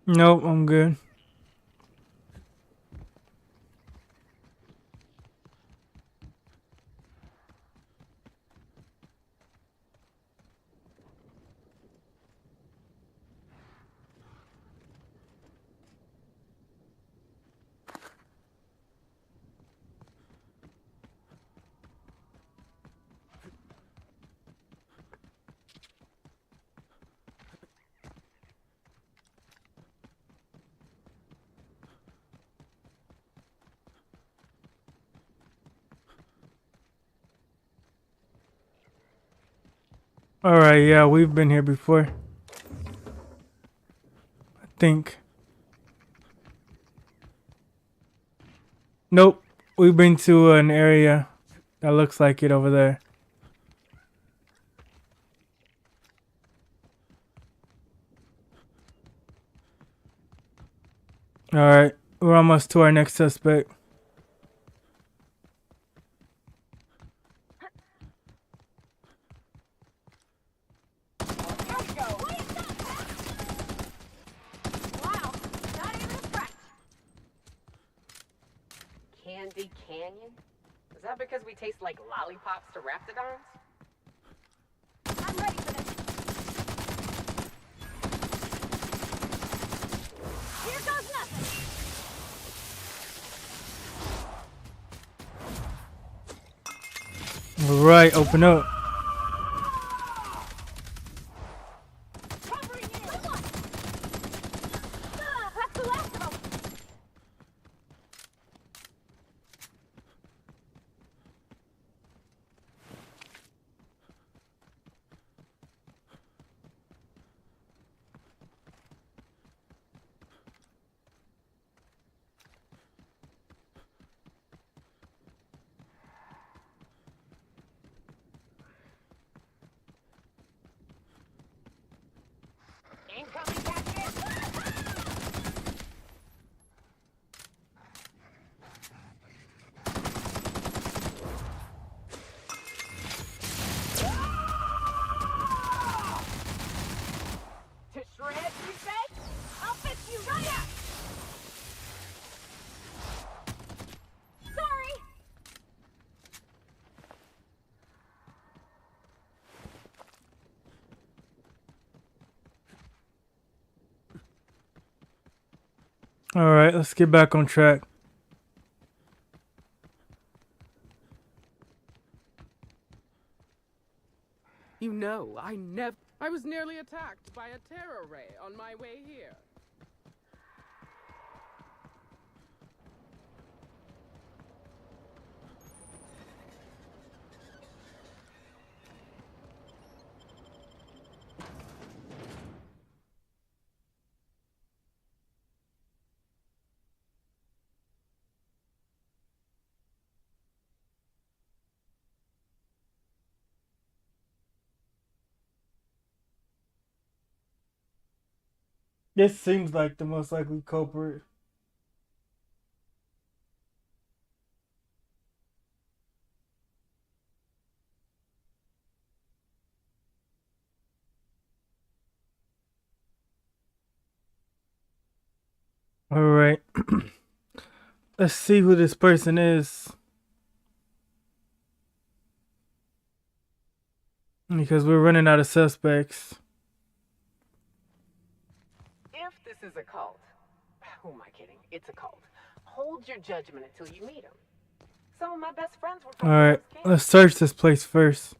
Nope, I'm good. Alright, yeah, we've been here before. I think. Nope. We've been to an area that looks like it over there. Alright, we're almost to our next suspect. Candy Canyon? Is that because we taste like lollipops to raptidons? I'm ready for this. Here goes nothing. Alright, open up. That's the last of them. Incoming package! To shreds, you say? I'll fix you right up! Sorry. Alright, let's get back on track. You know, I was nearly attacked by a terror ray on my way here. This seems like the most likely culprit. All right. Let's see who this person is. Because we're running out of suspects. If this is a cult, who am I kidding? It's a cult. Hold your judgment until you meet them. Some of my best friends were from All right. Let's search this place first.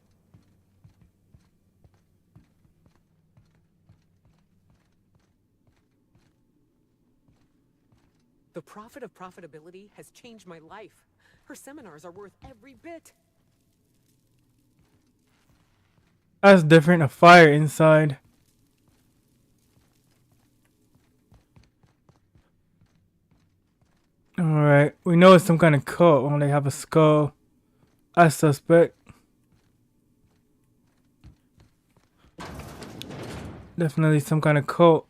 The Prophet of Profitability has changed my life. Her seminars are worth every bit. That's different. A fire inside. Alright. We know it's some kind of cult when they have a skull. I suspect. Definitely some kind of cult.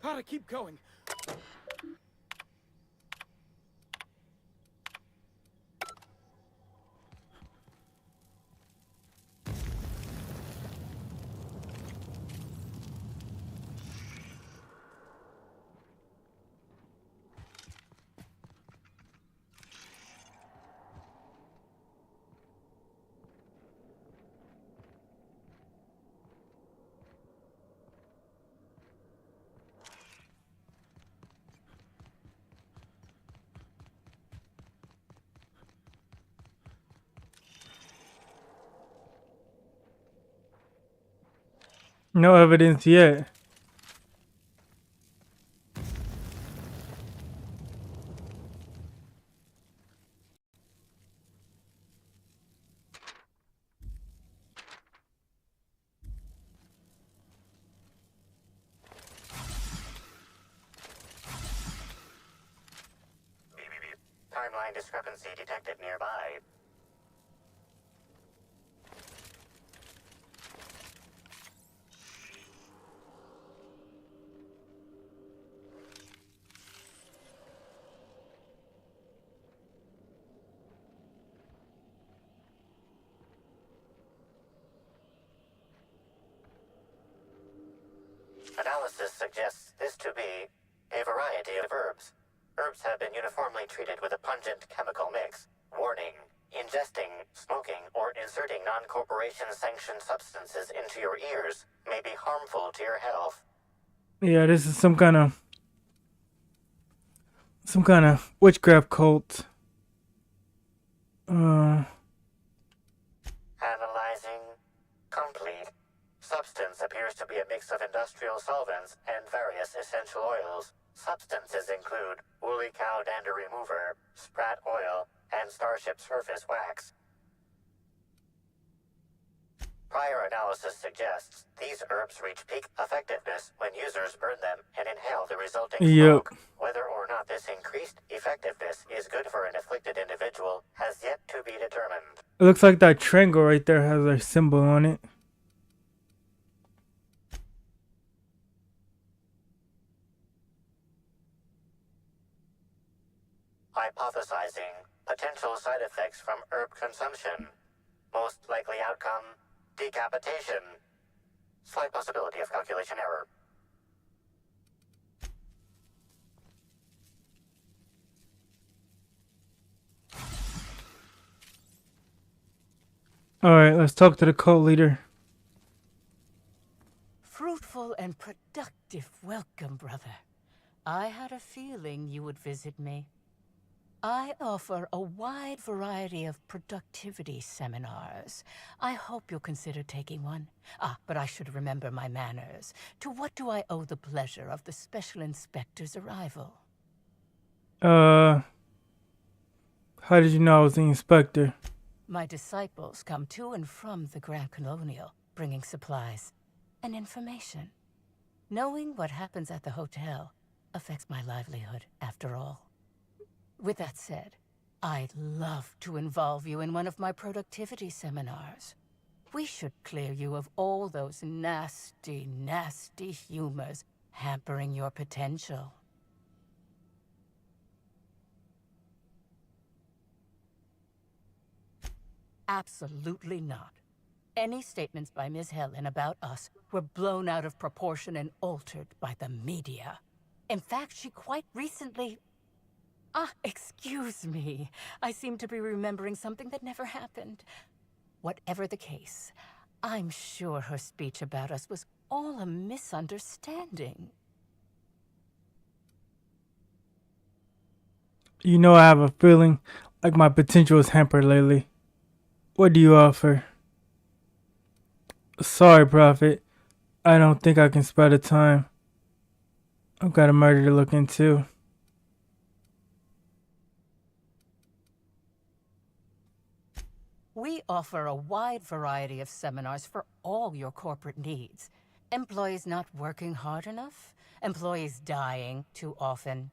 Gotta keep going. No evidence yet. Timeline discrepancy detected nearby. Analysis suggests this to be a variety of herbs. Herbs have been uniformly treated with a pungent chemical mix. Warning: ingesting, smoking, or inserting non-corporation sanctioned substances into your ears may be harmful to your health. Yeah, this is some kind of witchcraft cult. Analyzing. Complete. Substance appears to be a mix of industrial solvents and various essential oils. Substances include woolly cow dander remover, sprat oil, and starship surface wax. Prior analysis suggests these herbs reach peak effectiveness when users burn them and inhale the resulting smoke. Whether or not this increased effectiveness is good for an afflicted individual has yet to be determined. It looks like that triangle right there has a symbol on it. Hypothesizing potential side effects from herb consumption. Most likely outcome: decapitation. Slight possibility of calculation error. Alright, let's talk to the cult leader. Fruitful and productive welcome, brother. I had a feeling you would visit me. I offer a wide variety of productivity seminars. I hope you'll consider taking one. But I should remember my manners. To what do I owe the pleasure of the Special Inspector's arrival? How did you know I was the inspector? My disciples come to and from the Grand Colonial, bringing supplies and information. Knowing what happens at the hotel affects my livelihood, after all. With that said, I'd love to involve you in one of my productivity seminars. We should clear you of all those nasty, nasty humors hampering your potential. Absolutely not. Any statements by Ms. Helen about us were blown out of proportion and altered by the media. In fact, she quite recently... excuse me. I seem to be remembering something that never happened. Whatever the case, I'm sure her speech about us was all a misunderstanding. You know, I have a feeling like my potential is hampered lately. What do you offer? Sorry, Prophet. I don't think I can spare the time. I've got a murder to look into. We offer a wide variety of seminars for all your corporate needs. Employees not working hard enough? Employees dying too often?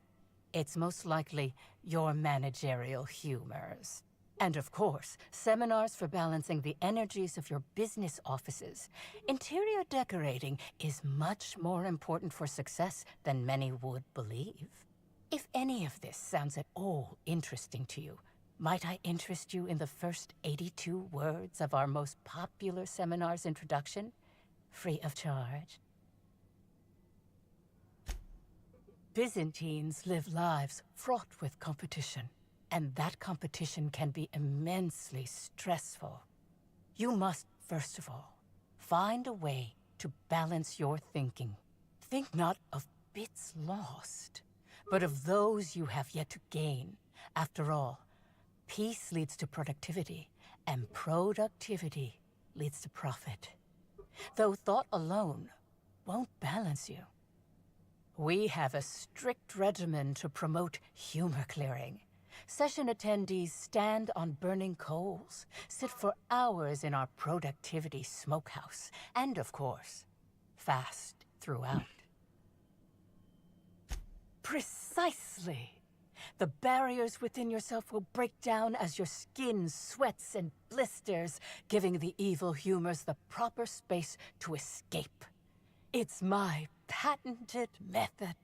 It's most likely your managerial humors. And of course, seminars for balancing the energies of your business offices. Interior decorating is much more important for success than many would believe. If any of this sounds at all interesting to you, might I interest you in the first 82 words of our most popular seminar's introduction? Free of charge. Byzantines live lives fraught with competition, and that competition can be immensely stressful. You must, first of all, find a way to balance your thinking. Think not of bits lost, but of those you have yet to gain. After all, peace leads to productivity, and productivity leads to profit. Though thought alone won't balance you. We have a strict regimen to promote humor clearing. Session attendees stand on burning coals, sit for hours in our productivity smokehouse, and of course, fast throughout. Precisely. The barriers within yourself will break down as your skin sweats and blisters, giving the evil humors the proper space to escape. It's my patented method.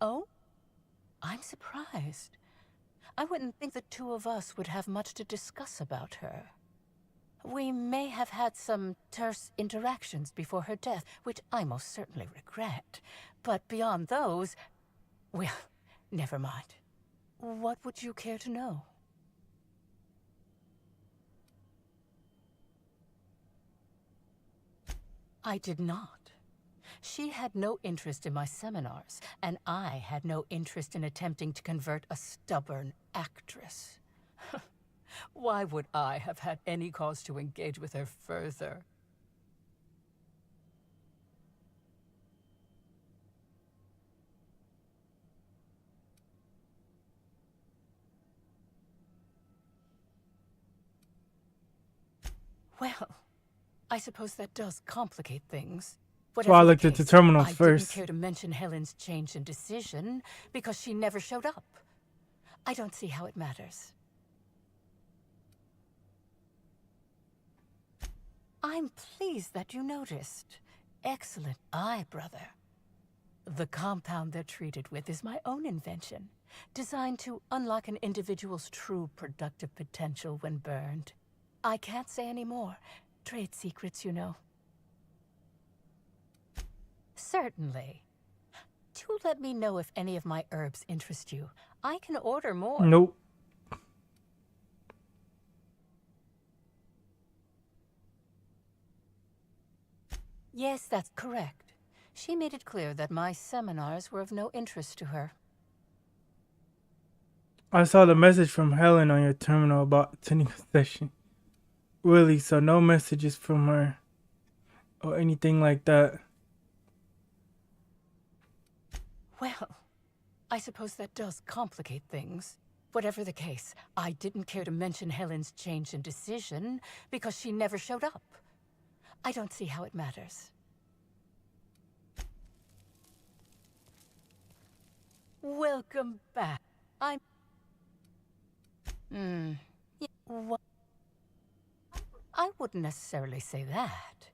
Oh? I'm surprised. I wouldn't think the two of us would have much to discuss about her. We may have had some terse interactions before her death, which I most certainly regret. But beyond those... well, never mind. What would you care to know? I did not. She had no interest in my seminars, and I had no interest in attempting to convert a stubborn actress. Why would I have had any cause to engage with her further? Well, I suppose that does complicate things. That's why I looked at the terminals I first. didn't care to mention Helen's change in decision because she never showed up. I don't see how it matters. I'm pleased that you noticed. Excellent eye, brother. The compound they're treated with is my own invention, designed to unlock an individual's true productive potential when burned. I can't say any more. Trade secrets, you know. Certainly. Do let me know if any of my herbs interest you. I can order more. Nope. Yes, that's correct. She made it clear that my seminars were of no interest to her. I saw the message from Helen on your terminal about attending a session. Really, so no messages from her or anything like that. Well, I suppose that does complicate things. Whatever the case, I didn't care to mention Helen's change in decision because she never showed up. I don't see how it matters. Welcome back. I'm... What? I wouldn't necessarily say that.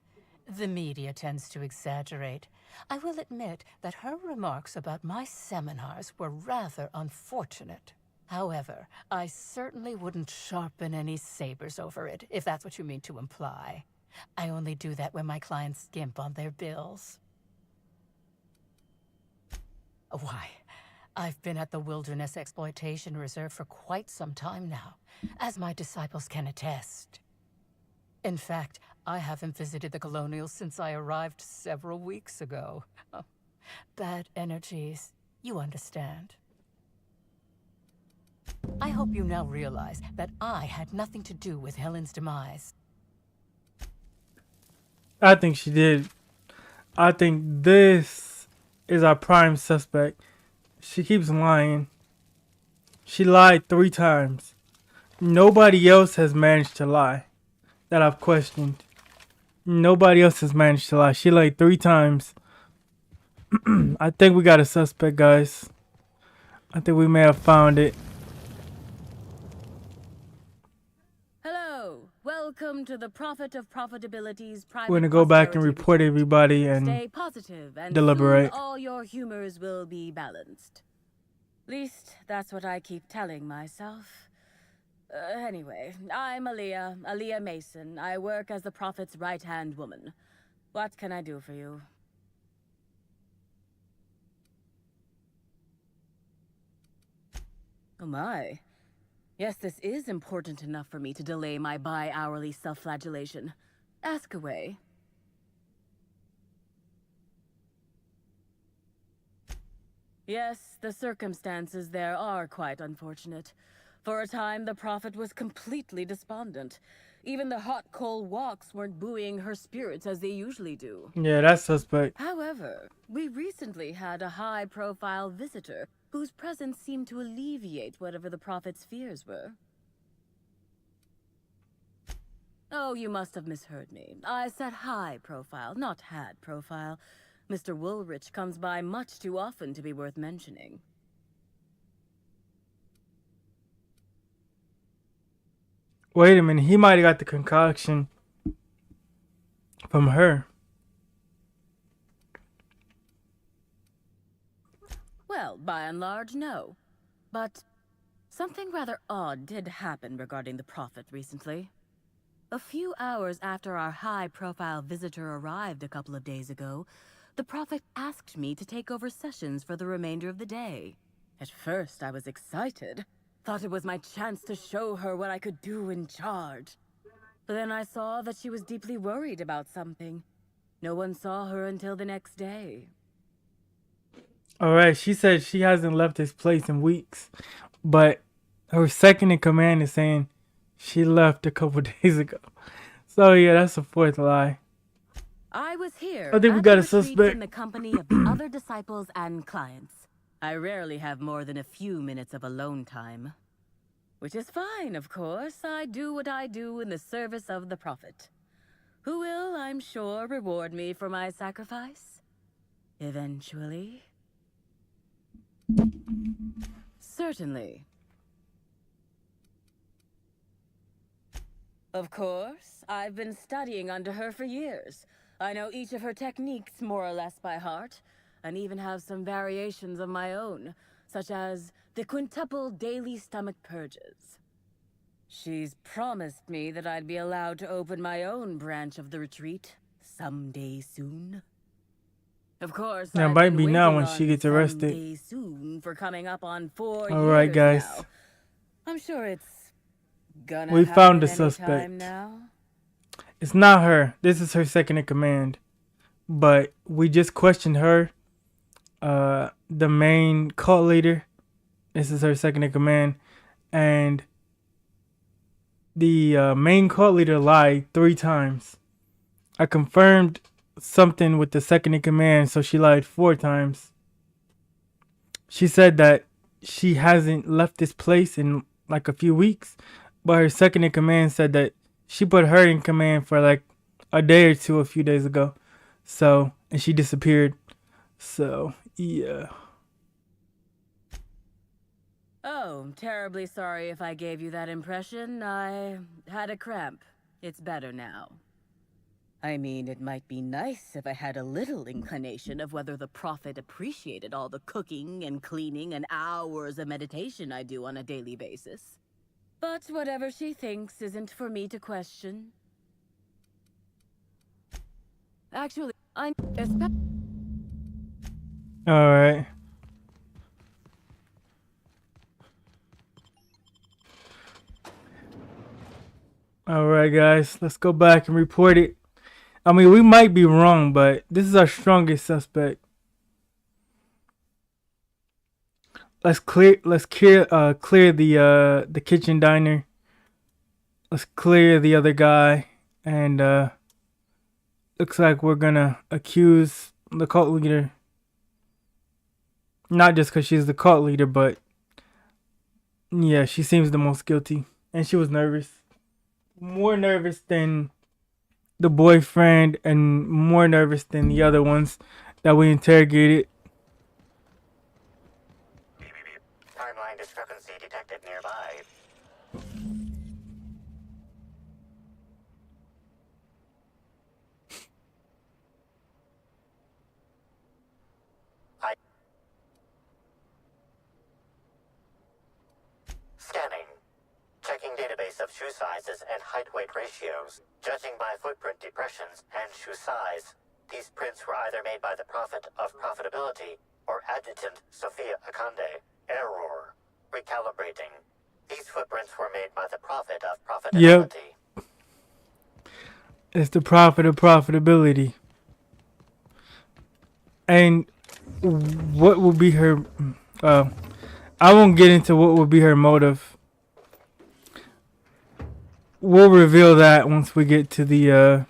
The media tends to exaggerate. I will admit that her remarks about my seminars were rather unfortunate. However, I certainly wouldn't sharpen any sabers over it, if that's what you mean to imply. I only do that when my clients skimp on their bills. Why, I've been at the Wilderness Exploitation Reserve for quite some time now, as my disciples can attest. In fact, I haven't visited the Colonials since I arrived several weeks ago. Oh, bad energies, you understand. I hope you now realize that I had nothing to do with Helen's demise. I think she did. I think this is our prime suspect. She keeps lying. She lied 3 times. Nobody else has managed to lie that I've questioned. Nobody else has managed to lie. She lied 3 times. I think we got a suspect, guys. I think we may have found it. Hello. Welcome to the Prophet of Profitability's private We're gonna go back and prosperity report retreat. everybody and Stay positive and deliberate. soon all your humors will be balanced. Least that's what I keep telling myself. Anyway, I'm Aaliyah Mason. I work as the Prophet's right-hand woman. What can I do for you? Oh my. Yes, this is important enough for me to delay my bi-hourly self-flagellation. Ask away. Yes, the circumstances there are quite unfortunate. For a time, the Prophet was completely despondent. Even the hot coal walks weren't buoying her spirits as they usually do. Yeah, that's suspect. However, we recently had a high-profile visitor whose presence seemed to alleviate whatever the Prophet's fears were. Oh, you must have misheard me. I said high-profile, not had profile. Mr. Woolrich comes by much too often to be worth mentioning. Wait a minute, he might have got the concoction from her. Well, by and large, no. But something rather odd did happen regarding the Prophet recently. A few hours after our high-profile visitor arrived a couple of days ago, the Prophet asked me to take over sessions for the remainder of the day. At first, I was excited. Thought it was my chance to show her what I could do in charge. But then I saw that she was deeply worried about something. No one saw her until the next day. Alright, she said she hasn't left this place in weeks. But her second in command is saying she left a couple days ago. So yeah, that's the 4th lie. I was here I think we at got the a retreat suspect. in the company of the other disciples and clients. I rarely have more than a few minutes of alone time. Which is fine, of course. I do what I do in the service of the Prophet, who will, I'm sure, reward me for my sacrifice. Eventually. Certainly. Of course, I've been studying under her for years. I know each of her techniques more or less by heart, and even have some variations of my own, such as the quintuple daily stomach purges. She's promised me that I'd be allowed to open my own branch of the retreat someday soon. Of course, That I've might been be now waiting when she on gets arrested. someday soon for coming up on 4 Alright, years guys. now. I'm sure it's gonna We happen found the any suspect. time now. It's not her. This is her second in command. But we just questioned her. The main cult leader. This is her second in command. And the main cult leader lied 3 times. I confirmed something with the second in command, so she lied 4 times. she said that she hasn't left this place in like a few weeks, but her second in command said that she put her in command for like a day or two a few days ago. So, and she disappeared. So, yeah. Oh, terribly sorry if I gave you that impression. I had a cramp. It's better now. I mean, it might be nice if I had a little inclination of whether the Prophet appreciated all the cooking and cleaning and hours of meditation I do on a daily basis. But whatever she thinks isn't for me to question. Actually, I... Alright. Alright, guys. Let's go back and report it. I mean, we might be wrong, but this is our strongest suspect. Let's clear the kitchen diner. Let's clear the other guy, and looks like we're gonna accuse the cult leader. Not just because she's the cult leader, but yeah, she seems the most guilty, and she was nervous, more nervous than the boyfriend, and more nervous than the other ones that we interrogated. Timeline discrepancy detected nearby. Scanning. Checking database of shoe sizes and height-weight ratios. Judging by footprint depressions and shoe size. These prints were either made by the Prophet of Profitability or Adjutant Sophia Akande. Error. Recalibrating. These footprints were made by the Prophet of Profitability. Yep. It's the Prophet of Profitability. And what will be her... I won't get into what will be her motive. We'll reveal that once we get to the... Timeline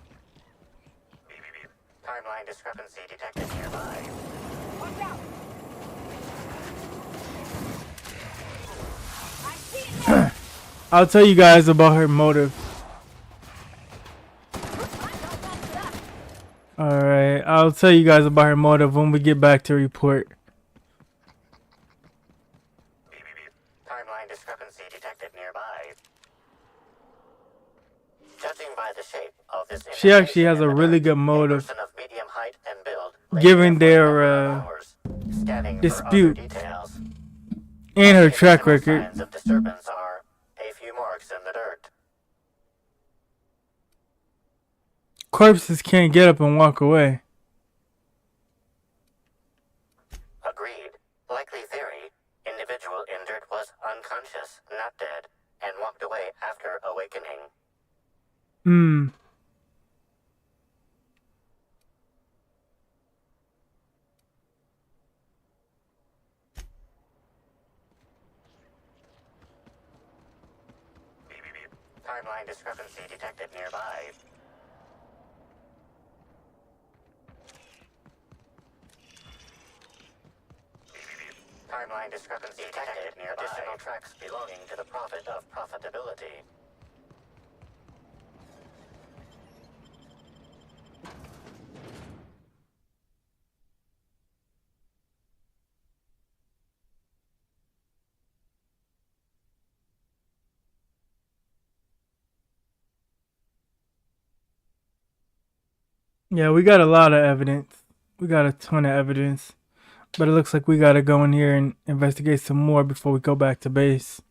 discrepancy detected nearby. Watch out! I'll tell you guys about her motive. Alright, I'll tell you guys about her motive when we get back to report. Timeline discrepancy detected nearby. Judging by the shape of this She actually has a really good motive, person of medium height and build, given their dispute and her track record. Signs of disturbance are a few marks in the dirt. Corpses can't get up and walk away. Agreed. Likely theory. Individual injured was unconscious, not dead, and walked away after awakening. Timeline discrepancy detected nearby. Timeline discrepancy detected near additional tracks belonging to the Prophet of Profitability. Yeah, we got a lot of evidence. We got a ton of evidence. But it looks like we gotta go in here and investigate some more before we go back to base.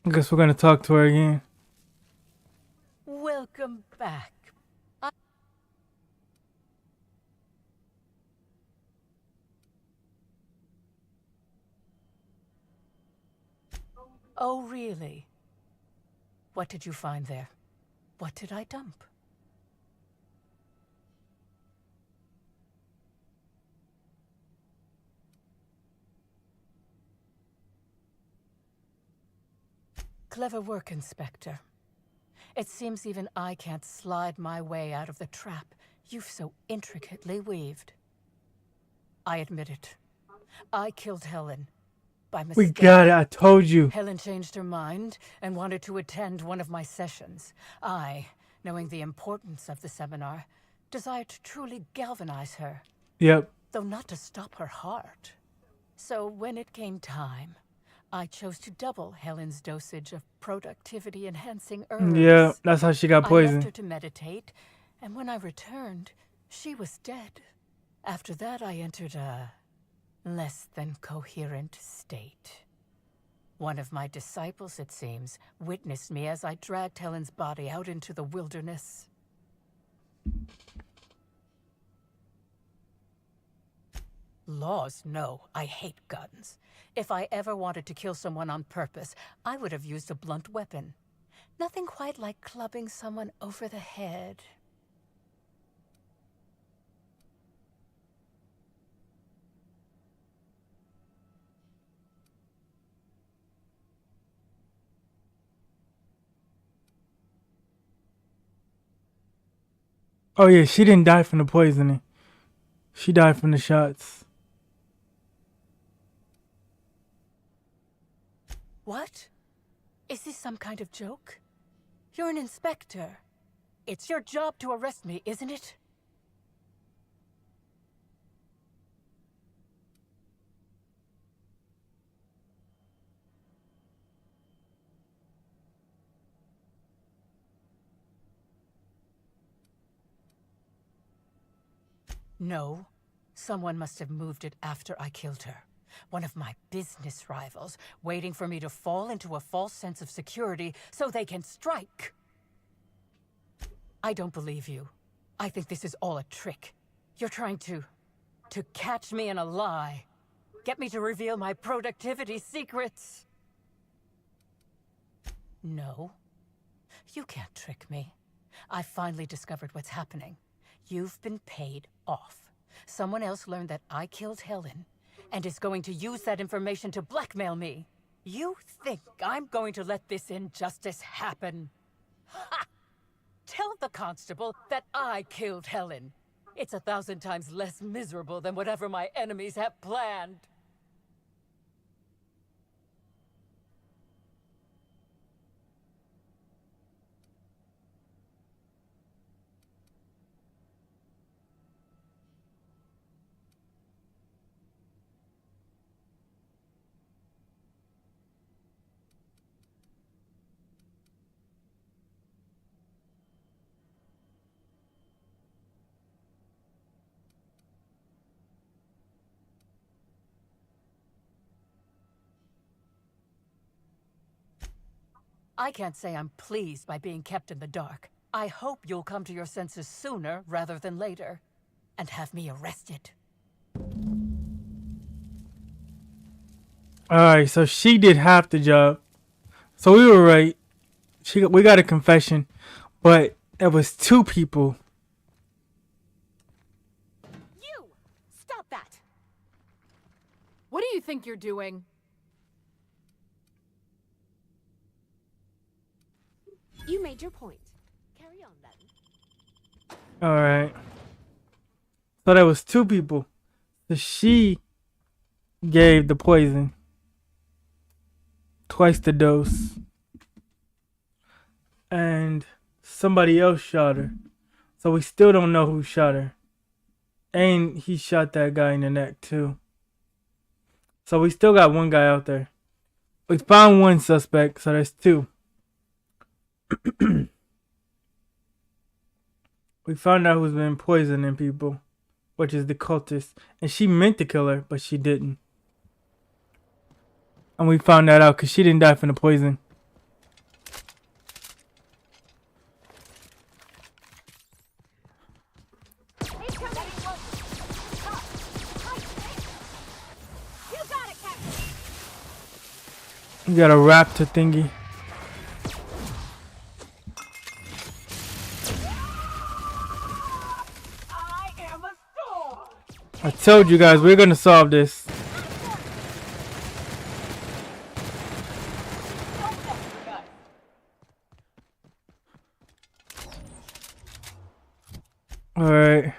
I guess we're gonna talk to her again. Welcome back. Oh, really? What did you find there? What did I dump? Clever work, Inspector. It seems even I can't slide my way out of the trap you've so intricately weaved. I admit it. I killed Helen. By mistake. We got it. I told you. Helen changed her mind and wanted to attend one of my sessions. I, knowing the importance of the seminar, desired to truly galvanize her. Yep. Though not to stop her heart. So when it came time, I chose to double Helen's dosage of productivity-enhancing herbs. Yeah, that's how she got I poisoned. left her to meditate, and when I returned, she was dead. After that, I entered a less than coherent state. One of my disciples, it seems, witnessed me as I dragged Helen's body out into the wilderness. Laws, no. I hate guns. If I ever wanted to kill someone on purpose, I would have used a blunt weapon. Nothing quite like clubbing someone over the head. Oh yeah, she didn't die from the poisoning. She died from the shots. What? Is this some kind of joke? You're an inspector. It's your job to arrest me, isn't it? No. Someone must have moved it after I killed her. One of my business rivals, waiting for me to fall into a false sense of security so they can strike. I don't believe you. I think this is all a trick. You're trying to catch me in a lie. Get me to reveal my productivity secrets. No. You can't trick me. I finally discovered what's happening. You've been paid off. Someone else learned that I killed Helen and is going to use that information to blackmail me. You think I'm going to let this injustice happen? Ha! Tell the constable that I killed Helen. It's 1,000 times less miserable than whatever my enemies have planned. I can't say I'm pleased by being kept in the dark. I hope you'll come to your senses sooner rather than later, and have me arrested. Alright, so she did half the job. So we were right. We got a confession, but it was 2 people. You! Stop that! What do you think you're doing? You made your point. Carry on then. Alright. So there was 2 people. So she gave the poison. Twice the dose. And somebody else shot her. So we still don't know who shot her. And he shot that guy in the neck too. So we still got 1 guy out there. We found 1 suspect, so there's 2. We found out who's been poisoning people, which is the cultist. And she meant to kill her, but she didn't. And we found that out because she didn't die from the poison. You got a raptor thingy. I told you guys we're gonna solve this. All right.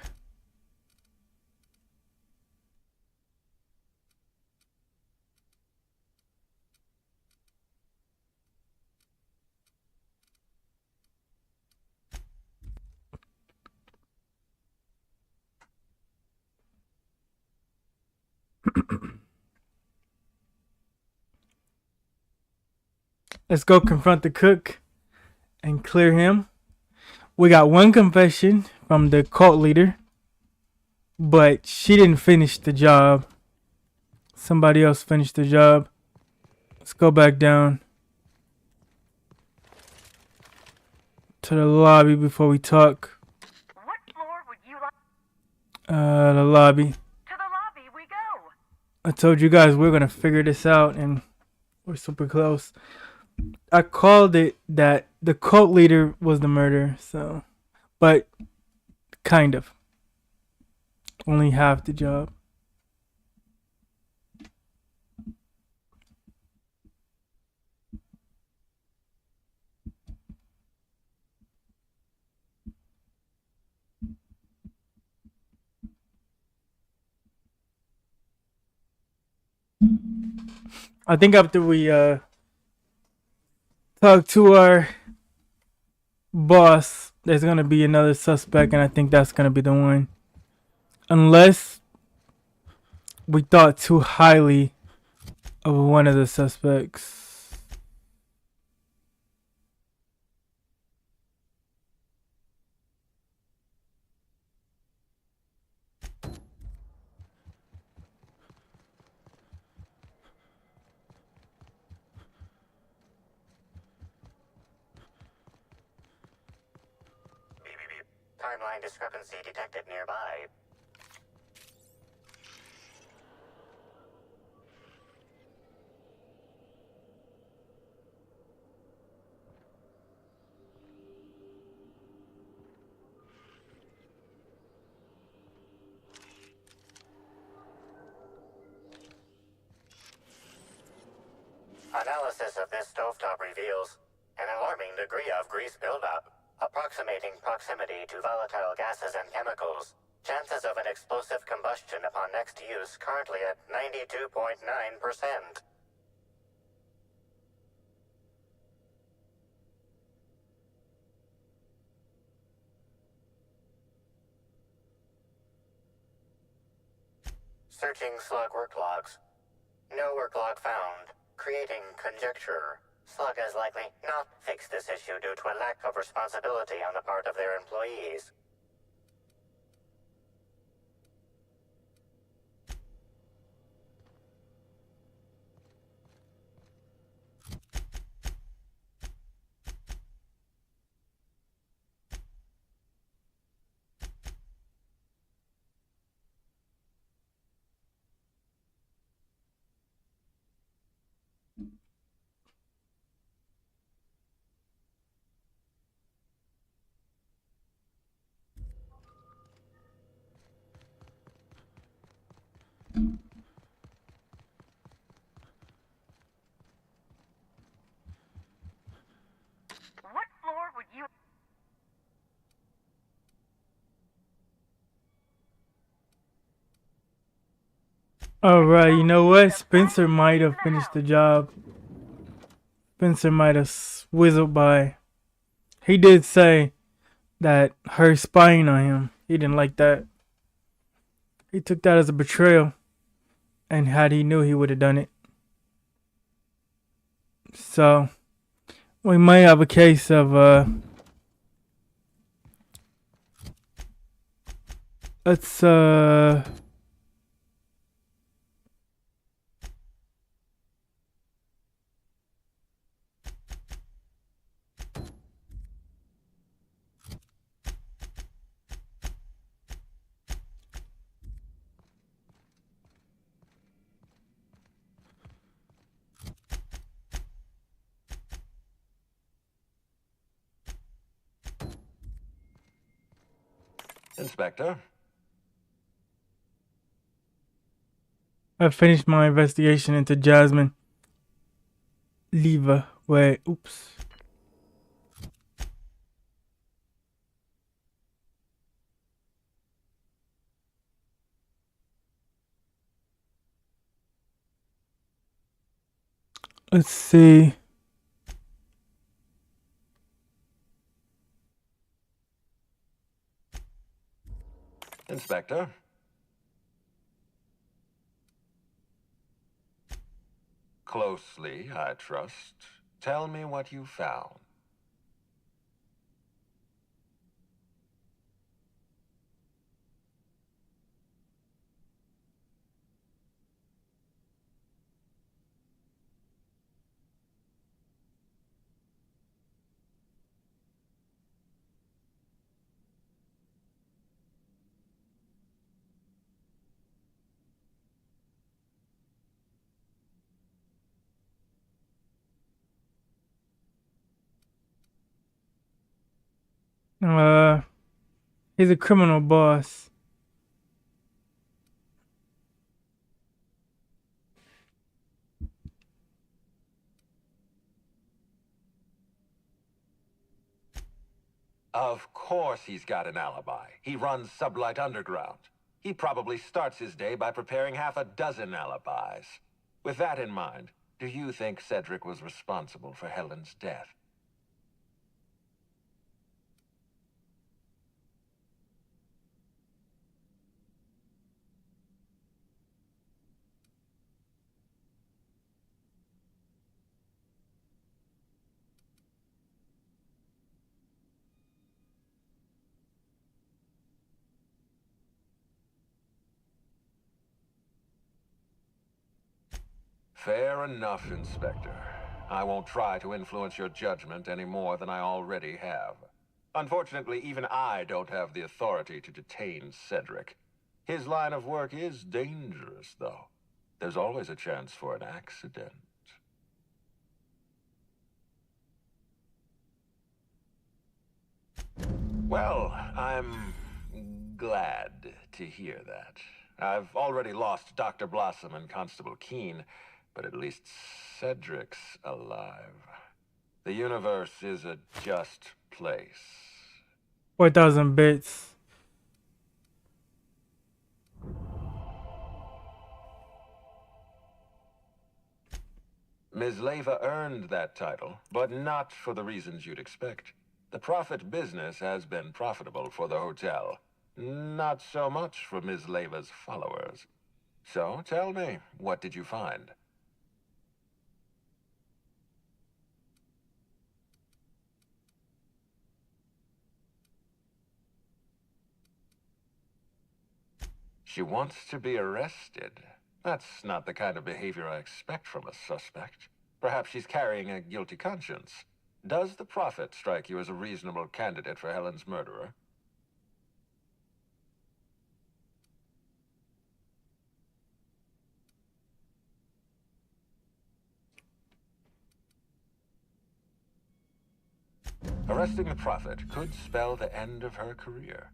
Let's go confront the cook and clear him. We got one confession from the cult leader, but she didn't finish the job. Somebody else finished the job. Let's go back down to the lobby before we talk. What floor would you like? The lobby. To the lobby we go. I told you guys we're gonna figure this out, and we're super close. I called it that the cult leader was the murderer, so, but kind of. Only half the job. I think after we talk to our boss, there's gonna be another suspect, and I think that's gonna be the one. Unless we thought too highly of one of the suspects. Timeline discrepancy detected nearby. Analysis of this stovetop reveals an alarming degree of grease buildup, approximating proximity to volatile gases and chemicals. Chances of an explosive combustion upon next use currently at 92.9%. Searching slug work logs. No work log found. Creating conjecture. Slug has likely not fixed this issue due to a lack of responsibility on the part of their employees. What floor would you... Alright, you know what? Spencer might have finished the job. Spencer might have whizzled by. He did say that her spying on him, he didn't like that. He took that as a betrayal. And had he knew, he would have done it. So, we might have a case of, let's, Inspector? I finished my investigation into Jasmine Leva. Wait, oops. Let's see. Inspector? Closely, I trust. Tell me what you found. He's a criminal boss. Of course he's got an alibi. He runs Sublight Underground. He probably starts his day by preparing half a dozen alibis. With that in mind, do you think Cedric was responsible for Helen's death? Fair enough, Inspector. I won't try to influence your judgment any more than I already have. Unfortunately, even I don't have the authority to detain Cedric. His line of work is dangerous, though. There's always a chance for an accident. Well, I'm glad to hear that. I've already lost Dr. Blossom and Constable Keene, but at least Cedric's alive. The universe is a just place. 4,000 bits. Ms. Leva earned that title, but not for the reasons you'd expect. The profit business has been profitable for the hotel. Not so much for Ms. Leva's followers. So, tell me, what did you find? She wants to be arrested. That's not the kind of behavior I expect from a suspect. Perhaps she's carrying a guilty conscience. Does the Prophet strike you as a reasonable candidate for Helen's murderer? Arresting the Prophet could spell the end of her career.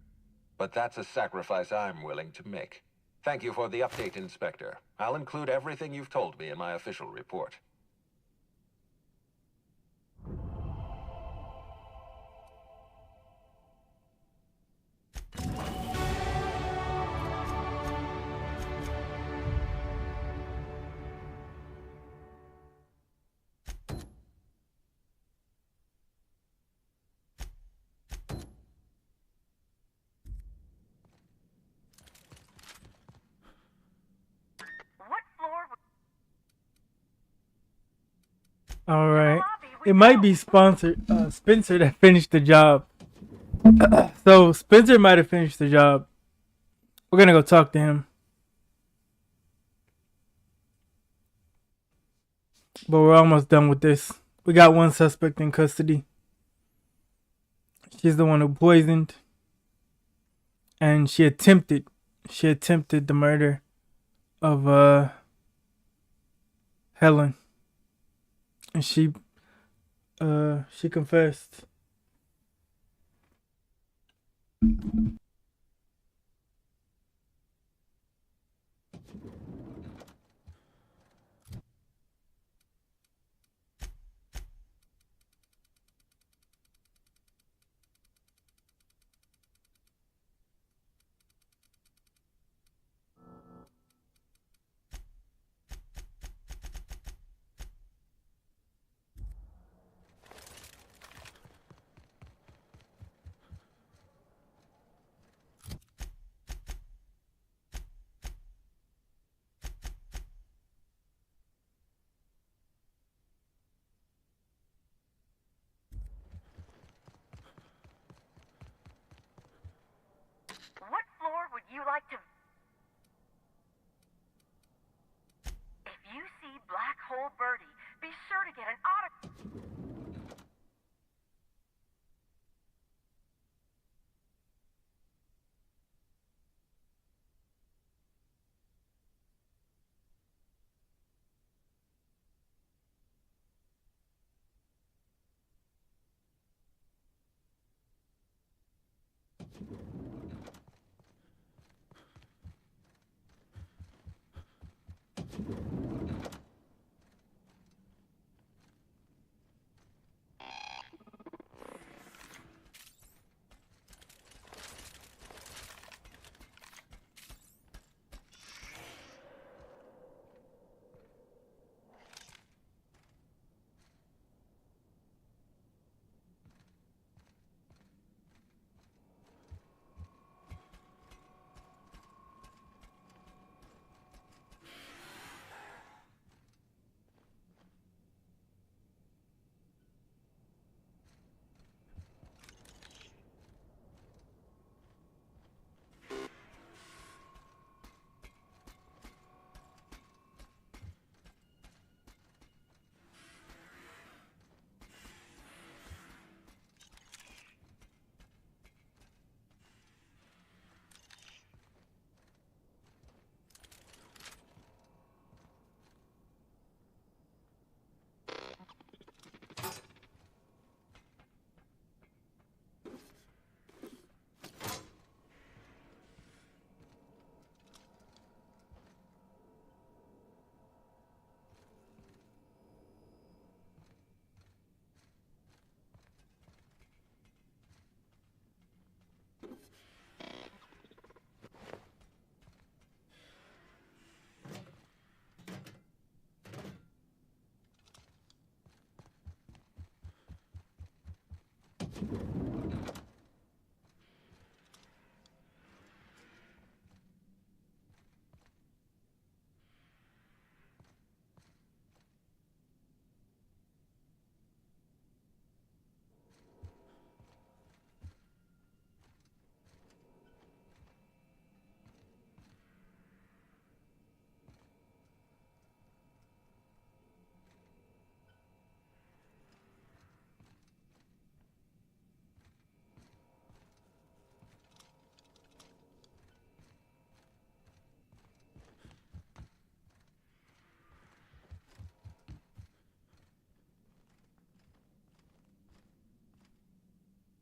But that's a sacrifice I'm willing to make. Thank you for the update, Inspector. I'll include everything you've told me in my official report. All right. It might be sponsored. Spencer that finished the job. So Spencer might have finished the job. We're gonna go talk to him. But we're almost done with this. We got one suspect in custody. She's the one who poisoned. And she attempted the murder of Helen. And she confessed. you like to... If you see Black Hole Birdie, be sure to get an autograph.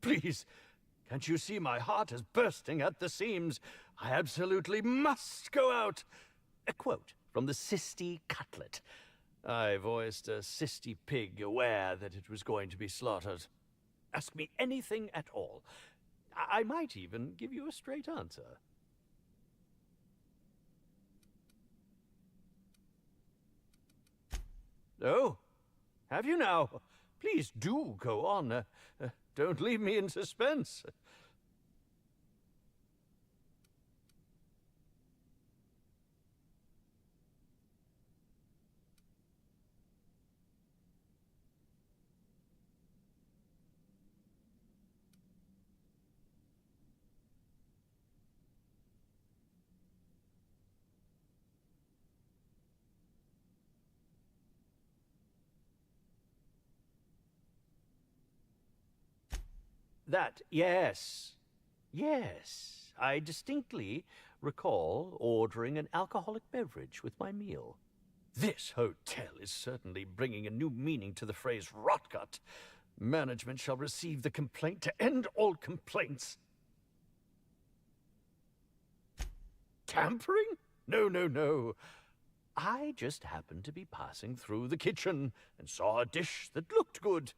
Please, can't you see my heart is bursting at the seams? I absolutely must go out. A quote from the Sisty Cutlet. I voiced a Sisty pig aware that it was going to be slaughtered. Ask me anything at all. I might even give you a straight answer. Oh, have you now? Please do go on. Don't leave me in suspense. Yes. Yes, I distinctly recall ordering an alcoholic beverage with my meal. This hotel is certainly bringing a new meaning to the phrase rotgut. Management shall receive the complaint to end all complaints. Tampering? No, no, no. I just happened to be passing through the kitchen and saw a dish that looked good.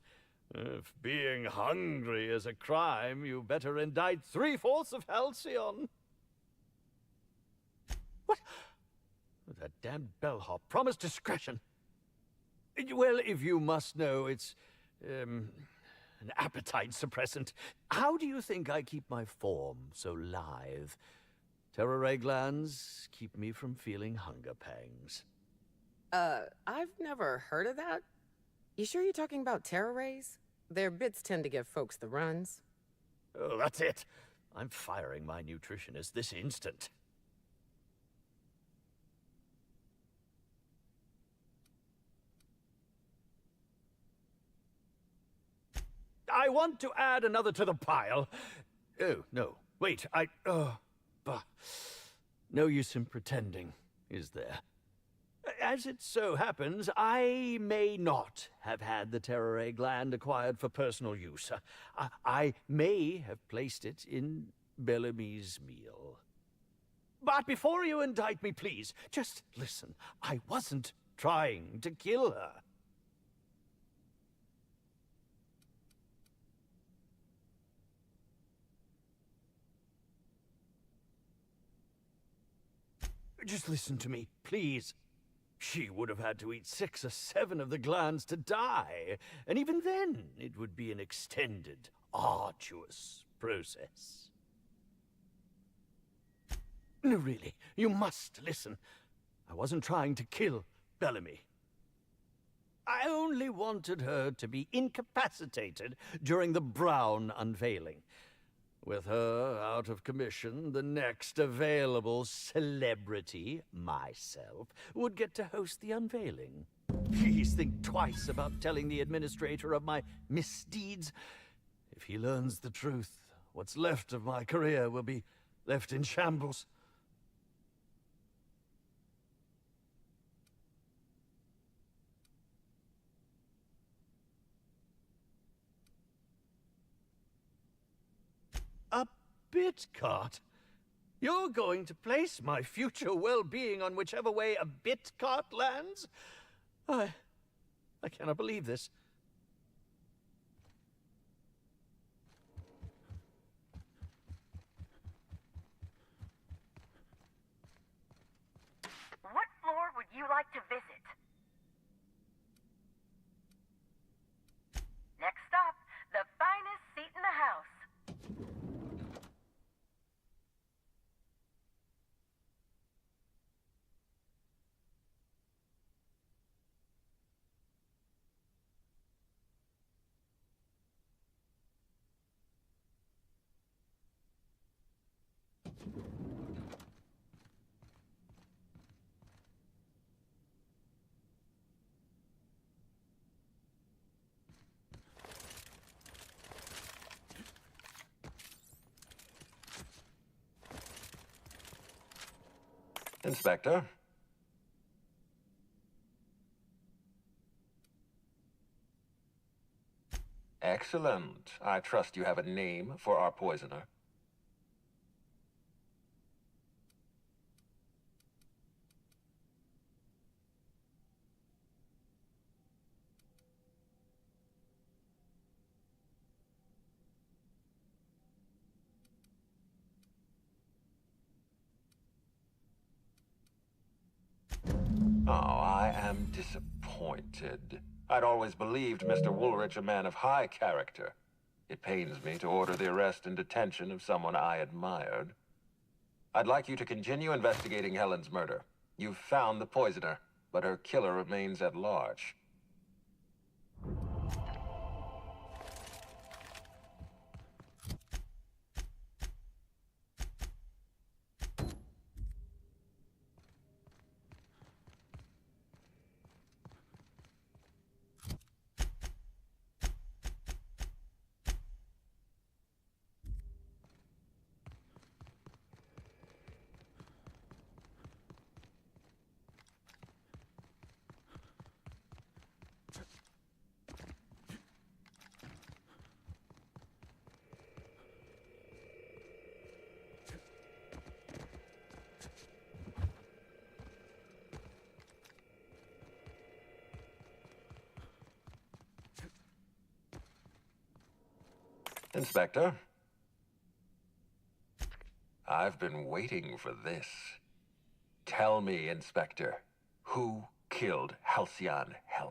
If being hungry is a crime, you better indict 3/4 of Halcyon. What? That damned bellhop promised discretion. Well, if you must know, it's, an appetite suppressant. How do you think I keep my form so lithe? Terror ray glands keep me from feeling hunger pangs. I've never heard of that. You sure you're talking about terror rays? Their bits tend to give folks the runs. Oh, that's it. I'm firing my nutritionist this instant. I want to add another to the pile. Oh, no. Wait, bah. No use in pretending, is there? As it so happens, I may not have had the terror gland acquired for personal use. I may have placed it in Bellamy's meal. But before you indict me, please, just listen. I wasn't trying to kill her. Just listen to me, please. She would have had to eat 6 or 7 of the glands to die, and even then it would be an extended, arduous process. No, really, you must listen. I wasn't trying to kill Bellamy. I only wanted her to be incapacitated during the Brown unveiling. With her out of commission, the next available celebrity, myself, would get to host the unveiling. Please think twice about telling the administrator of my misdeeds. If he learns the truth, what's left of my career will be left in shambles. A bit cart? You're going to place my future well-being on whichever way a bit cart lands? I cannot believe this. What floor would you like to visit? Next stop, the finest seat in the house. Inspector? Excellent. I trust you have a name for our poisoner. Oh, I am disappointed. I'd always believed Mr. Woolrich a man of high character. It pains me to order the arrest and detention of someone I admired. I'd like you to continue investigating Helen's murder. You've found the poisoner, but her killer remains at large. Inspector? I've been waiting for this. Tell me, Inspector, who killed Halcyon Helm?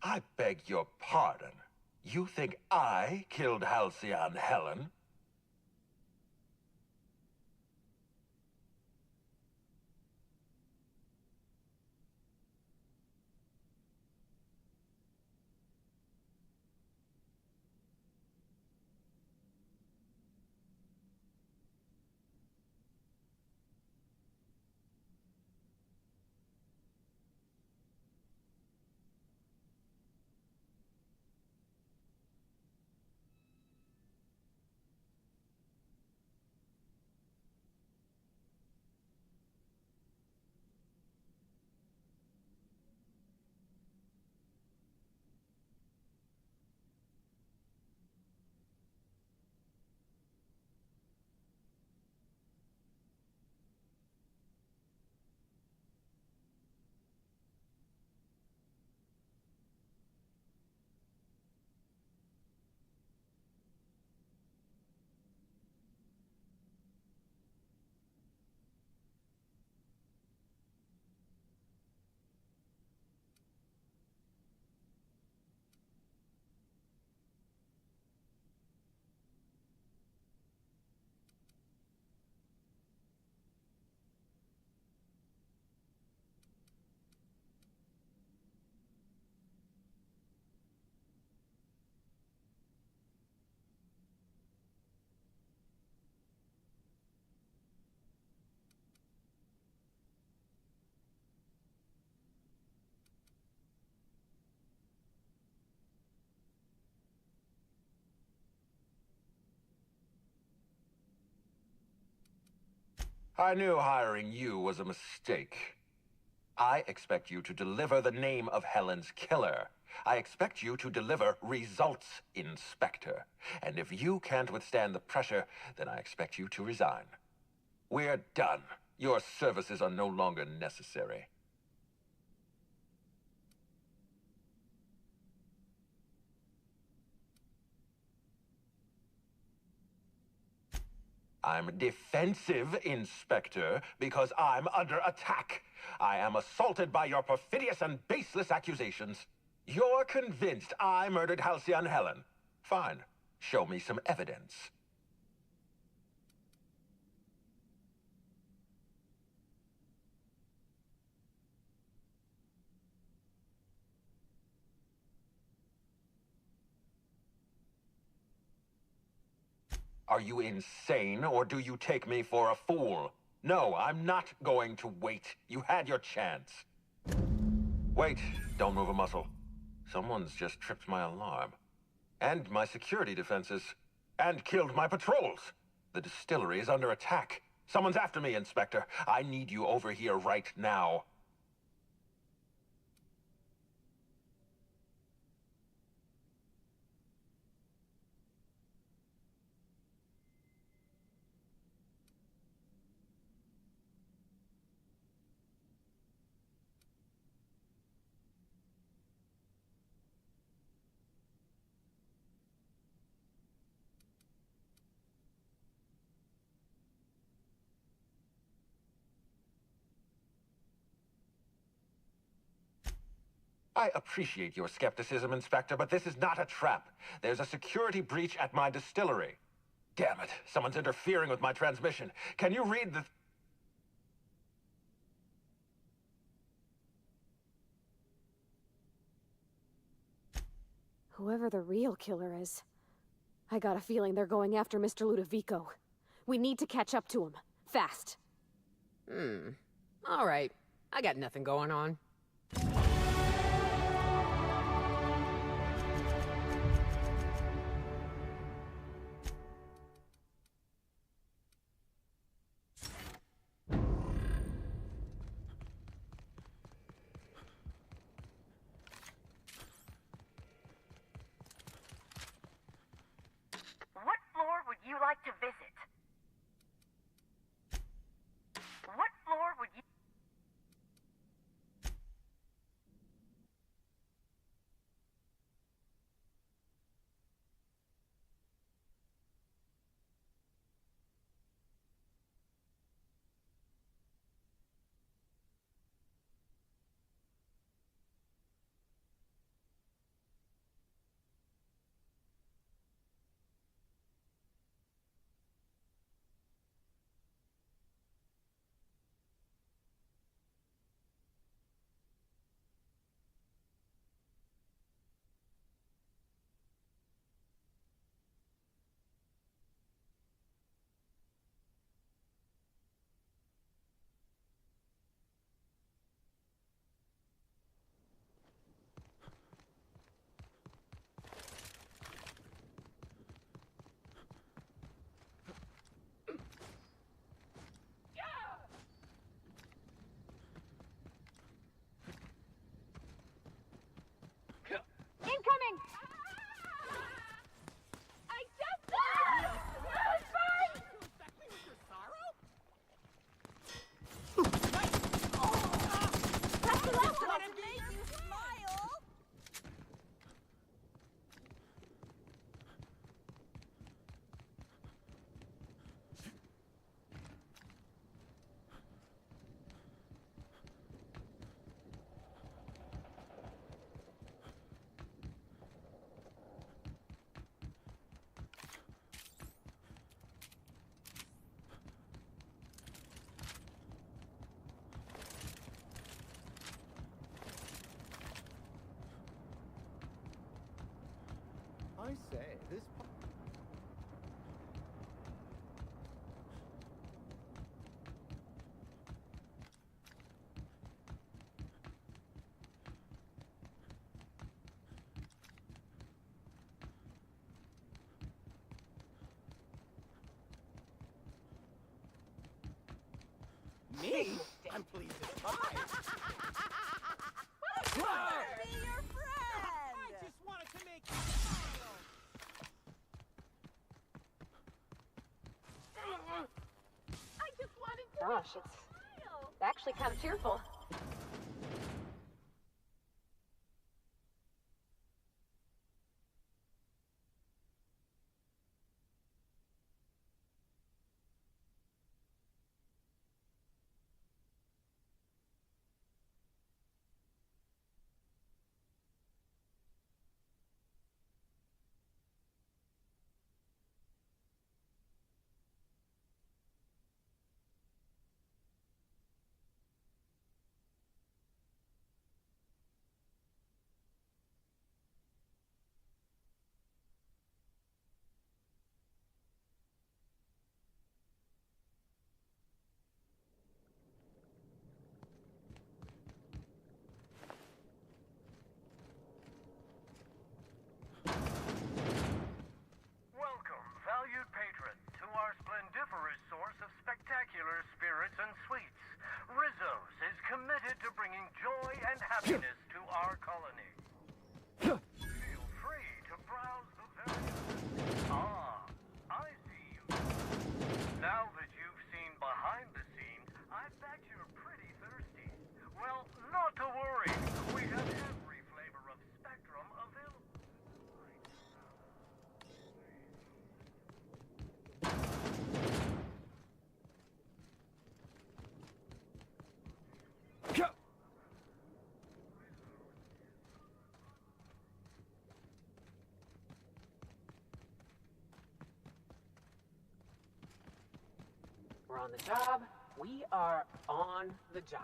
I beg your pardon. You think I killed Halcyon Helen? I knew hiring you was a mistake. I expect you to deliver the name of Helen's killer. I expect you to deliver results, Inspector. And if you can't withstand the pressure, then I expect you to resign. We're done. Your services are no longer necessary. I'm defensive, Inspector, because I'm under attack. I am assaulted by your perfidious and baseless accusations. You're convinced I murdered Halcyon Helen. Fine. Show me some evidence. Are you insane, or do you take me for a fool? No, I'm not going to wait. You had your chance. Wait, don't move a muscle. Someone's just tripped my alarm. And my security defenses. And killed my patrols. The distillery is under attack. Someone's after me, Inspector. I need you over here right now. I appreciate your skepticism, Inspector, but this is not a trap. There's a security breach at my distillery. Damn it, someone's interfering with my transmission. Can you read the... Whoever the real killer is, I got a feeling they're going after Mr. Ludovico. We need to catch up to him. Fast. All right. I got nothing going on. What floor would you like to visit? What floor would you... I say, this... Me? I'm pleased as pie. Be your friend! I just wanted to make you smile. I just wanted to Gosh, make you it's smile. actually kind of cheerful. Welcome, valued patron, to our splendiferous source of spectacular spirits and sweets. Rizzo's is committed to bringing joy and happiness to our colony. Feel free to browse the various... Ah, I see you. Now that you've seen behind the scenes, I bet you're pretty thirsty. Well, not to worry. We have every flavor of Spectrum available. We're on the job. We are on the job.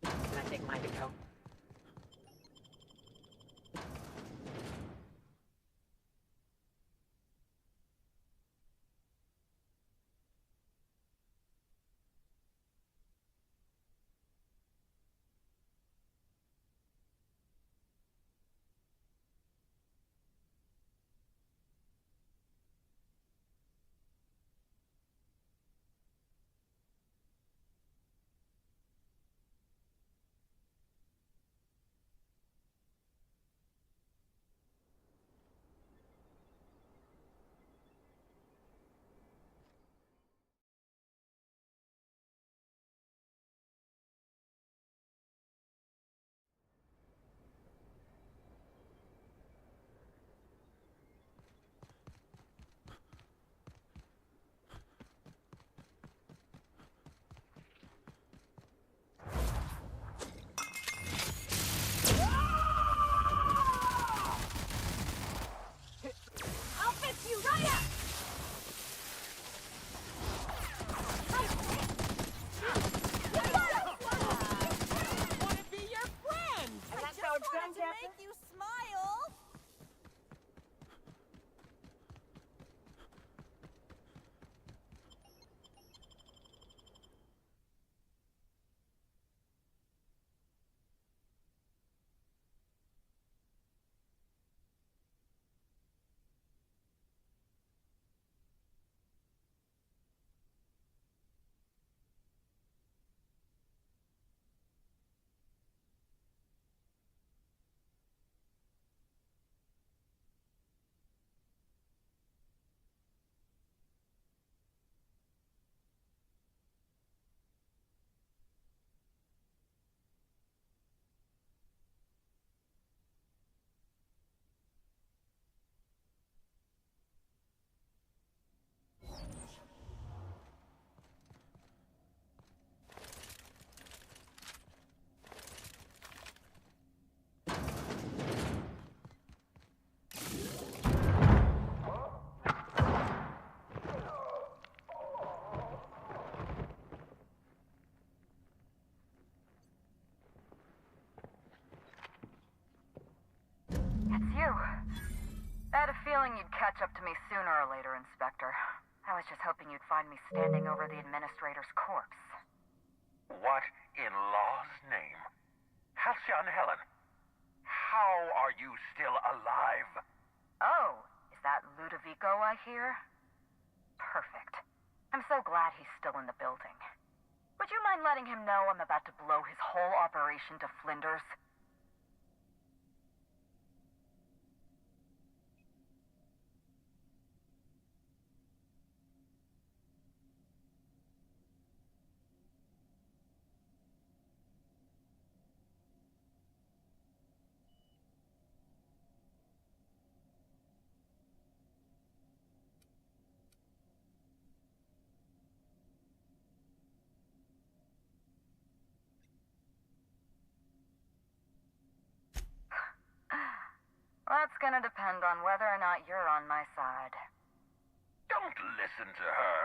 Can I take mine to go? knowing you'd catch up to me sooner or later, Inspector. I was just hoping you'd find me standing over the administrator's corpse. What in law's name? Halcyon Helen, how are you still alive? Oh, is that Ludovico I hear? Perfect. I'm so glad he's still in the building. Would you mind letting him know I'm about to blow his whole operation to flinders? That's gonna depend on whether or not you're on my side. Don't listen to her.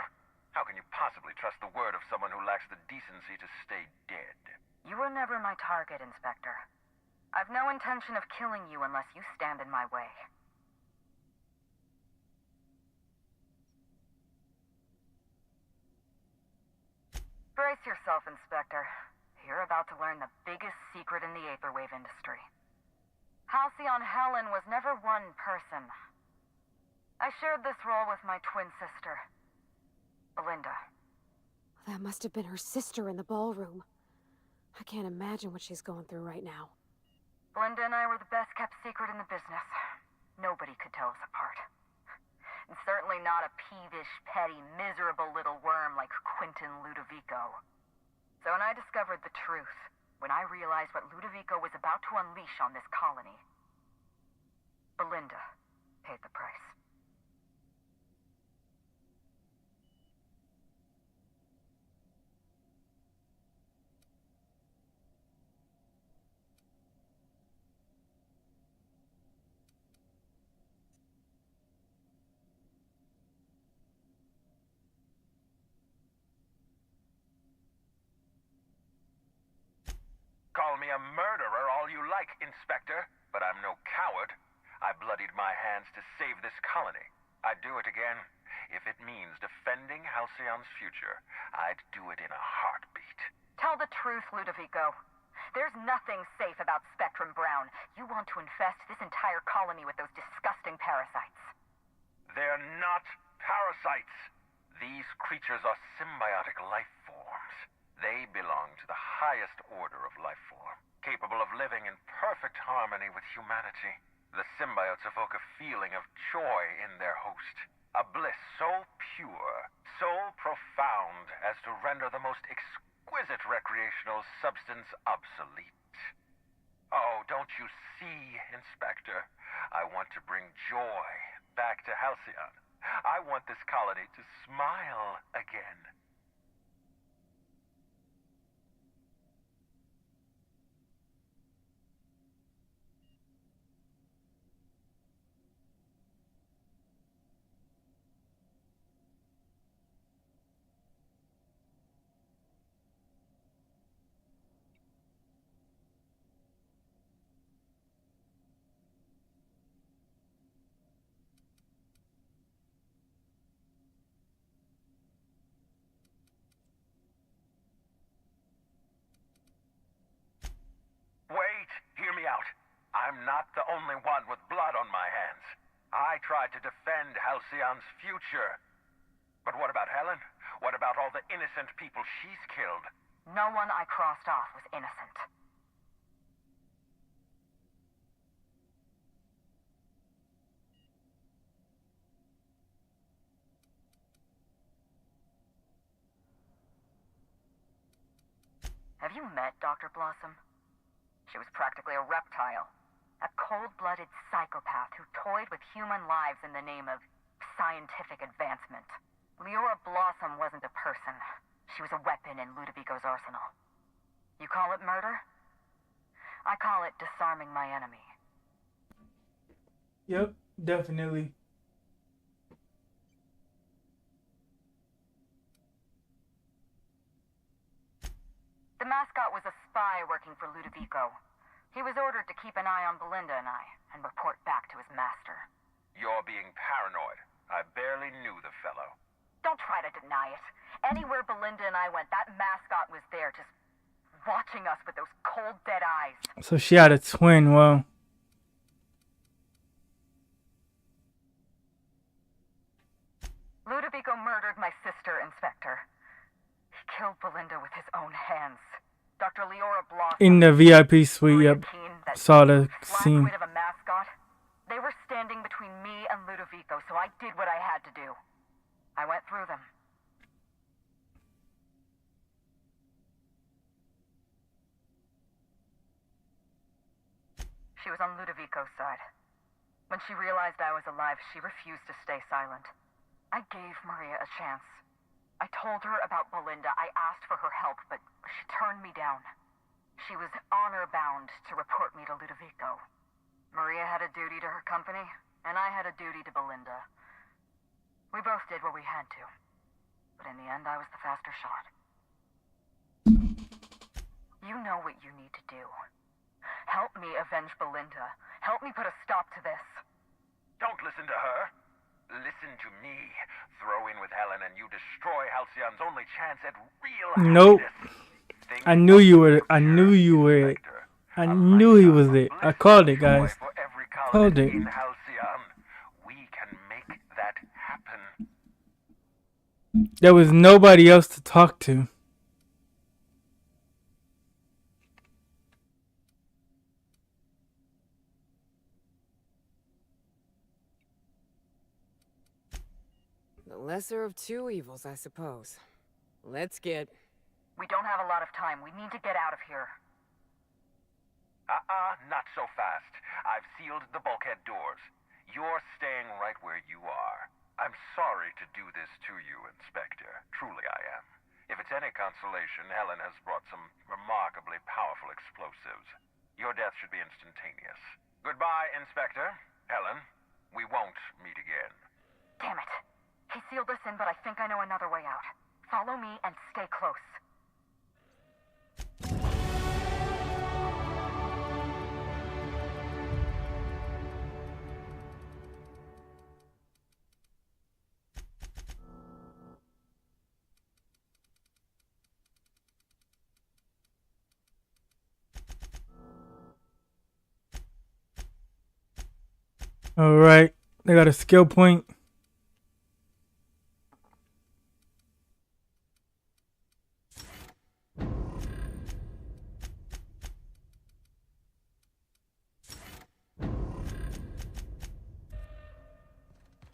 How can you possibly trust the word of someone who lacks the decency to stay dead? You were never my target, Inspector. I've no intention of killing you unless you stand in my way. Brace yourself, Inspector. You're about to learn the biggest secret in the vaporwave industry. Halcyon Helen was never one person. I shared this role with my twin sister, Belinda. That must have been her sister in the ballroom. I can't imagine what she's going through right now. Belinda and I were the best kept secret in the business. Nobody could tell us apart. And certainly not a peevish, petty, miserable little worm like Quentin Ludovico. So when I discovered the truth, when I realized what Ludovico was about to unleash on this colony, Belinda paid the price. Call me a murderer all you like, Inspector, but I'm no coward. I bloodied my hands to save this colony. I'd do it again. If it means defending Halcyon's future, I'd do it in a heartbeat. Tell the truth, Ludovico. There's nothing safe about Spectrum Brown. You want to infest this entire colony with those disgusting parasites. They're not parasites. These creatures are symbiotic life forms. They belong to the highest order of life form, capable of living in perfect harmony with humanity. The symbiotes evoke a feeling of joy in their host, a bliss so pure, so profound as to render the most exquisite recreational substance obsolete. Oh, don't you see, Inspector? I want to bring joy back to Halcyon. I want this colony to smile again. Wait, hear me out. I'm not the only one with blood on my hands. I tried to defend Halcyon's future. But what about Helen? What about all the innocent people she's killed? No one I crossed off was innocent. Have you met Dr. Blossom? She was practically a reptile. A cold-blooded psychopath who toyed with human lives in the name of scientific advancement. Leora Blossom wasn't a person. She was a weapon in Ludovico's arsenal. You call it murder? I call it disarming my enemy. Yep, definitely. The mascot was a spy working for Ludovico. He was ordered to keep an eye on Belinda and I, and report back to his master. You're being paranoid. I barely knew the fellow. Don't try to deny it. Anywhere Belinda and I went, that mascot was there, just watching us with those cold, dead eyes. So she had a twin. Well, Ludovico murdered my sister, Inspector. He killed Belinda with his own hands. Dr. Leora Blossom, in the VIP suite. Yep. Saw the scene. of a mascot. They were standing between me and Ludovico, so I did what I had to do. I went through them. She was on Ludovico's side. When she realized I was alive, she refused to stay silent. I gave Maria a chance. I told her about Belinda. I asked for her help, but she turned me down. She was honor-bound to report me to Ludovico. Maria had a duty to her company, and I had a duty to Belinda. We both did what we had to. But in the end, I was the faster shot. You know what you need to do. Help me avenge Belinda. Help me put a stop to this. Don't listen to her. Listen to me. Throw in with Helen and you destroy Halcyon's only chance at real Nope. happiness. I knew you were. I knew you were. I knew he was it. I called it, guys. Called it. In Halcyon, we can make that happen. There was nobody else to talk to. The lesser of two evils, I suppose. Let's get... We don't have a lot of time. We need to get out of here. Not so fast. I've sealed the bulkhead doors. You're staying right where you are. I'm sorry to do this to you, Inspector. Truly I am. If it's any consolation, Helen has brought some remarkably powerful explosives. Your death should be instantaneous. Goodbye, Inspector. Helen, we won't meet again. Damn it. He sealed us in, but I think I know another way out. Follow me and stay close. All right, they got a skill point.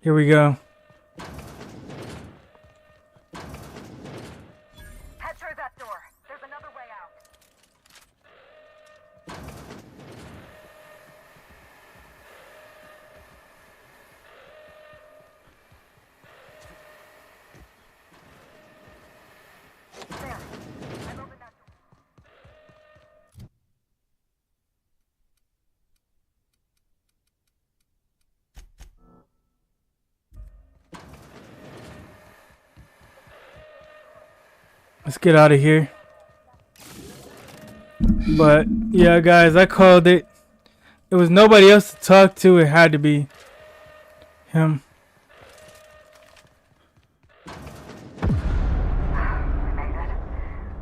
Here we go. Head through that door. There's another way out. There. I've opened that door. Let's get out of here. But yeah, guys, I called it. There was nobody else to talk to. It had to be him.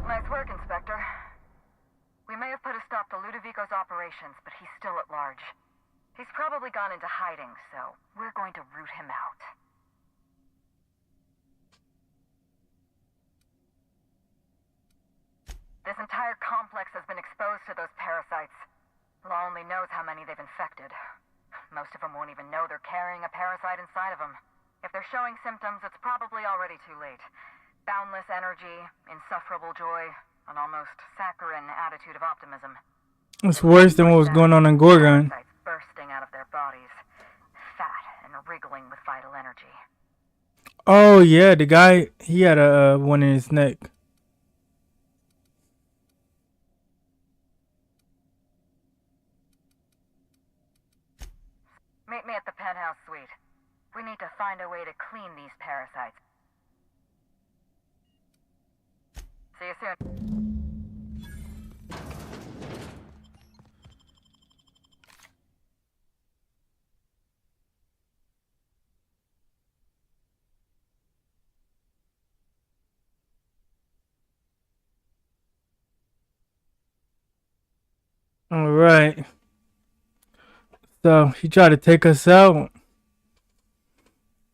Nice work, Inspector. We may have put a stop to Ludovico's operations, but he's still at large. He's probably gone into hiding, so we're going to root him out. This entire complex has been exposed to those parasites. Law only knows how many they've infected. Most of them won't even know they're carrying a parasite inside of them. If they're showing symptoms, it's probably already too late. Boundless energy, insufferable joy, an almost saccharine attitude of optimism. It's worse than what was going on in Gorgon. Parasites bursting out of their bodies, fat and wriggling with vital energy. Oh yeah, the guy, he had a one in his neck. Meet me at the penthouse suite. We need to find a way to clean these parasites. See you soon. All right. So he tried to take us out.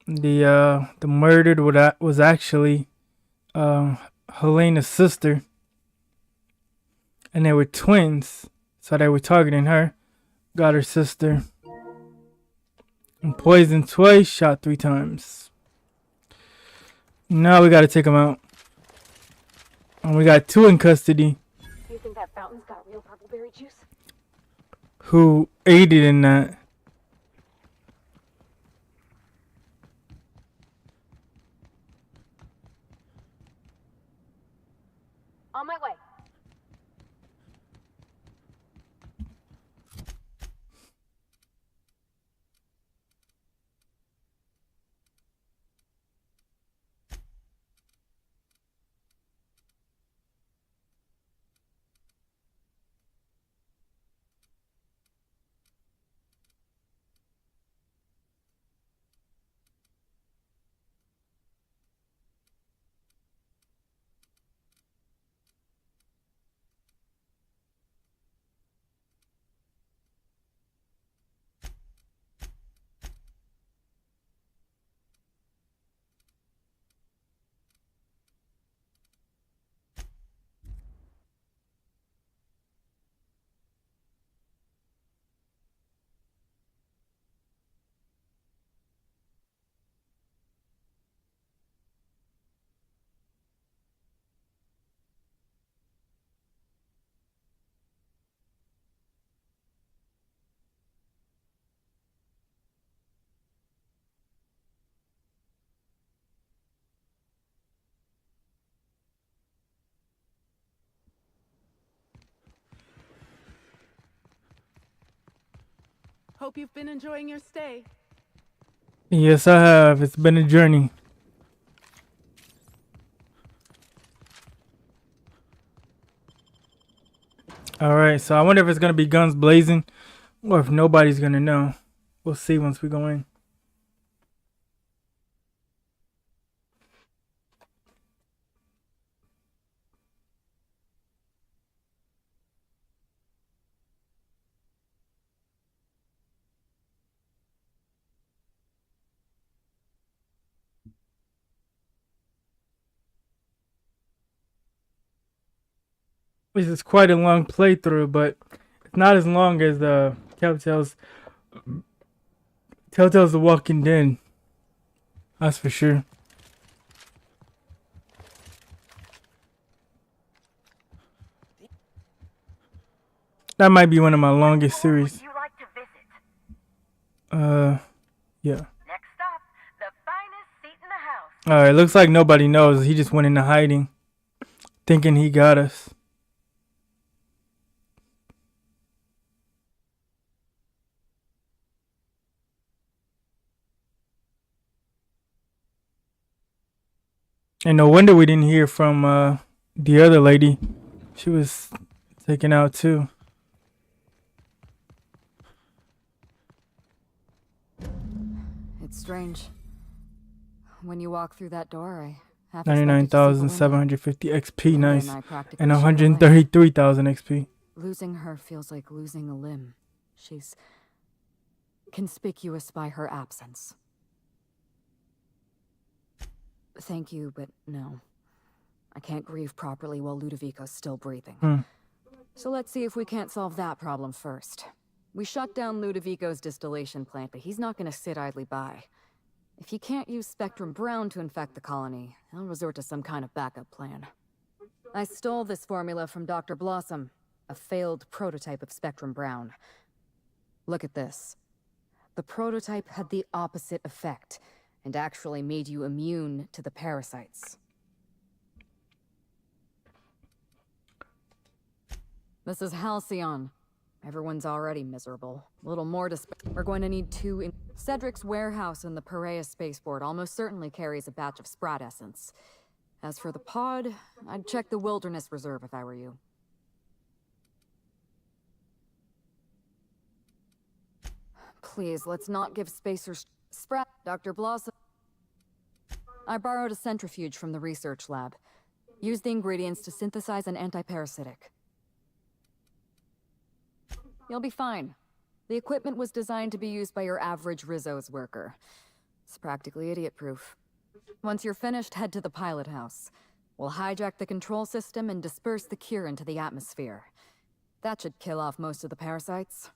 The murdered was actually Helena's sister, and they were twins. So they were targeting her. Got her sister. And poisoned twice, shot 3 times. Now we gotta take them out. And we got 2 in custody. You think that fountain's got real purpleberry juice? Who aided in that. On my way. Hope you've been enjoying your stay. Yes, I have. It's been a journey. Alright, so I wonder if it's gonna be guns blazing or if nobody's gonna know. We'll see once we go in. This is quite a long playthrough, but it's not as long as the Telltale's The Walking Dead. That's for sure. That might be one of my longest series. Yeah. Next stop, the finest seat in the house. Alright, looks like nobody knows. He just went into hiding, thinking he got us. And no wonder we didn't hear from the other lady. She was taken out too. It's strange. When you walk through that door, I have 99,750 XP, nice. And 133,000 XP. Losing her feels like losing a limb. She's conspicuous by her absence. Thank you, but no. I can't grieve properly while Ludovico's still breathing. So let's see if we can't solve that problem first. We shut down Ludovico's distillation plant, but he's not going to sit idly by. If he can't use Spectrum Brown to infect the colony, he'll resort to some kind of backup plan. I stole this formula from Dr. Blossom, a failed prototype of Spectrum Brown. Look at this. The prototype had the opposite effect, and actually made you immune to the parasites. This is Halcyon. Everyone's already miserable. A little more to we're going to need 2 in Cedric's warehouse in the Perea spaceport almost certainly carries a batch of Sprat essence. As for the pod, I'd check the Wilderness Reserve if I were you. Please, let's not give spacers Sprat. Dr. Blossom. I borrowed a centrifuge from the research lab. Use the ingredients to synthesize an antiparasitic. You'll be fine. The equipment was designed to be used by your average Rizzo's worker. It's practically idiot-proof. Once you're finished, head to the pilot house. We'll hijack the control system and disperse the cure into the atmosphere. That should kill off most of the parasites.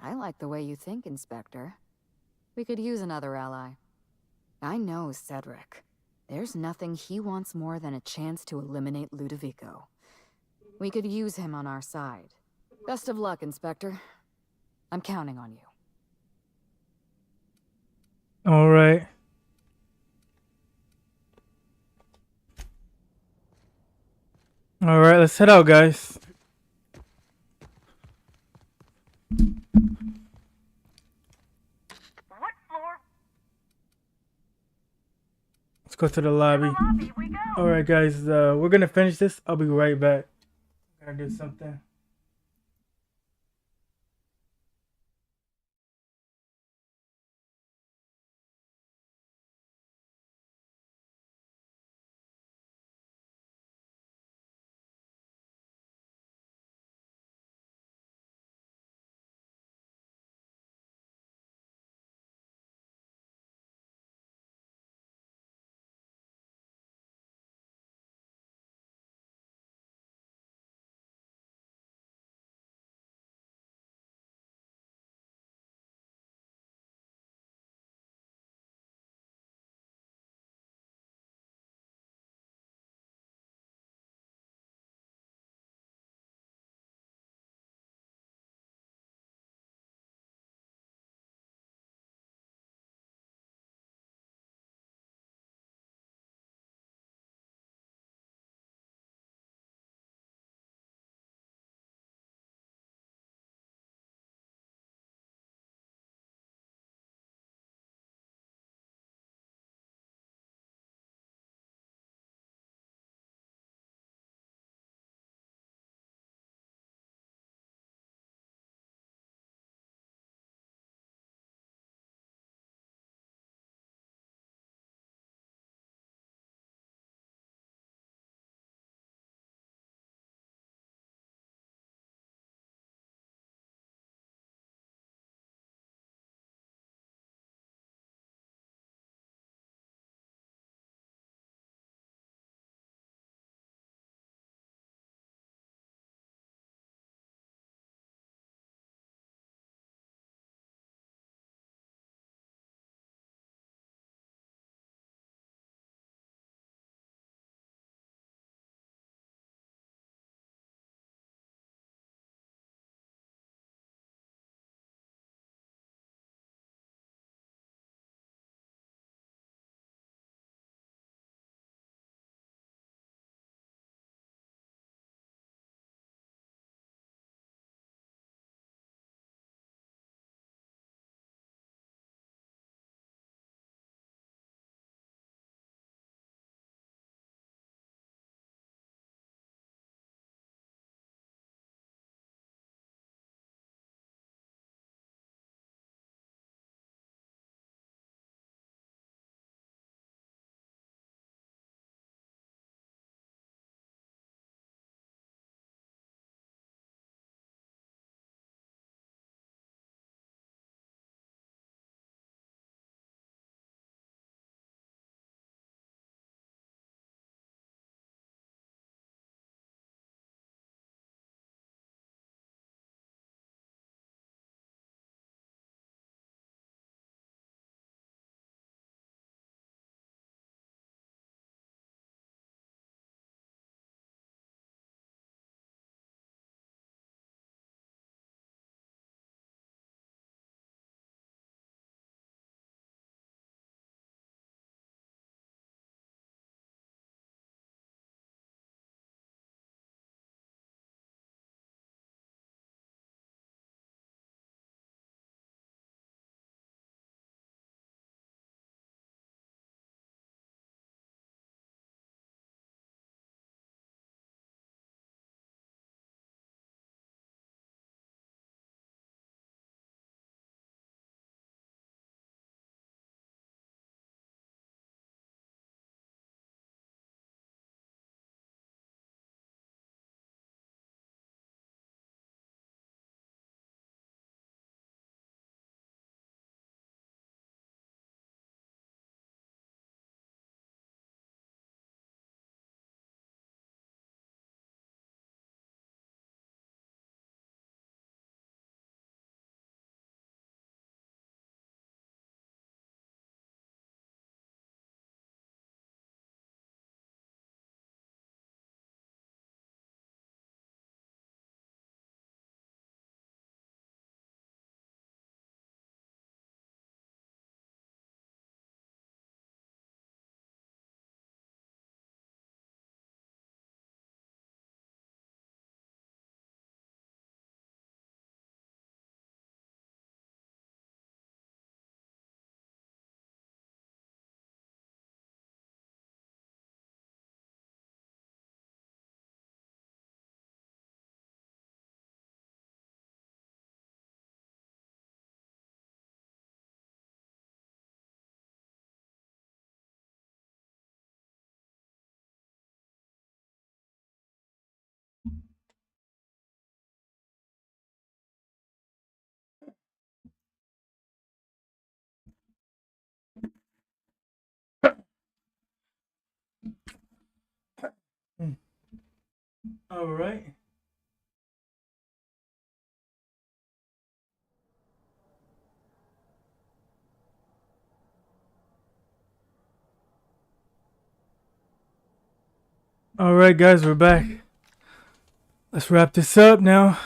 I like the way you think, Inspector. We could use another ally. I know Cedric. There's nothing he wants more than a chance to eliminate Ludovico. We could use him on our side. Best of luck, Inspector. I'm counting on you. All right. All right, let's head out, guys. What floor? Let's go to the lobby. All right, guys. We're gonna finish this. I'll be right back. Gotta do something. All right. All right, guys, we're back. Let's wrap this up now.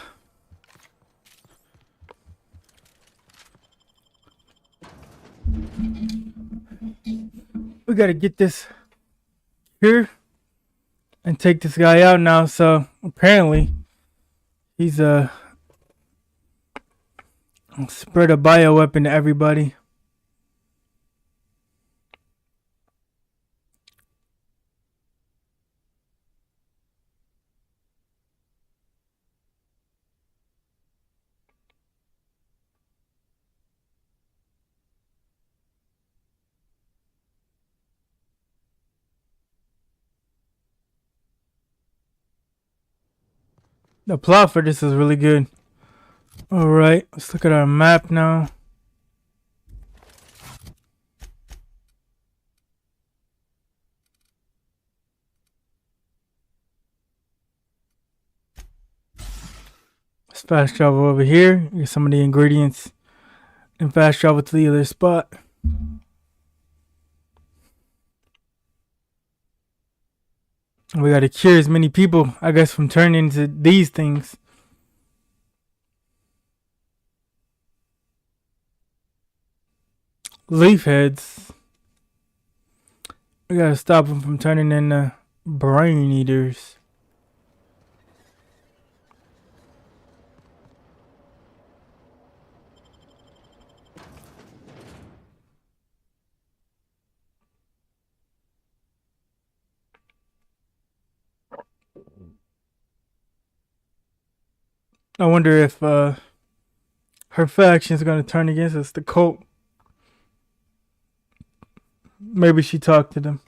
We gotta get this here and take this guy out now. So apparently he's spread a bioweapon to everybody. The plot for this is really good. All right, let's look at our map now. Let's fast travel over here. Get some of the ingredients and fast travel to the other spot. We gotta cure as many people, I guess, from turning into these things. Leaf heads. We gotta stop them from turning into brain eaters. I wonder if her faction is gonna turn against us, the cult. Maybe she talked to them.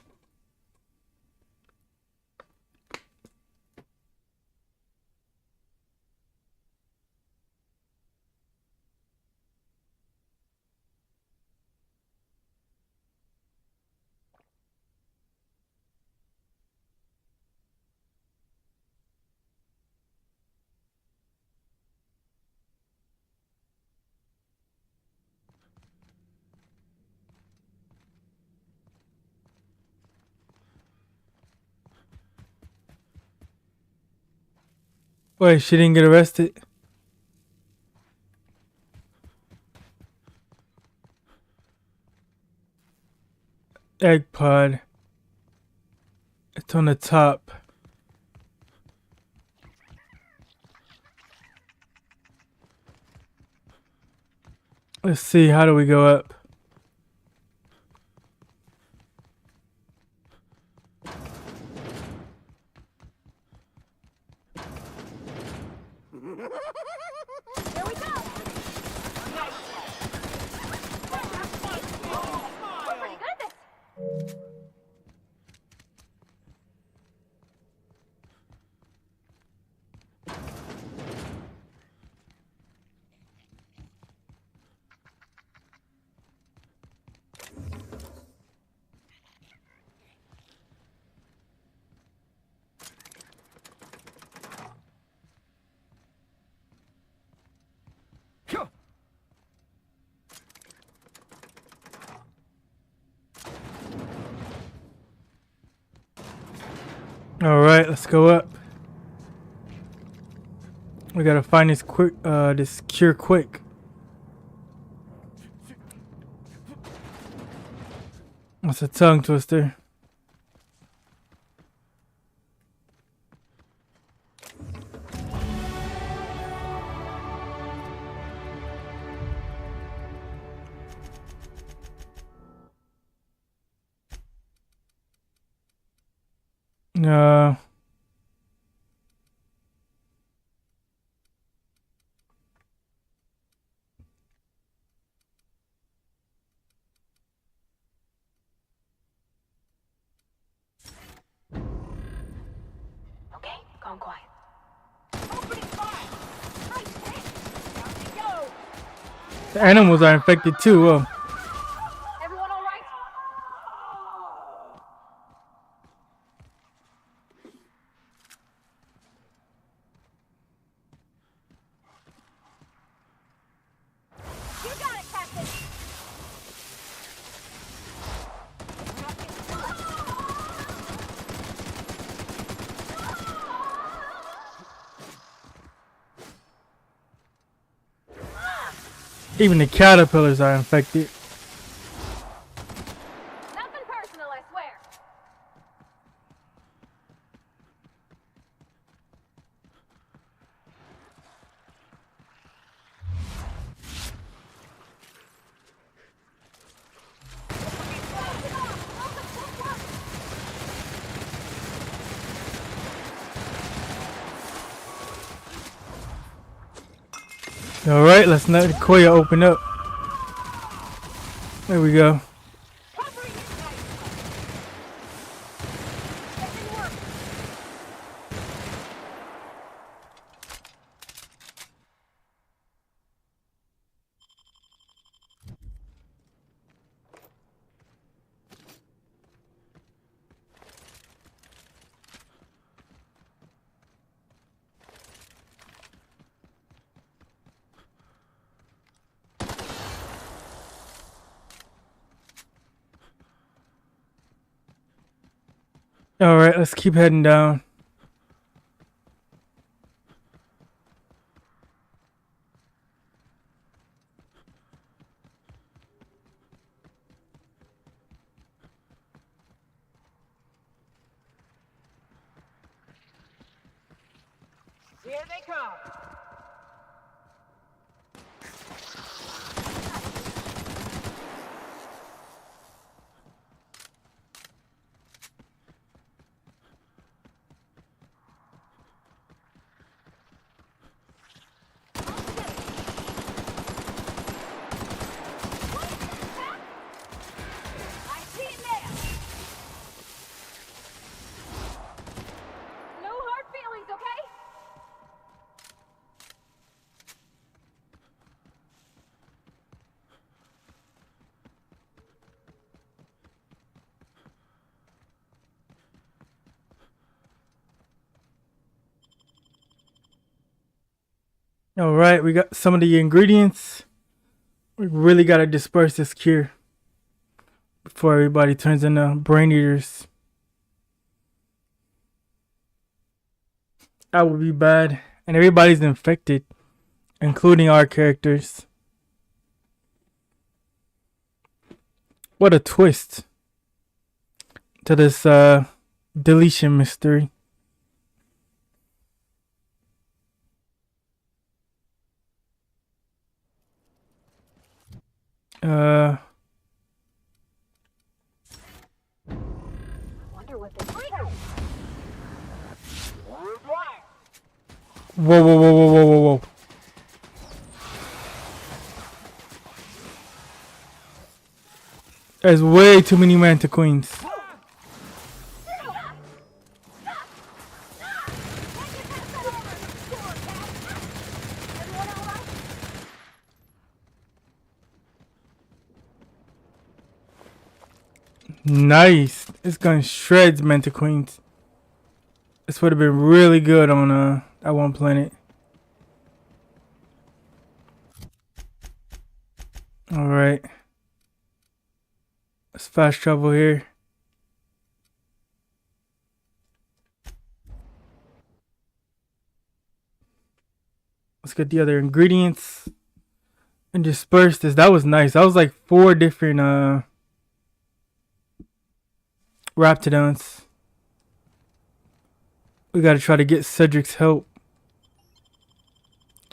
Wait, she didn't get arrested? Egg pod. It's on the top. Let's see, how do we go up? Here we go! We're pretty good at this. All right, let's go up. We gotta find this this cure quick. What's a tongue twister? No. Okay, calm quiet. Opening fire! Right, down we go! The animals are infected too. Oh. Everyone all right? Even the caterpillars are infected. Nothing personal, I swear. Alright, let's let the Koya open up. There we go. Alright, let's keep heading down. Here they come. I see it there. No hard feelings, okay? Alright, we got some of the ingredients. We really gotta disperse this cure before everybody turns into brain eaters. That would be bad. And everybody's infected, including our characters. What a twist to this deletion mystery. Wonder what this Whoa, whoa, whoa, whoa, whoa, whoa, whoa. There's way too many Manta Queens. Nice. This gun shreds Manta Queens. This would have been really good on that one planet. Alright. Let's fast travel here. Let's get the other ingredients and disperse this. That was nice. That was like 4 different Raptidons. We gotta try to get Cedric's help.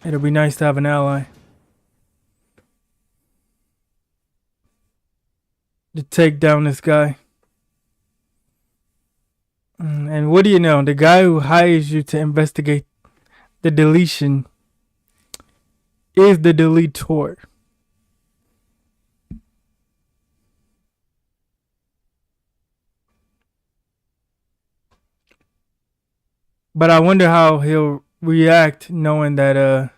It'll be nice to have an ally to take down this guy. And what do you know? The guy who hires you to investigate the deletion is the deletor. But I wonder how he'll react knowing that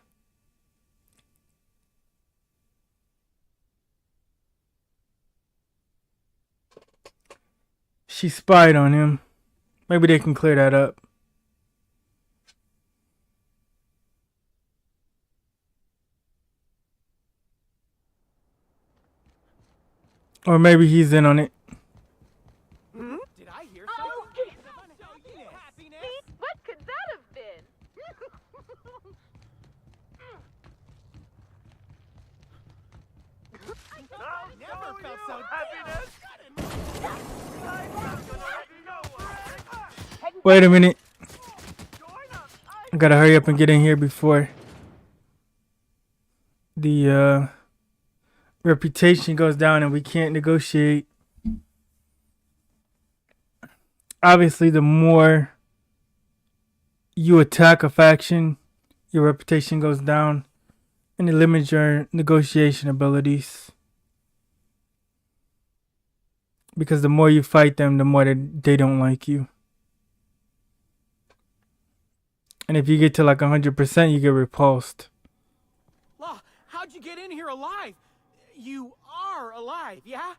she spied on him. Maybe they can clear that up. Or maybe he's in on it. Did I hear something? Oh, what could that have been? Never felt so Wait a minute. I gotta hurry up and get in here before the reputation goes down and we can't negotiate. Obviously, the more you attack a faction, your reputation goes down and it limits your negotiation abilities. Because the more you fight them, the more they don't like you. And if you get to like 100%, you get repulsed. Law, how'd you get in here alive? You are alive, yeah?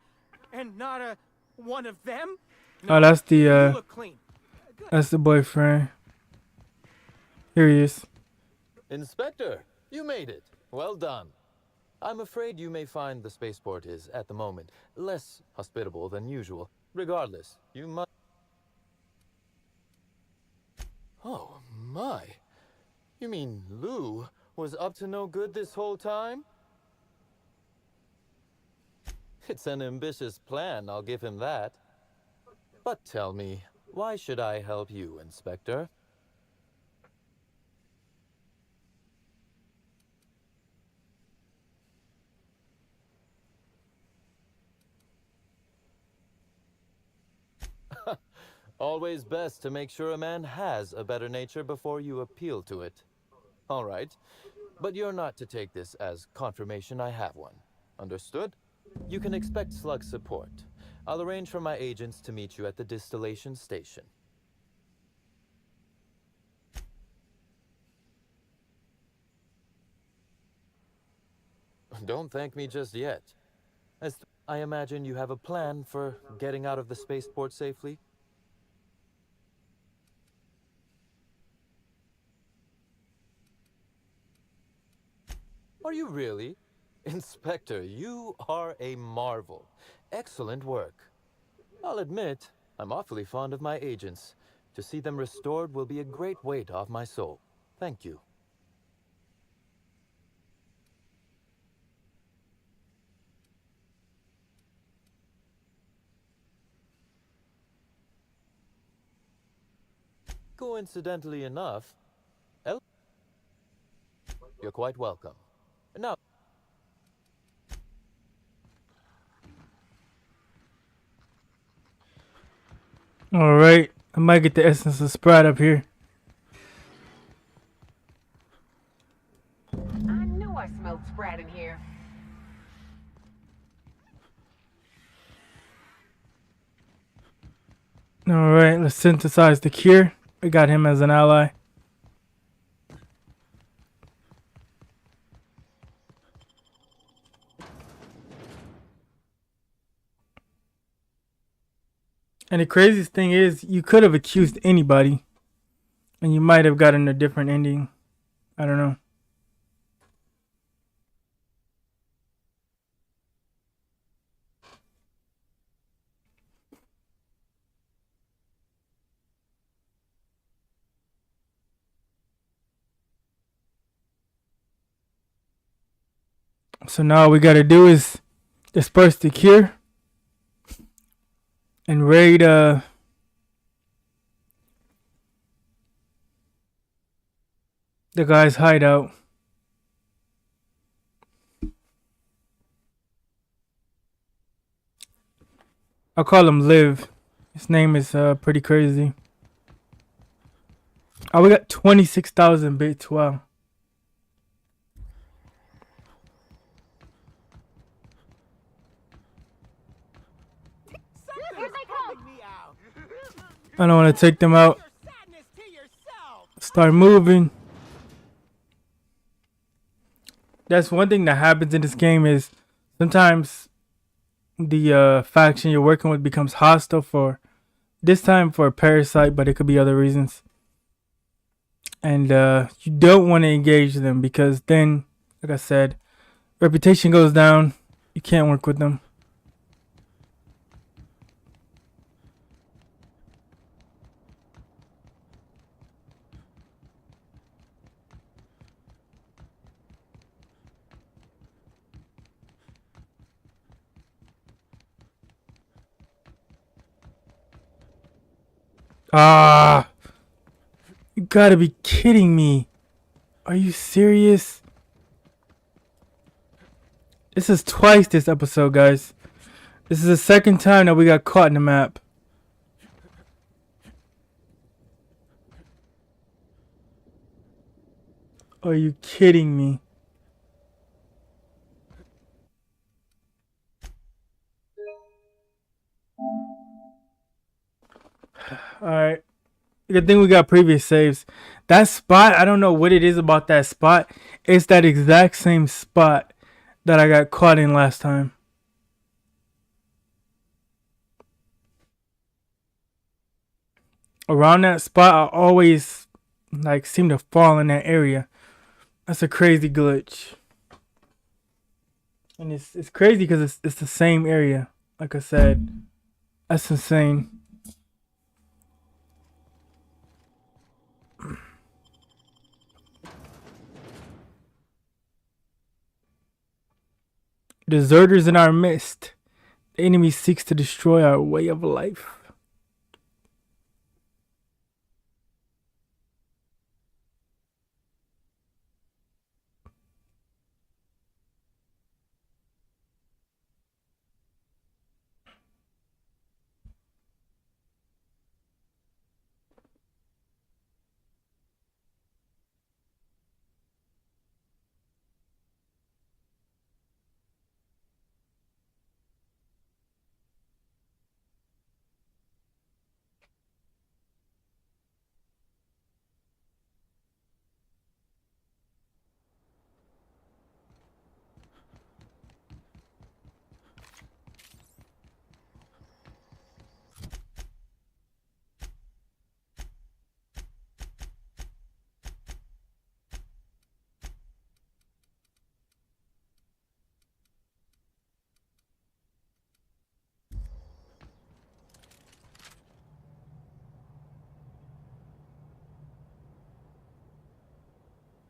And not one of them? Oh, that's You the look clean. that's the boyfriend. Here he is. Inspector, you made it. Well done. I'm afraid you may find the spaceport is, at the moment, less hospitable than usual. Regardless, you must... Oh, my. You mean Lou was up to no good this whole time? It's an ambitious plan, I'll give him that. But tell me, why should I help you, Inspector? Always best to make sure a man has a better nature before you appeal to it. All right, but you're not to take this as confirmation I have one. Understood? You can expect slug support. I'll arrange for my agents to meet you at the distillation station. Don't thank me just yet. As I imagine you have a plan for getting out of the spaceport safely? Are you really? Inspector, you are a marvel. Excellent work. I'll admit, I'm awfully fond of my agents. To see them restored will be a great weight off my soul. Thank you. Coincidentally enough, you're quite welcome. Now, All right, I might get the essence of Sprite up here. I knew I smelled Sprat in here. All right, let's synthesize the cure. We got him as an ally. And the craziest thing is, you could have accused anybody, and you might have gotten a different ending. I don't know. So now all we gotta do is disperse the cure and raid the guy's hideout. I'll call him Liv. His name is pretty crazy. Oh, we got 26,000 bits. Wow. Here they come! I don't want to take them out. Start moving. That's one thing that happens in this game is sometimes the faction you're working with becomes hostile for this time for a parasite, but it could be other reasons. And you don't want to engage them because then, like I said, reputation goes down. You can't work with them. Ah, you gotta be kidding me. Are you serious? This is twice this episode, guys. This is the second time that we got caught in the map. Are you kidding me? Alright. Good thing we got previous saves. That spot, I don't know what it is about that spot. It's that exact same spot that I got caught in last time. Around that spot, I always like seem to fall in that area. That's a crazy glitch. And it's crazy because it's the same area. Like I said, that's insane. Deserters in our midst. The enemy seeks to destroy our way of life.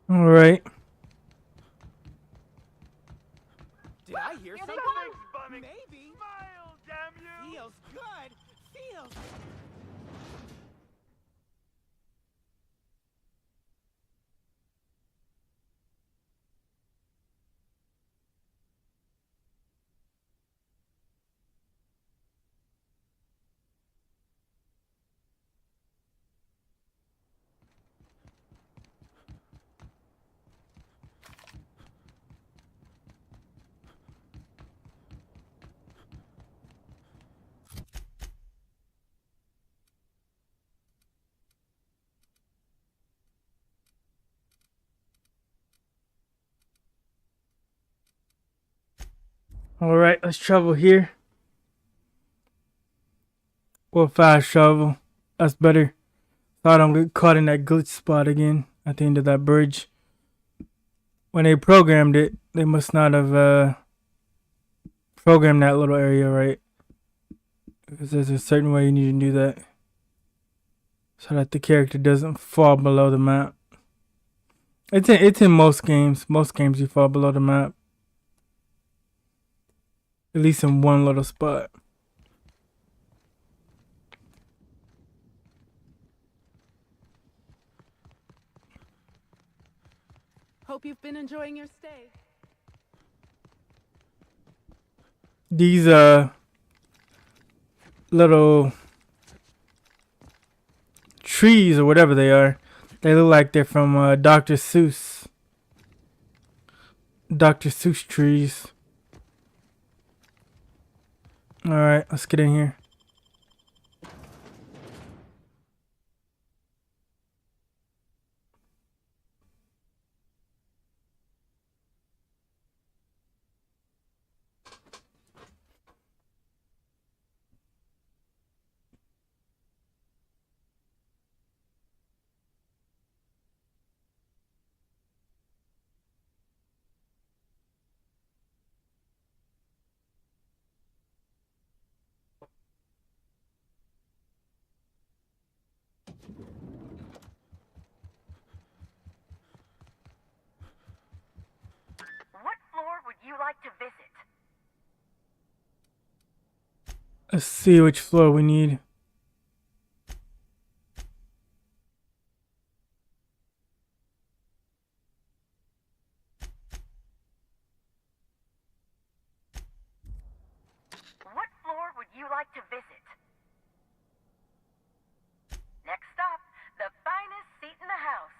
All right. Did I hear something? Maybe. Smile, damn you! Feels good. Feels. All right, let's travel here. Or fast travel. That's better. So I don't get caught in that glitch spot again at the end of that bridge. When they programmed it, they must not have programmed that little area right. Because there's a certain way you need to do that. So that the character doesn't fall below the map. It's in most games. Most games you fall below the map. At least in one little spot. Hope you've been enjoying your stay. These little trees or whatever they are, they look like they're from Dr. Seuss. Dr. Seuss trees. Alright, let's get in here. What floor would you like to visit? Let's see which floor we need. like to visit. Next stop, the finest seat in the house.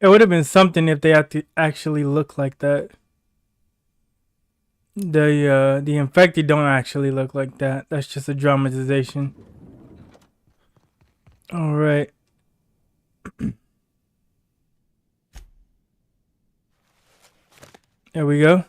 It would have been something if they had to actually look like that. The infected don't actually look like that. That's just a dramatization. All right. There we go.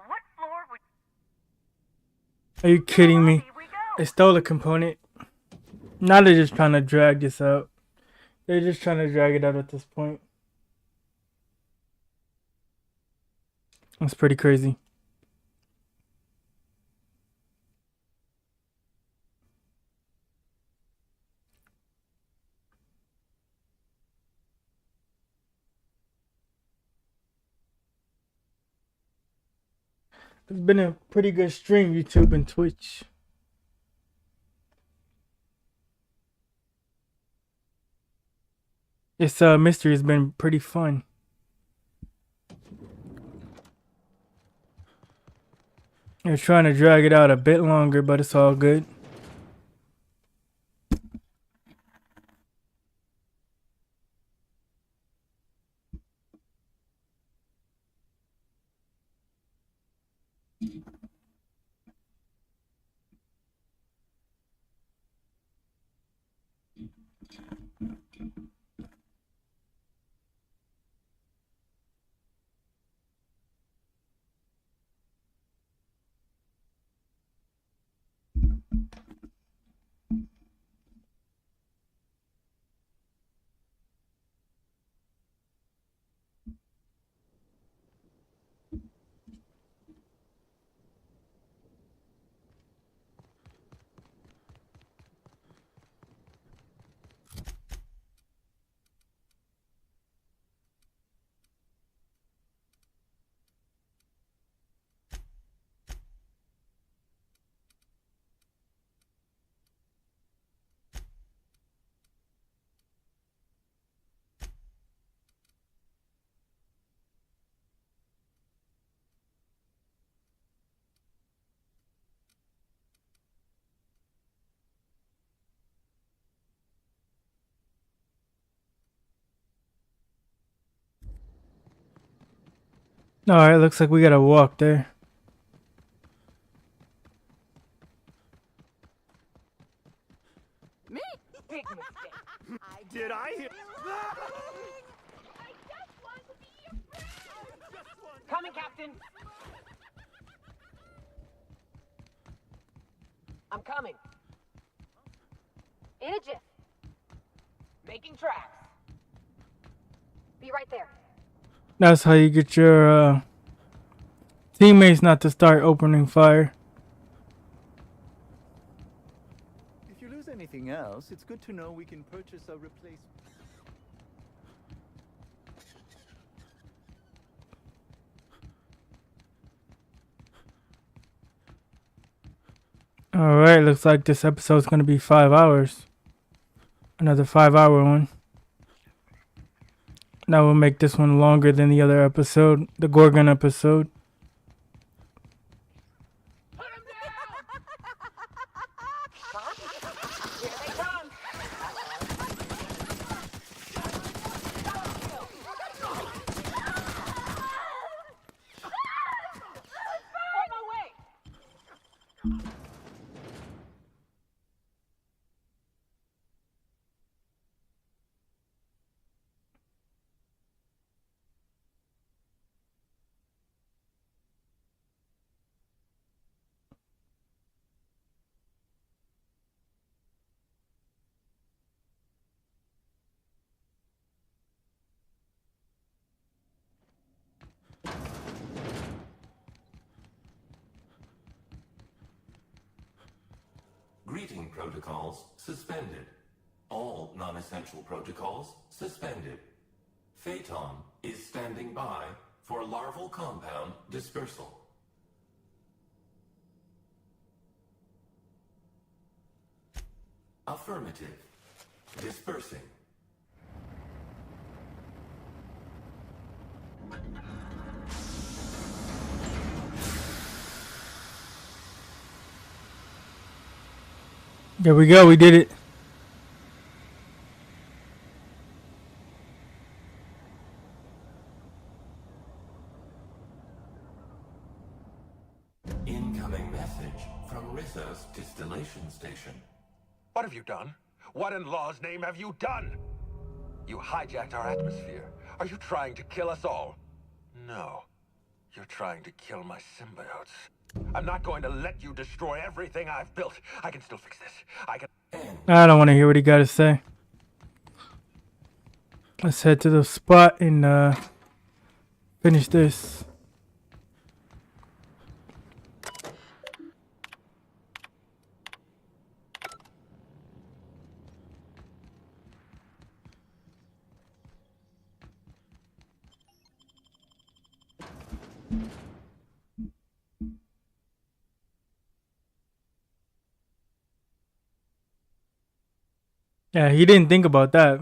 What floor would Are you kidding me? They stole a component. Now they're just trying to drag this out. They're just trying to drag it out at this point. That's pretty crazy. It's been a pretty good stream, YouTube and Twitch. This mystery has been pretty fun. They're trying to drag it out a bit longer, but it's all good. Alright, looks like we gotta walk there. Me? Big mistake. Did I hear? Coming, Captain. I'm coming. In a jiff. Making tracks. Be right there. That's how you get your teammates not to start opening fire. If you lose anything else, it's good to know we can purchase a replacement. Alright, looks like this episode's gonna be 5 hours. Another 5-hour one. Now we'll make this one longer than the other episode, the Gorgon episode. Greeting protocols suspended. All non-essential protocols suspended. Phaeton is standing by for larval compound dispersal. Affirmative. Dispersing. There we go, we did it. Incoming message from Rizzo's distillation station. What have you done? What in law's name have you done? You hijacked our atmosphere. Are you trying to kill us all? No. You're trying to kill my symbiotes. I'm not going to let you destroy everything I've built. I can still fix this. I don't want to hear what he got to say. Let's head to the spot and finish this. Yeah, he didn't think about that.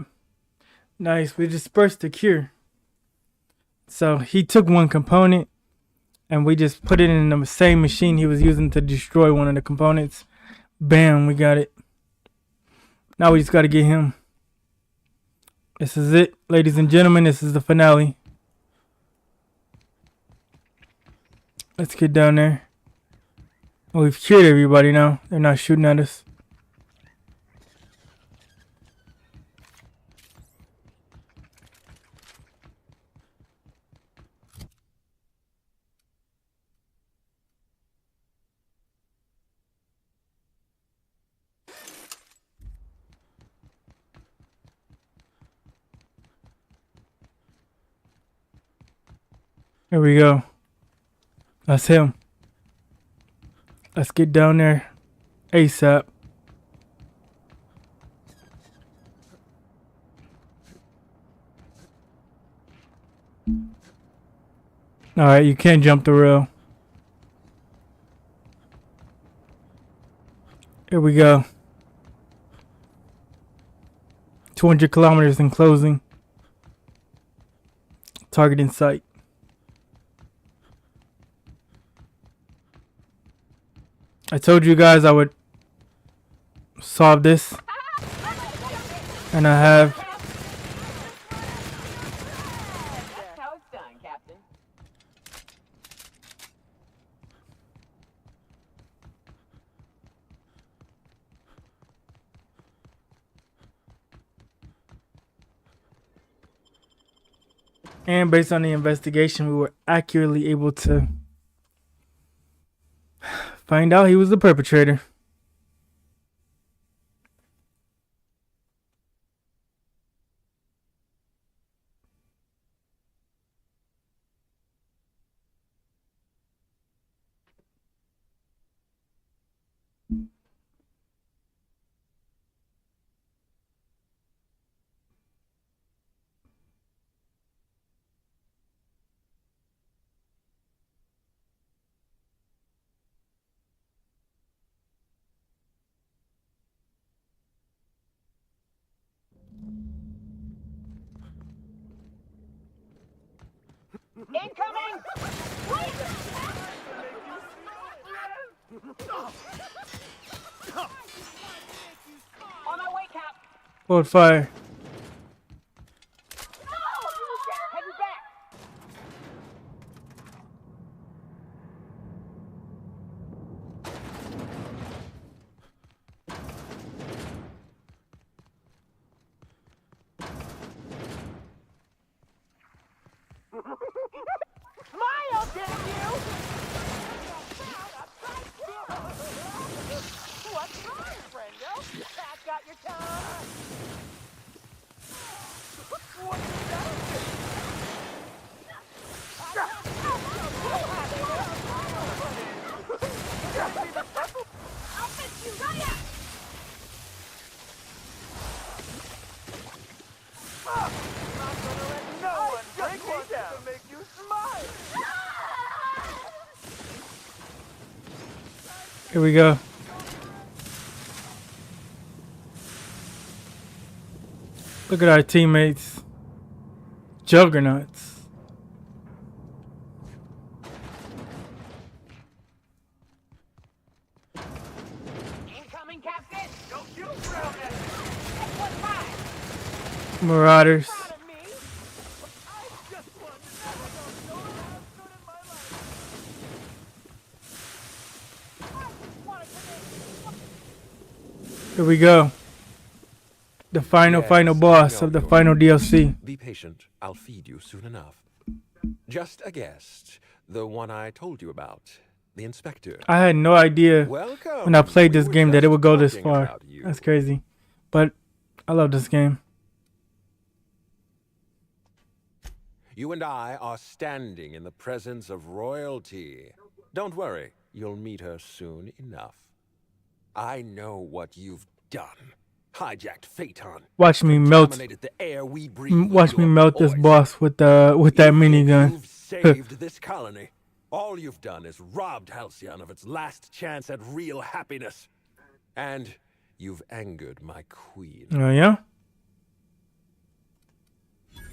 Nice, we dispersed the cure. So he took one component and we just put it in the same machine he was using to destroy one of the components. Bam, we got it. Now we just got to get him. This is it, ladies and gentlemen. This is the finale. Let's get down there. Well, we've cured everybody now. They're not shooting at us. There we go. That's him. Let's get down there ASAP. Alright, you can't jump the rail. Here we go. 200 kilometers in closing. Target in sight. I told you guys I would solve this, and I have. That's how it's done, Captain. And based on the investigation, we were accurately able to find out he was the perpetrator. Incoming! On my way, Cap. Hold fire. Heading back. Smile, damn you! What's wrong, friendo? That got your tongue? Here we go. Look at our teammates. Juggernauts. Incoming, Captain! Don't you throw it! Marauders. Here we go. The final boss of the final DLC. Be patient. I'll feed you soon enough. Just a guest. The one I told you about. The inspector. I had no idea when I played this game that it would go this far. That's crazy. But I love this game. You and I are standing in the presence of royalty. Don't worry. You'll meet her soon enough. I know what you've done. Hijacked Phaeton. Watch me melt. The air we breathe Watch me melt this boss with that minigun. You've saved this colony. All you've done is robbed Halcyon of its last chance at real happiness. And you've angered my queen. Oh yeah?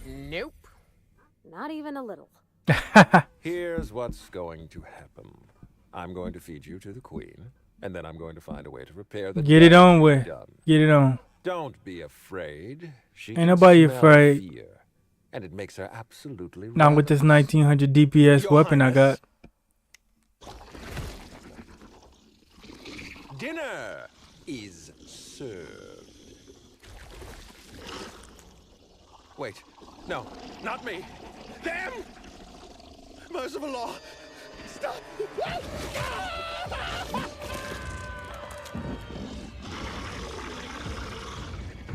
Nope. Not even a little. Here's what's going to happen. I'm going to feed you to the queen. And then I'm going to find a way to repair the Get it on damage with. done. Get it on. Don't be afraid. She Ain't can nobody smell afraid. fear, and it makes her absolutely Not with this 1900 DPS weapon I got. Dinner is served. Wait, no, not me. Damn! Merciful law! Stop!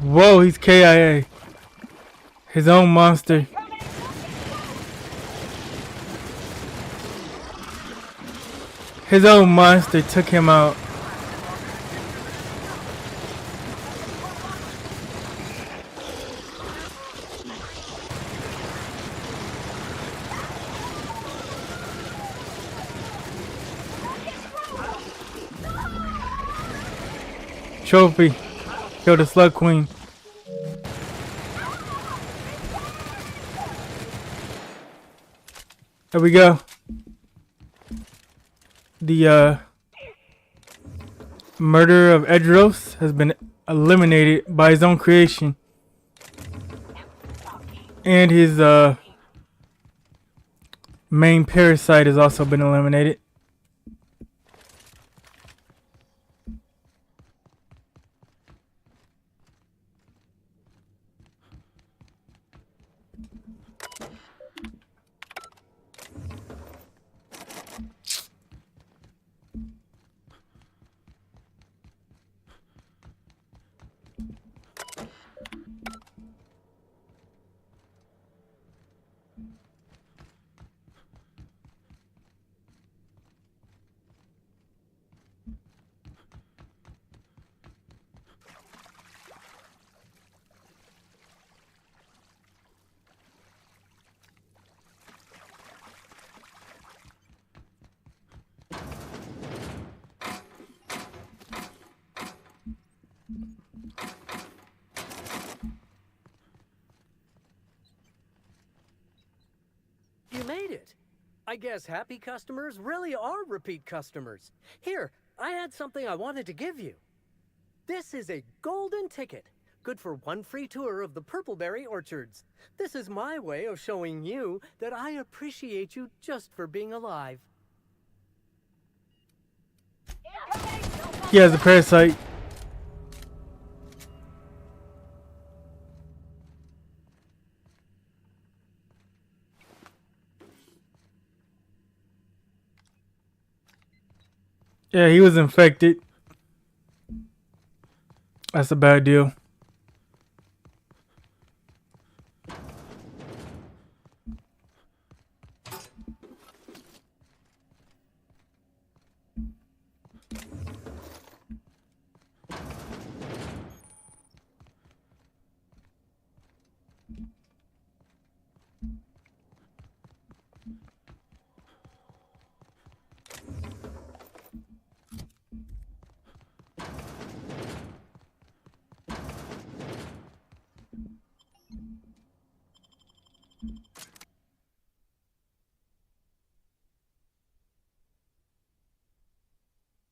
Whoa, he's KIA. His own monster. His own monster took him out. Trophy. Kill the Slug Queen. There we go. The murderer of Eridanos has been eliminated by his own creation. And his main parasite has also been eliminated. You made it. I guess happy customers really are repeat customers. Here, I had something I wanted to give you. This is a golden ticket, good for one free tour of the Purpleberry Orchards. This is my way of showing you that I appreciate you just for being alive. He has a parasite. Yeah, he was infected. That's a bad deal.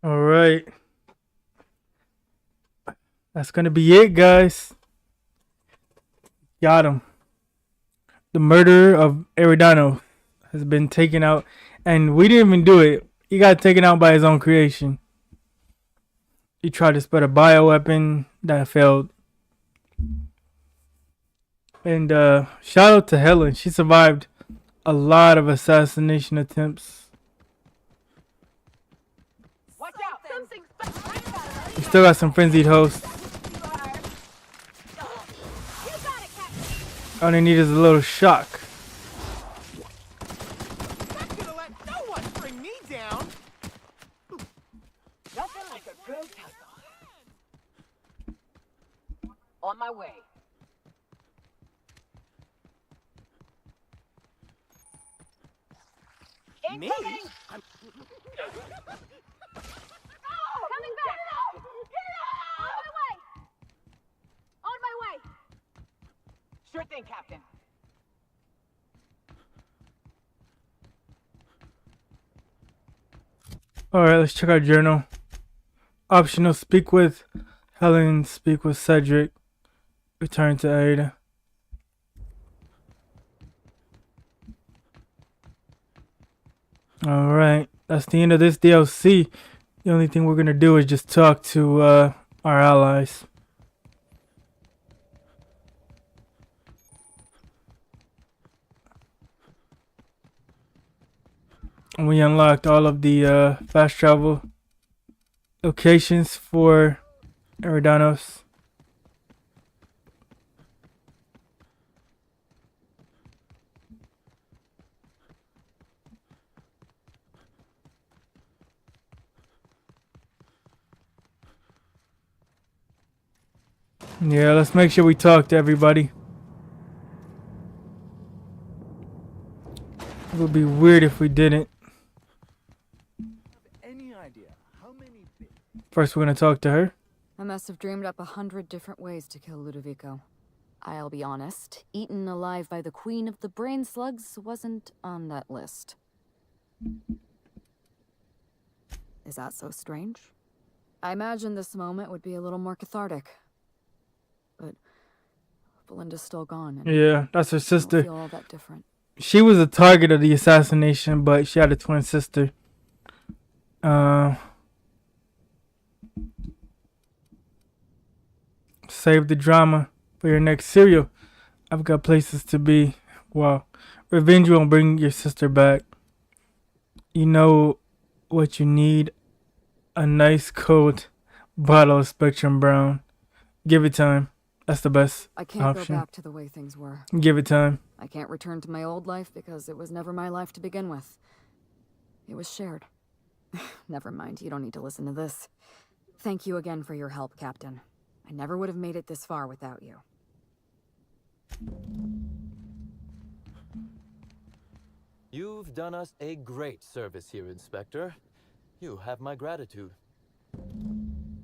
All right. That's gonna be it, guys. Got him. The murderer of Eridanos has been taken out, and we didn't even do it. He got taken out by his own creation. He tried to spread a bioweapon that failed. And shout out to Helen. She survived a lot of assassination attempts. Watch out! Something's We still got some frenzied hosts. All they need is a little shock. Not gonna let no one bring me down. Nothing like a good tussle. On my way. Me? Incoming! I'm... Coming back! On my way! On my way! Sure thing, Captain. Alright, let's check our journal. Optional: speak with Helen, speak with Cedric, return to Ada. Alright, that's the end of this DLC. The only thing we're gonna do is just talk to our allies. And we unlocked all of the fast travel locations for Eridanos. Yeah, let's make sure we talk to everybody. It would be weird if we didn't. Any idea how many First, we're gonna talk to her. I must have dreamed up 100 different ways to kill Ludovico. I'll be honest, eaten alive by the queen of the brain slugs wasn't on that list. Is that so strange? I imagine this moment would be a little more cathartic. But Belinda's still gone. And Yeah, that's her I sister. don't feel all that different. She was the target of the assassination, but she had a twin sister. Save the drama for your next serial. I've got places to be. Wow. Revenge won't bring your sister back. You know what you need? A nice cold bottle of Spectrum Brown. Give it time. That's the best I can't option. go back to the way things were. Give it time. I can't return to my old life because it was never my life to begin with. It was shared. Never mind, you don't need to listen to this. Thank you again for your help, Captain. I never would have made it this far without you. You've done us a great service here, Inspector. You have my gratitude.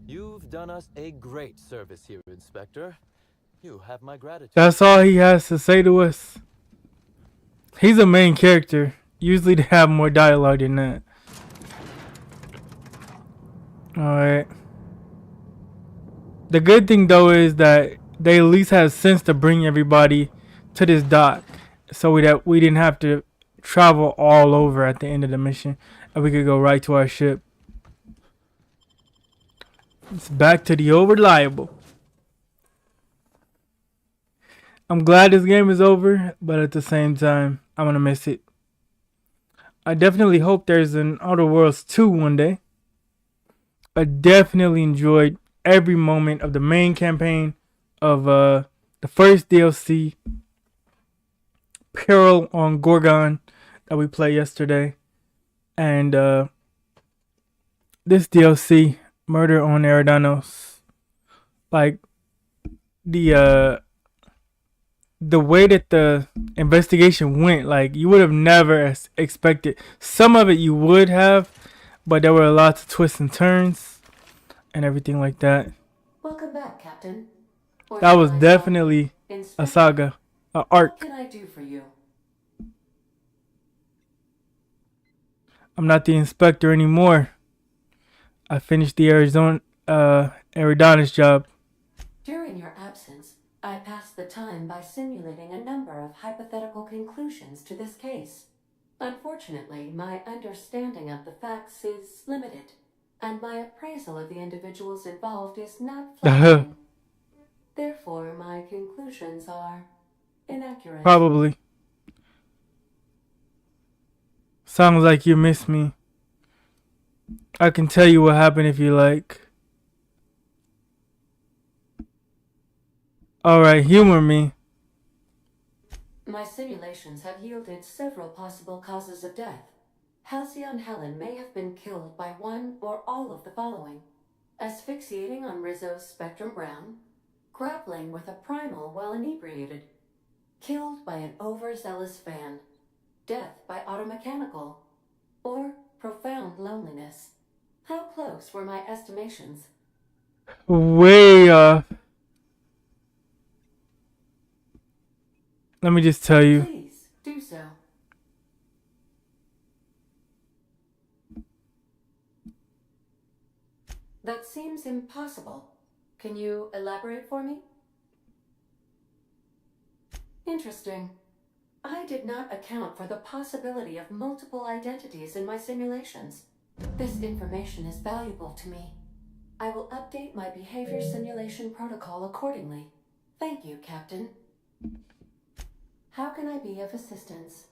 You've done us a great service here, Inspector. You have my gratitude. That's all he has to say to us. He's a main character. Usually they have more dialogue than that. Alright. The good thing though is that they at least had sense to bring everybody to this dock, so that we didn't have to travel all over at the end of the mission, and we could go right to our ship. It's back to the old reliable. I'm glad this game is over, but at the same time, I'm gonna miss it. I definitely hope there's an Outer Worlds 2 one day. I definitely enjoyed every moment of the main campaign of the first DLC, Peril on Gorgon, that we played yesterday, and this DLC, Murder on Eridanos. Like the way that the investigation went, like you would have never expected. Some of it you would have, but there were lots of twists and turns and everything like that. Welcome back, Captain. Or That was shall I definitely say, a saga, an arc. What can I do for you? I'm not the inspector anymore. I finished the Eridanos job. During your absence, I passed the time by simulating a number of hypothetical conclusions to this case. Unfortunately, my understanding of the facts is limited, and my appraisal of the individuals involved is not flattering. Therefore, my conclusions are inaccurate. Probably. Sounds like you miss me. I can tell you what happened if you like. Alright, humor me. My simulations have yielded several possible causes of death. Halcyon Helen may have been killed by one or all of the following: asphyxiating on Rizzo's Spectrum Brown, grappling with a primal while inebriated, killed by an overzealous fan, death by automechanical, or profound loneliness. How close were my estimations? Way off. Let me just tell you. Please, do so. That seems impossible. Can you elaborate for me? Interesting. I did not account for the possibility of multiple identities in my simulations. This information is valuable to me. I will update my behavior simulation protocol accordingly. Thank you, Captain. How can I be of assistance?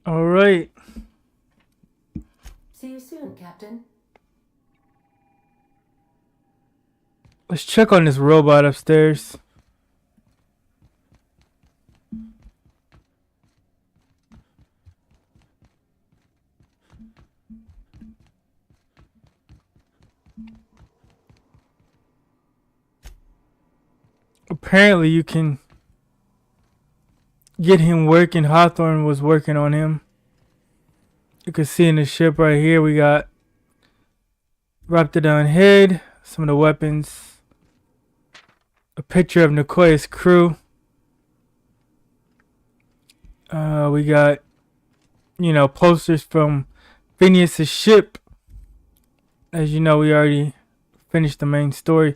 All right. See you soon, Captain. Let's check on this robot upstairs. Apparently you can get him working. Hawthorne was working on him. You can see in the ship right here we got Raptidon head, some of the weapons, a picture of Nicoya's crew. We got, you know, posters from Phineas's ship. As you know, we already finished the main story,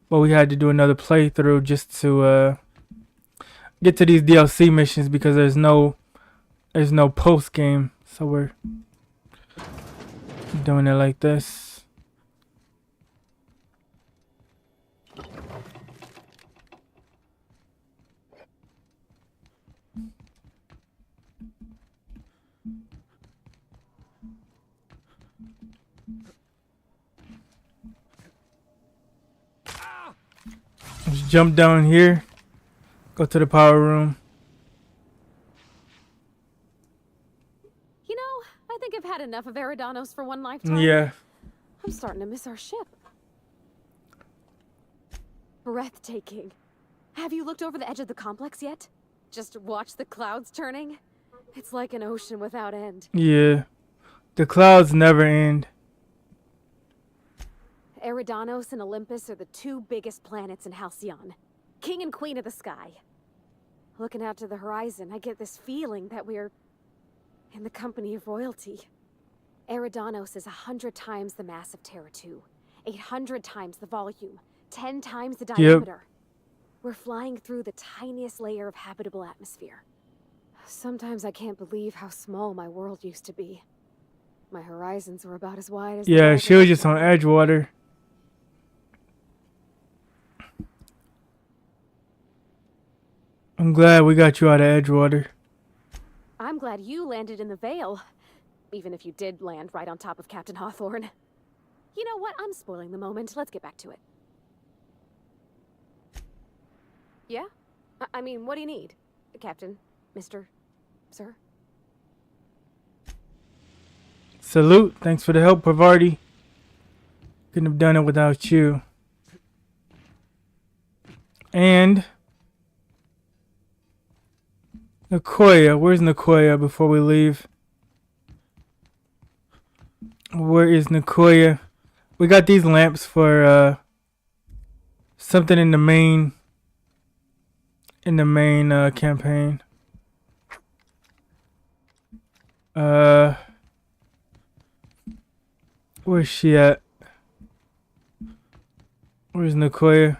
but we had to do another playthrough just to get to these DLC missions because there's no post game, so we're doing it like this. Let's jump down here. Go to the power room. You know, I think I've had enough of Eridanos for one lifetime. Yeah. I'm starting to miss our ship. Breathtaking. Have you looked over the edge of the complex yet? Just watch the clouds turning? It's like an ocean without end. Yeah. The clouds never end. Eridanos and Olympus are the two biggest planets in Halcyon. King and queen of the sky. Looking out to the horizon, I get this feeling that we're in the company of royalty. Eridanos is 100 times the mass of Terra 2, 800 times the volume, 10 times the diameter. We're flying through the tiniest layer of habitable atmosphere. Sometimes I can't believe how small my world used to be. My horizons were about as wide as... Yeah, she was just on Edgewater. I'm glad we got you out of Edgewater. I'm glad you landed in the Vale. Even if you did land right on top of Captain Hawthorne. You know what? I'm spoiling the moment. Let's get back to it. Yeah? I mean, what do you need? Captain? Mr. Sir? Salute. Thanks for the help, Pavardi. Couldn't have done it without you. And Nicoya. Where's Nicoya before we leave? Where is Nicoya? We got these lamps for something in the main in the main campaign. Where's she at? Where's Nicoya?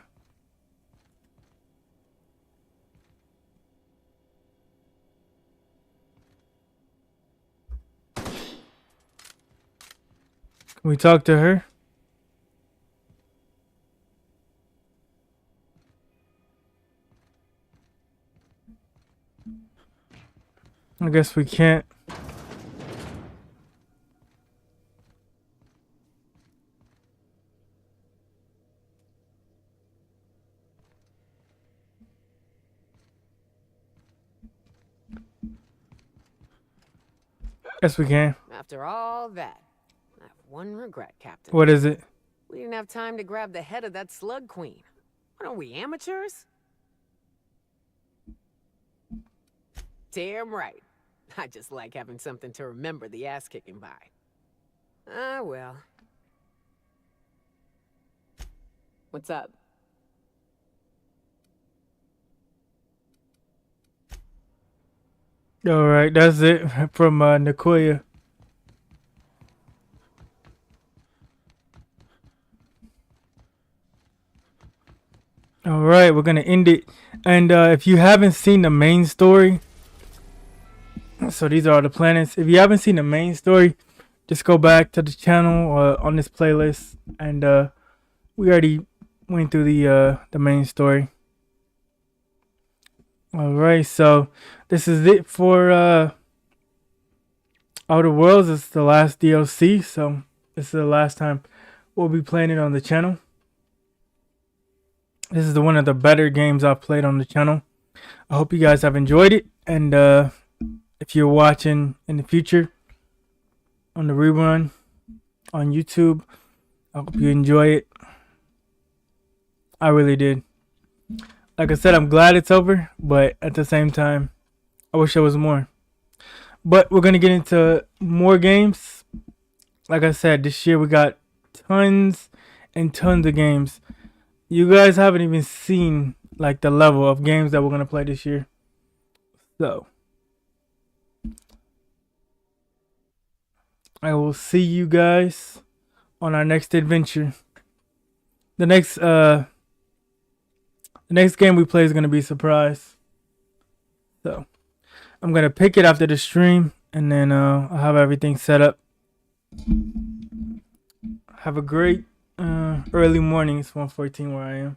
Can we talk to her? I guess we can't. Yes, we can. After all that, I have one regret, Captain. What is it? We didn't have time to grab the head of that slug queen. What are we, amateurs? Damn right. I just like having something to remember the ass kicking by. Ah, well. What's up? All right, that's it from Nicoya. All right, we're gonna end it. And if you haven't seen the main story, so these are all the planets. If you haven't seen the main story, just go back to the channel on this playlist, and we already went through the main story. All right, so this is it for Outer Worlds. It's the last DLC, so this is the last time we'll be playing it on the channel. This is one of the better games I've played on the channel. I hope you guys have enjoyed it, and if you're watching in the future on the rerun on YouTube, I hope you enjoy it. I really did. Like I said, I'm glad it's over, but at the same time, I wish there was more. But we're going to get into more games. Like I said, this year we got tons and tons of games. You guys haven't even seen like the level of games that we're going to play this year. So, I will see you guys on our next adventure. The next game we play is going to be a surprise. So, I'm going to pick it after the stream, and then I'll have everything set up. Have a great early morning. It's 1:14 where I am.